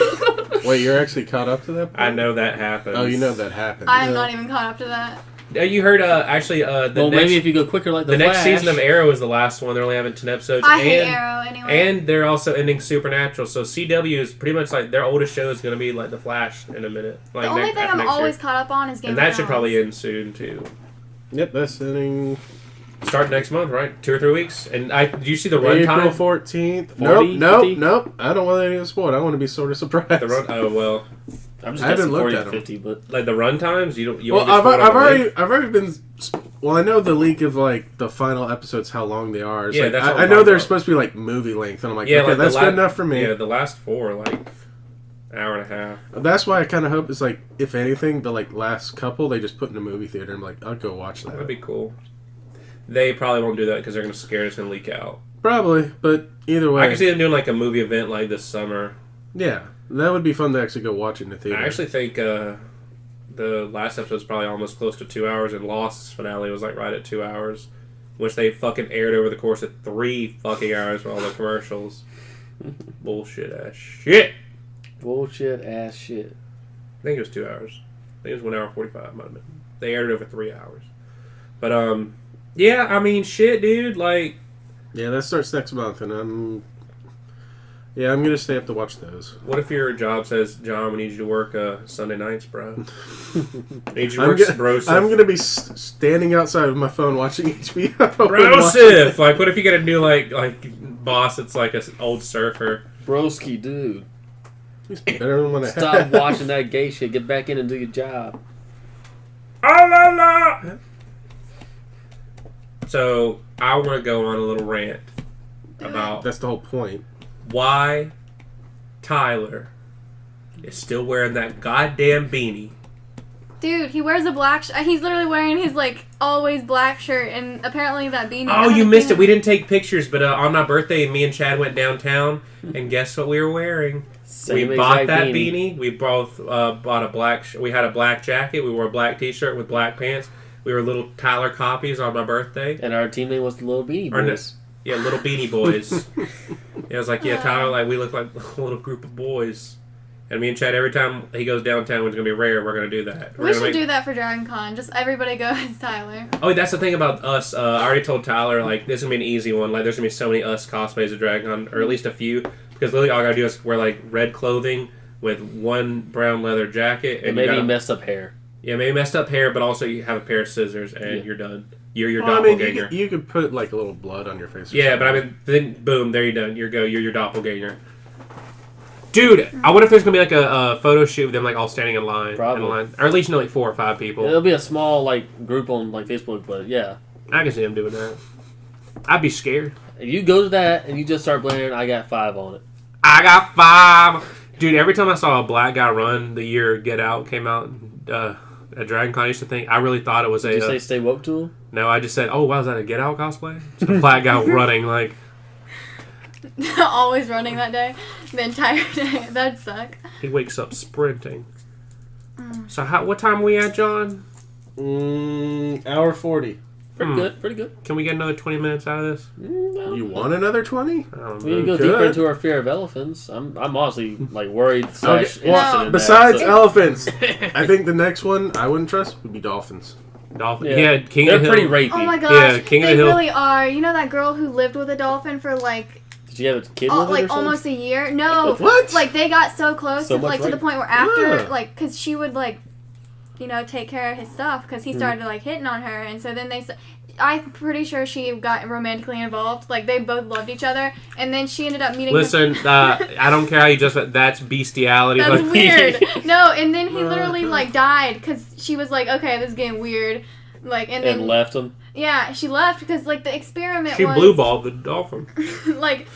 Wait, you're actually caught up to that point? I know that happens. Oh, you know that happened. I am not even caught up to that. You heard, the Well, next... maybe if you go quicker like the next Flash. season of Arrow is the last one. They're only having 10 episodes. I hate Arrow anyway. And they're also ending Supernatural. So CW is pretty much like their oldest show is going to be like The Flash in a minute. Like the only thing after I'm next always year. caught up on is Game And of that should Thrones. probably end soon too. Yep, that's ending Start next month, right? 2 or 3 weeks. And did you see the April runtime? 14th. 40, Nope. 50? I don't want any of the sport. I want to be sort of surprised. Oh well, I'm just I haven't guessing looked 40 at to 'em. 50, but like the run times. You don't. You Well, won't get spoiled on the link? I've already been. Well, I know the leak of like the final episodes, how long they are. It's Yeah, like, that's what I I'm know talking they're about. supposed to be like movie length, and I'm like, Yeah, okay, like the that's la- good enough for me. Yeah, the last 4 like hour and a half. That's why I kind of hope it's like, if anything, the like last couple they just put in a movie theater. I'm like, I'll go watch that. That'd be cool. They probably won't do that because they're going to scare us and leak out. Probably, but either way, I can see them doing like a movie event like this summer. yeah, that would be fun to actually go watch in the theater. I actually think the last episode was probably almost close to 2 hours, and Lost's finale was like right at 2 hours, which they fucking aired over the course of 3 fucking hours with all the commercials. Bullshit ass shit. bullshit ass shit. I think it was 2 hours. I think it was 1 hour 45. Might have been. They aired it over 3 hours. But yeah, I mean, shit, dude. Like, Yeah, that starts next month, and I'm gonna stay up to watch those. what if your job says, John, we need you to work Sunday nights, bro? Need you to I'm work gonna, Brosif. I'm gonna be standing outside with my phone watching HBO. Brosif! Like, what if you get a new, like boss that's like an old surfer? Broski, dude. Better than what I Stop had. watching that gay shit. Get back in and do your job. Ah, la, la. So, I want to go on a little rant about That's the whole point. why Tyler is still wearing that goddamn beanie. Dude, he wears a black. He's literally wearing his like always black shirt, and apparently that beanie. I Oh, you haven't missed seen it. We didn't take pictures, but on my birthday, me and Chad went downtown, and guess what we were wearing? Same We bought exact that beanie. We both bought a black. We had a black jacket. We wore a black T-shirt with black pants. We were little Tyler copies on my birthday. And our team name was the Little Beanie Or no- Boys. Yeah, little beanie boys. It was like, yeah, Tyler, like we look like a little group of boys. And me and Chad, every time he goes downtown, when it's gonna be rare, we're gonna do that. We should do that for Dragon Con. Just everybody go as Tyler. Oh, that's the thing about us. I already told Tyler, like, this is gonna be an easy one. Like, there's gonna be so many us cosplays of Dragon Con, or at least a few, because literally all I gotta do is wear like red clothing with one brown leather jacket, And and maybe you gotta, messed up hair. yeah, maybe messed up hair, but also you have a pair of scissors, and you're done. You're your Well, I mean, doppelganger. you could put like a little blood on your face. Or Yeah, but I mean, then boom, there you done. You're your doppelganger. Dude, I wonder if there's gonna be like a photo shoot with them like all standing in line. Probably. In line. Or at least like 4 or 5 people. It'll be a small like group on like Facebook, but yeah. I can see them doing that. I'd be scared. If you go to that and you just start blaring, I got 5 on it. I got 5. Dude, every time I saw a black guy run the year Get Out came out at Dragon Con, I used to think, I really thought it was Did you say stay woke to him? No, I just said, oh, wow, is that a Get Out cosplay? It's a black guy running like... Always running that day. The entire day. That'd suck. He wakes up sprinting. So what time are we at, John? hour 40. Pretty good. Can we get another 20 minutes out of this? No. You want another 20? I don't We know. can go Good. deeper into our fear of elephants. I'm honestly like worried / interested well, in Besides that. elephants, I think the next one I wouldn't trust would be dolphins. Dolphin. Yeah. Yeah, King They're of the pretty Hill. rapey. Oh my gosh. Yeah, King of they the Hill. really are. You know that girl who lived with a dolphin for like Did you have a kid with it or like something? almost a year? No. What? Like they got so close So to, much like to the rape. point where after Yeah. like cuz she would like take care of his stuff cuz he started like hitting on her, and so then I'm pretty sure she got romantically involved. Like they both loved each other, and then she ended up meeting Listen, I don't care how you just... That's bestiality. That's Like, weird. No, and then he literally like died because she was like, okay, this is getting weird. Like, and then And left him. yeah, she left because like the experiment She was blue balled the dolphin. like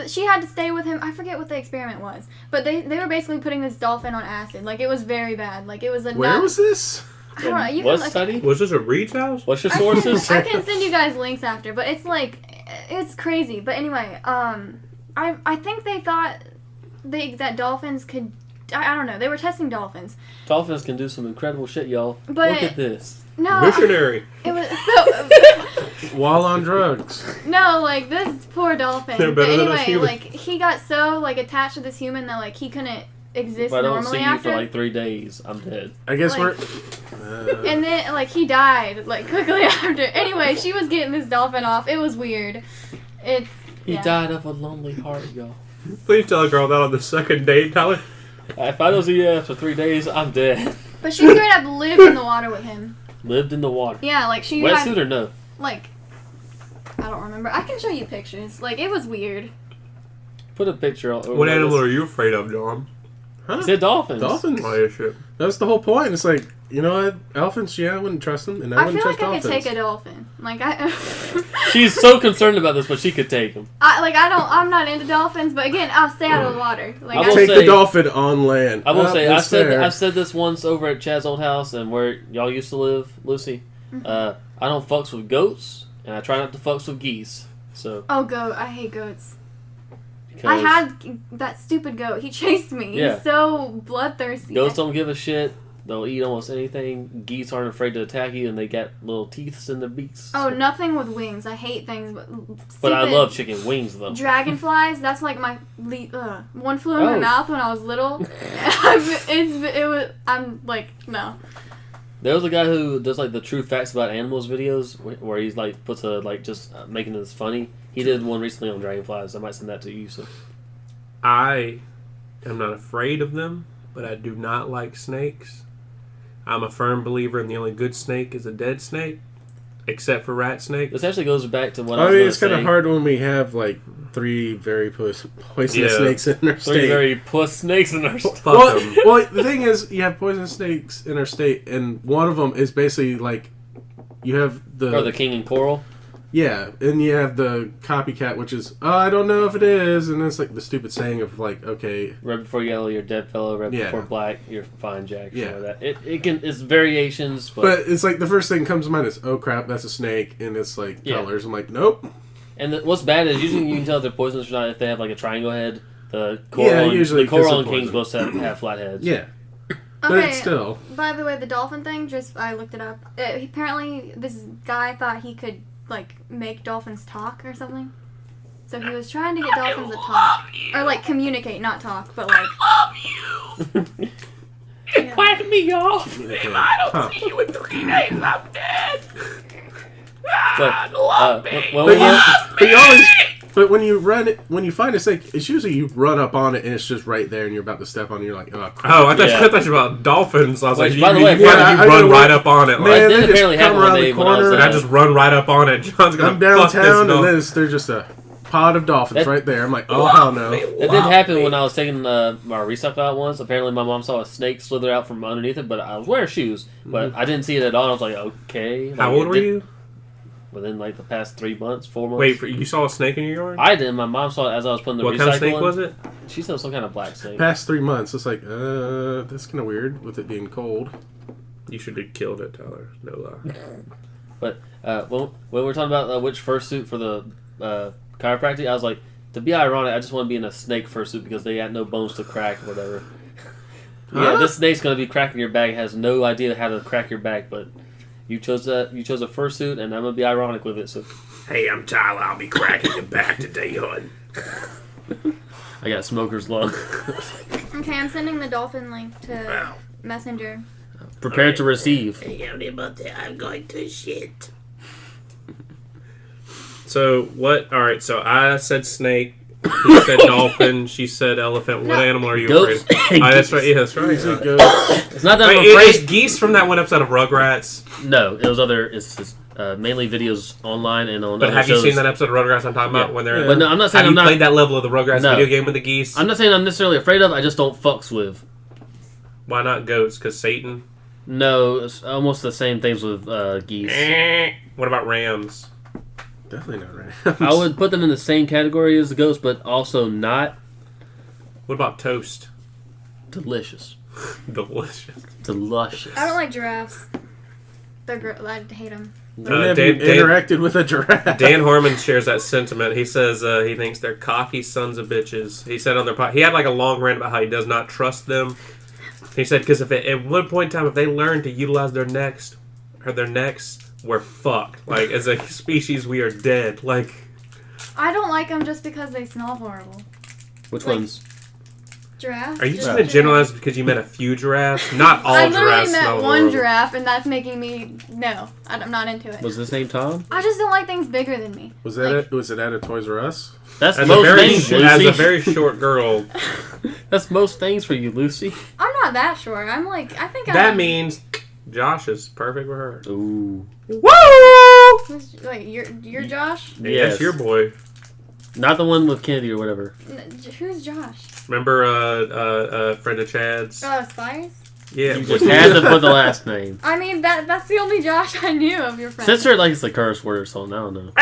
she had to stay with him. I forget what the experiment was, but they were basically putting this dolphin on acid. Like it was very bad. Like it was a Where was this? I don't know. You What can look- study? Was this a Reed's house? What's your sources? I can send you guys links after, but it's like it's crazy. But anyway, I think they thought that dolphins could. I don't know. They were testing dolphins. Dolphins can do some incredible shit, y'all. But- Look at this. No, Missionary. it was so. While on drugs. No, like this poor dolphin. They're But better than us anyway, humans. like he got so like attached to this human that like he couldn't exist If I don't normally see you after. for like 3 days, I'm dead. I guess Like- we're. And then like he died like quickly after. Anyway, she was getting this dolphin off. It was weird. It's He yeah. died of a lonely heart, y'all. Please tell a girl that on the second date, Tyler. If I don't see you after 3 days, I'm dead. But she straight up lived in the water with him. Lived in the water. Yeah, like she Wetsuit had or no? like I don't remember. I can show you pictures. Like it was weird. Put a picture on. What animal are you afraid of, John? He said dolphins. Dolphins. Oh, yeah, shit. That's the whole point. It's like, you know what? Elephants, yeah, I wouldn't trust them. And I I wouldn't feel like trust I could dolphins. take a dolphin. Like I She's so concerned about this, but she could take him. I'm not into dolphins, but again, I'll stay out of the water. Like I I will Take say- the dolphin on land. I will Oh, say, that's fair. I've said this once over at Chad's old house and where y'all used to live, Lucy. I don't fucks with goats, and I try not to fucks with geese. So Oh, goat. I hate goats. because I had that stupid goat. He chased me. Yeah. He's so bloodthirsty. goats don't give a shit. They'll eat almost anything. Geese aren't afraid to attack you, and they got little teeth in their beaks. Oh, nothing with wings. I hate things, But I stupid love chicken wings though. dragonflies. That's like my one flew in my Oh. mouth when I was little. I'm like no. There was a guy who does like the true facts about animals videos where he's like puts a like just making this funny. He did one recently on dragonflies. I might send that to you. So I am not afraid of them, but I do not like snakes. I'm a firm believer in the only good snake is a dead snake, except for rat snake. this actually goes back to what I I was mean, going to it's kind say. of hard when we have like 3 very poisonous Yeah. snakes in our 3 state. very puss snakes in our state. Fuck 'em. Well, the thing is, you have poisonous snakes in our state, and one of them is basically like you have Or the king and coral. yeah, and you have the copycat, which is I don't know if it is, and it's like the stupid saying of like okay, Red before yellow, you're dead fellow. Red Yeah. before black, you're fine, Jack. Yeah. Yeah, that it's variations, but it's like the first thing that comes to mind is oh crap, that's a snake, and it's like Yeah. colors. I'm like nope. and what's bad is usually you can tell if they're poisonous or not if they have like a triangle head. The coral, Yeah, usually the coral 'cause and of kings poison. both have flat heads. Yeah, but Okay. it's still By the way, the dolphin thing. I looked it up. Apparently, this guy thought he could like make dolphins talk or something. So he was trying to get dolphins to talk or like communicate, not talk, but like. Yeah. Quack me off. Huh. See you in 3 days, I'm dead. But, when But we you, went, but you always, But when you find a snake, it's usually you run up on it and it's just right there, and you're about to step on it. And you're like, oh, crap. Oh, I thought you were about dolphins. I was Which, like, by the you way, run right up on it. Man, That did they just apparently come happen around one the day when I was corner. And I just run right up on it. John's gonna I'm downtown, and this there's just a pod of dolphins That- right there. I'm like, oh, hell no. That did happen when I was taking my resuck out once. Apparently, my mom saw a snake slither out from underneath it, but I was wearing shoes. But I didn't see it at all. I was like, okay. How Like, old were you? Within like the past 3 months, 4 months. Wait, you saw a snake in your yard? I did. My mom saw it as I was putting the What recycle kind of snake in. was it? She said some kind of black snake. Past 3 months, it's like, that's kind of weird with it being cold. You should have killed it, Tyler. No lie. But when we were talking about which fursuit for the chiropractic, I was like, to be ironic, I just want to be in a snake fursuit because they got no bones to crack or whatever. Yeah, this snake's going to be cracking your back. It has no idea how to crack your back, but you chose a fursuit, and I'm going to be ironic with it. So, Hey, I'm Tyler. I'll be cracking your back today, hon. I got smoker's lung. Okay, I'm sending the dolphin link to Messenger. Prepare to receive. I'm going to shit. So what? All right. So I said snake. He said dolphin. She said elephant. What animal are you Goats. afraid? Oh, that's right. Yeah, that's right. It's a Yeah. goat. It's not that Wait, I'm is afraid. geese from that one episode of Rugrats? No, it was other. It's mainly videos online and on. But other have you shows. seen that episode of Rugrats I'm talking about Yeah. when they're? But no, I'm not saying Have I'm you not. played that level of the Rugrats No. video game with the geese? I'm not saying I'm necessarily afraid of. I just don't fucks with. Why not goats? Because Satan. No, it's almost the same things with geese. What about rams? Definitely not right. I would put them in the same category as the ghost, but also not What about toast? delicious. Delicious. Delicious. I don't like giraffes. I hate them. Have you interacted with a giraffe? Dan Harmon shares that sentiment. He says he thinks they're cocky sons of bitches. He said on their he had like a long rant about how he does not trust them. He said because if at one point in time if they learn to utilize their necks, we're fucked. Like as a species, we are dead. Like I don't like them just because they smell horrible. Which Like- ones? Giraffes? are you just Just going to generalize because you met a few giraffes? Not all I literally giraffes met smell one horrible. giraffe, and that's making me I'm not into it. Was his name Tom? I just don't like things bigger than me. Was that it? Was it at a Toys R Us? That's As most a, very, things, as a Lucy. very short girl, That's most things for you, Lucy. I'm not that short. I'm like I think that I'm. means Josh is perfect for her. Ooh. Woo! Wait, you're Josh? Yes. That's your boy. Not the one with Kennedy or whatever. Who's Josh? Remember friend of Chad's? Oh, Spice? Yeah. You just had to put the last name. I mean that's the only Josh I knew of your friends. Sister likes the curse word or something. I don't know.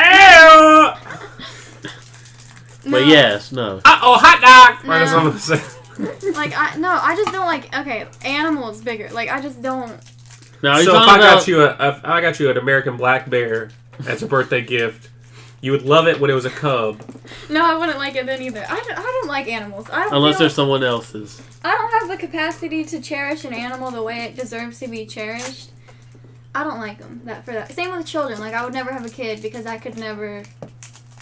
No. But yes, no. Uh-oh, hot dog! Right, that's No. what I'm gonna say. Like I just don't like animals bigger. Like I just don't. Now, are you So if talking I got you an American black bear as a birthday gift, you would love it when it was a cub. No, I wouldn't like it then either. I don't like animals. I don't unless feel- there's someone else's. I don't have the capacity to cherish an animal the way it deserves to be cherished. I don't like them for that. Same with children. Like I would never have a kid because I could never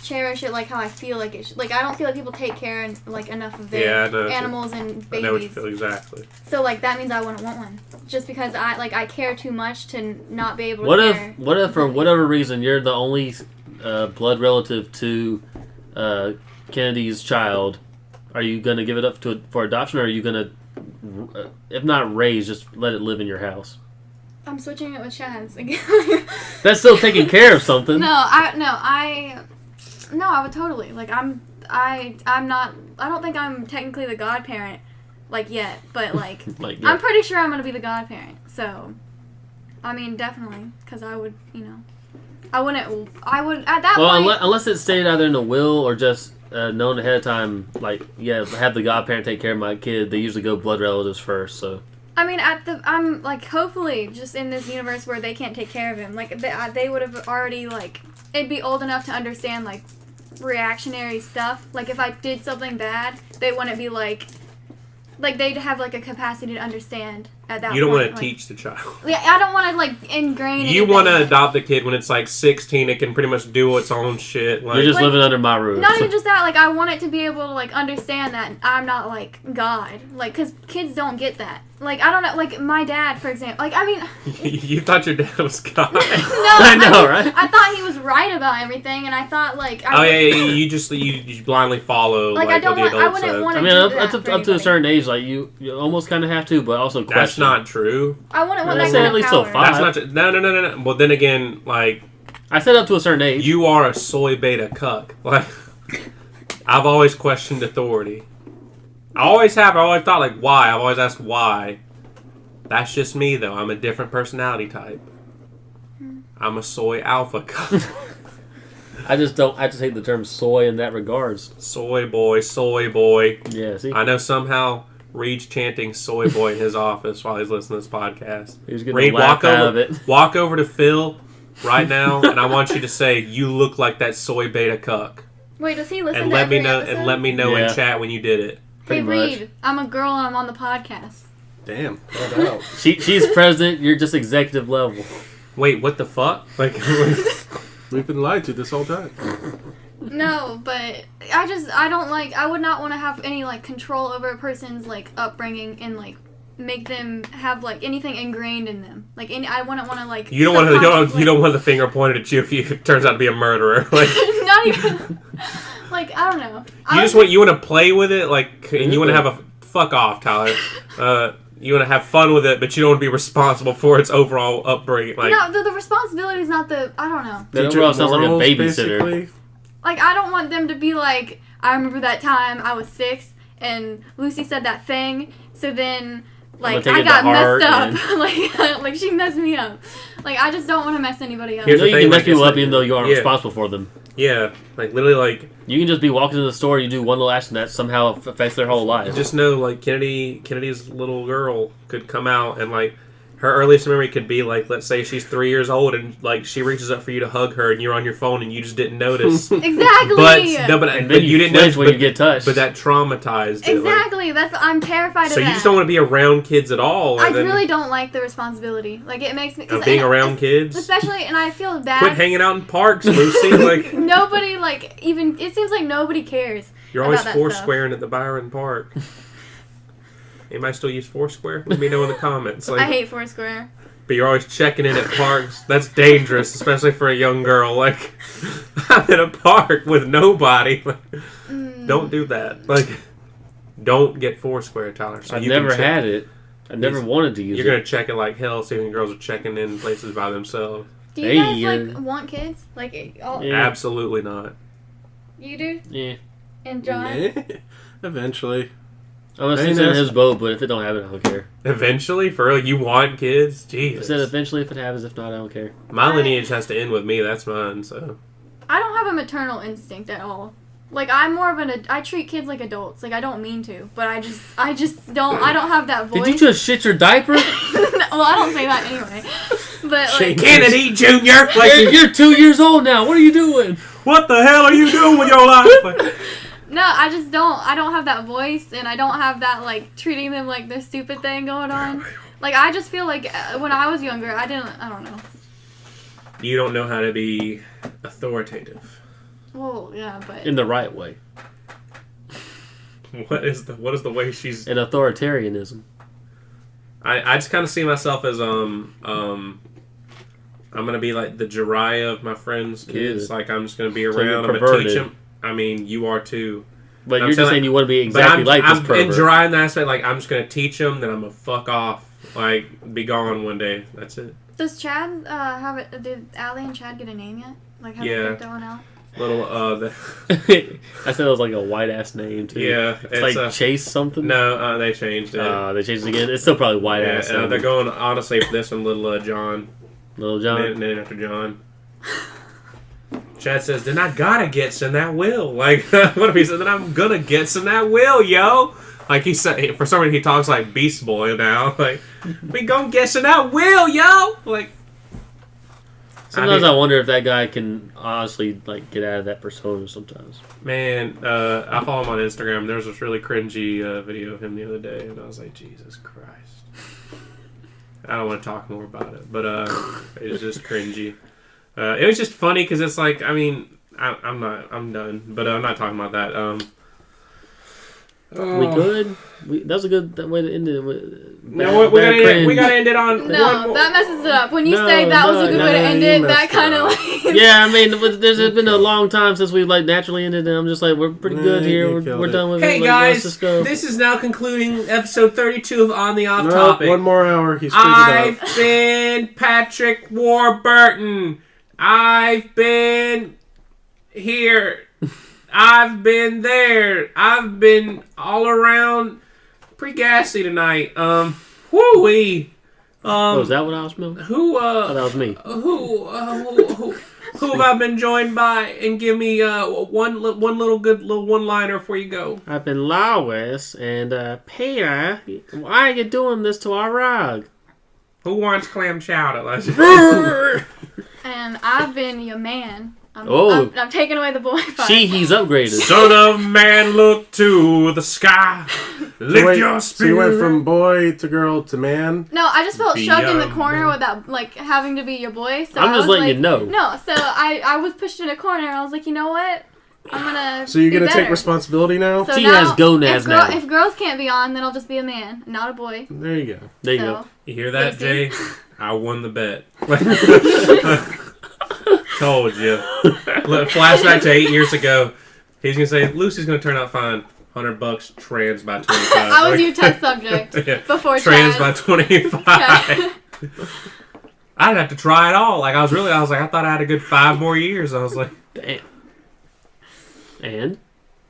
cherish it like how I feel like it should. Like I don't feel like people take care like enough of their I know. animals and I know what you babies. feel exactly. So like that means I wouldn't want one. Just because I care too much to not be able What to if care. what if for whatever reason you're the only blood relative to Kennedy's child? Are you gonna give it up for adoption, or are you gonna, if not raise, just let it live in your house? I'm switching it with Chad's again. That's still taking care of something. I would totally. Like I'm not. I don't think I'm technically the godparent, like yet. But like, Like, yeah. I'm pretty sure I'm gonna be the godparent. So, I mean, definitely, because I would, I would at that Well, point. unless it's stated either in the will or just known ahead of time, like, yeah, have the godparent take care of my kid. They usually go blood relatives first, so. I mean, I'm like, hopefully, just in this universe where they can't take care of him, like they would have already like, it'd be old enough to understand like reactionary stuff. Like if I did something bad, they wouldn't be like they'd have like a capacity to understand at that You don't point. want to teach the child. Yeah, I don't want to like ingrain. You want to anything. adopt the kid when it's like 16. It can pretty much do its own shit. Like, You're just Like, living under my roof. Not even just that. Like I want it to be able to like understand that I'm not like God. Like because kids don't get that. Like I don't know. Like my dad, for example. Like I mean. you thought your dad was God. No, I know, right? I thought he was right about everything, and I thought like. You just you blindly follow Like, like I don't what the want. I adult wouldn't said. want I to. mean, do up that for to a anybody. certain age, like you almost kind of have to, but also question. That's not true. I wouldn't want I that said kind at of least power. till 5. That's not no. Well, then again, like I said up to a certain age. you are a soy beta cuck. Like I've always questioned authority. I always have. I always thought like why. I've always asked why. That's just me though. I'm a different personality type. I'm a soy alpha cuck. I just hate the term soy in that regards. Soy boy, soy boy. Yeah, see, I know somehow Reed's chanting soy boy in his office while he's listening to this podcast. he was getting Reed, a laugh out of it. walk over to Phil right now, and I want you to say, "You look like that soy beta cuck," Wait, does he listen and to let me every know. episode? And let me know Yeah. in chat when you did it. Hey Pretty much. Reed, I'm a girl and I'm on the podcast. Damn. No doubt. She's president. You're just executive level. Wait, what the fuck? Like, We've been lied to this whole time. No, but I would not want to have any like control over a person's like upbringing and like make them have like anything ingrained in them. Like I wouldn't want to like. you don't want the finger pointed at you if it turns out to be a murderer. Like, Not even. Like I don't know. you want to play with it, like, and you want to have a fuck off, Tyler. You want to have fun with it, but you don't want to be responsible for its overall upbringing. Like, No, the responsibility is not the. I don't know. That Teach overall it sounds like a morals, babysitter. basically. Like I don't want them to be like. I remember that time I was 6 and Lucy said that thing. So then, like take I it to got heart messed up. like she messed me up. Like I just don't want to mess anybody up. Here's You know the you thing, can mess like, people it's up like- even though you aren't yeah. responsible for them. yeah, like literally, like. You can just be walking in the store, you do one little action that somehow affects their whole life. Just know, like, Kennedy's little girl could come out and, like, her earliest memory could be, like, let's say she's 3 years old and, like, she reaches up for you to hug her and you're on your phone and you just didn't notice. Exactly. And then you didn't flinch notice when you get touched. But that traumatized it. Like, Exactly. I'm terrified so of you that. just don't want to be around kids at all. I and then- really don't like the responsibility. Like it makes me. of being around kids. Especially, and I feel bad. Quit hanging out in parks, Lucy. Like, Nobody like even. It seems like nobody cares. you're always about that stuff. Foursquaring at the Byron Park. Anybody still use Foursquare? Let me know in the comments. Like, I hate Foursquare. But you're always checking in at parks. That's dangerous, especially for a young girl. Like, I'm in a park with nobody. Don't do that. Like, don't get Foursquare, Tyler. So I've you can never check- had it. I never wanted to use You're it. going to check it like hell, seeing girls are checking in places by themselves. Do you Hey, guys like want kids? Like all, Yeah. Absolutely not. you do? Yeah. And John? Meh. Eventually. I'm gonna Hey, say in that's- his boat, but if it don't happen, I don't care. Eventually, for real, you want kids? I Jesus. said eventually if it happens, if not, I don't care. My lineage has to end with me. That's mine. So I don't have a maternal instinct at all. Like I'm more of I treat kids like adults. Like I don't mean to, but I just don't. I don't have that voice. Did you just shit your diaper? Well, I don't say that anyway. But like, Kennedy Jr. Like, You're 2 years old now. What are you doing? what the hell are you doing with your life? Like, no, I just don't. I don't have that voice, and I don't have that like treating them like their stupid thing going on. Like I just feel like when I was younger, I don't know. you don't know how to be authoritative. Well, yeah, but In the right way. What is the way she's? In authoritarianism. I just kind of see myself as I'm gonna be like the Jiraiya of my friends' kids. Yeah. Like I'm just gonna be you're around. I'm gonna perverted. teach them. I mean, you are too. But I'm you're just telling- saying you want to be But exactly like this I'm in pervert. Jiraiya in the aspect like I'm just gonna teach them. Then I'm gonna fuck off. Like be gone one day. That's it. does Chad have it? Did Allie and Chad get a name yet? Like have Yeah. they picked that one out? Little I said it was like a white ass name too. yeah. It's like Chase something. no. They changed it. They changed it again. It's still probably white ass. Yeah, they're going honestly for this one, little John. Little John. Named after John. Chad says, then I gotta get some that will. Like, what if he said, then I'm gonna get some that will, yo? Like, he said, for some reason, he talks like Beast Boy now. Like, we gonna get some that will, yo? Like, Sometimes I wonder if that guy can honestly like get out of that persona sometimes. Man, I follow him on Instagram. There was this really cringy video of him the other day, and I was like, Jesus Christ. I don't want to talk more about it, but it was just cringy. It was just funny because it's like, I mean, I'm done, but I'm not talking about that. We good? That was a good way to end it. No, we gotta end it on. No, that messes it up. When you say that was a good way to end it, that kind of like. Yeah, I mean, there's been a long time since we've like naturally ended, and I'm just like, we're pretty good here. We're done with it. Hey like, guys, let's just go. this is now concluding episode 32 of On the Off No, Topic. one more hour. He's freaking I've out. been Patrick Warburton. I've been here. I've been there. I've been all around. Pretty gassy tonight. Woo-wee. Was that what I was smelling? Who, Oh, that was me. Who have I been joined by? And give me one little good little one-liner before you go. I've been Lois and Peter. Why are you doing this to our rug? Who wants clam chowder? And I've been your man. I'm taking away the boy part. He's upgraded. Son of man, look to the sky. Lift your spirit. So you went from boy to girl to man? No, I just felt Be shoved in the young, corner man. without like having to be your boy. So I'm I just was letting like, you know. No, so I was pushed in a corner. I was like, you know what? I'm gonna. So you're be going to take better. responsibility now? So She now, has gonads now. If girls can't be on, then I'll just be a man, not a boy. There you go. There you So, go. You hear that, Lucy? Jay? I won the bet. Told you. Look, flashback to 8 years ago. He's gonna say Lucy's gonna turn out fine. $100 trans by 25. I was your test subject Yeah. before Trans Chaz. by 25. I'd have to try it all. Like I thought I had a good 5 more years. I was like, Damn. And?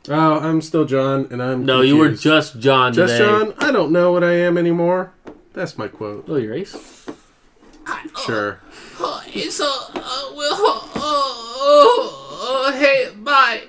Oh, I'm still John, and I'm No, confused. you were just John Just today. John? I don't know what I am anymore. That's my quote. Oh, you're Ace? Sure. it's hey, bye.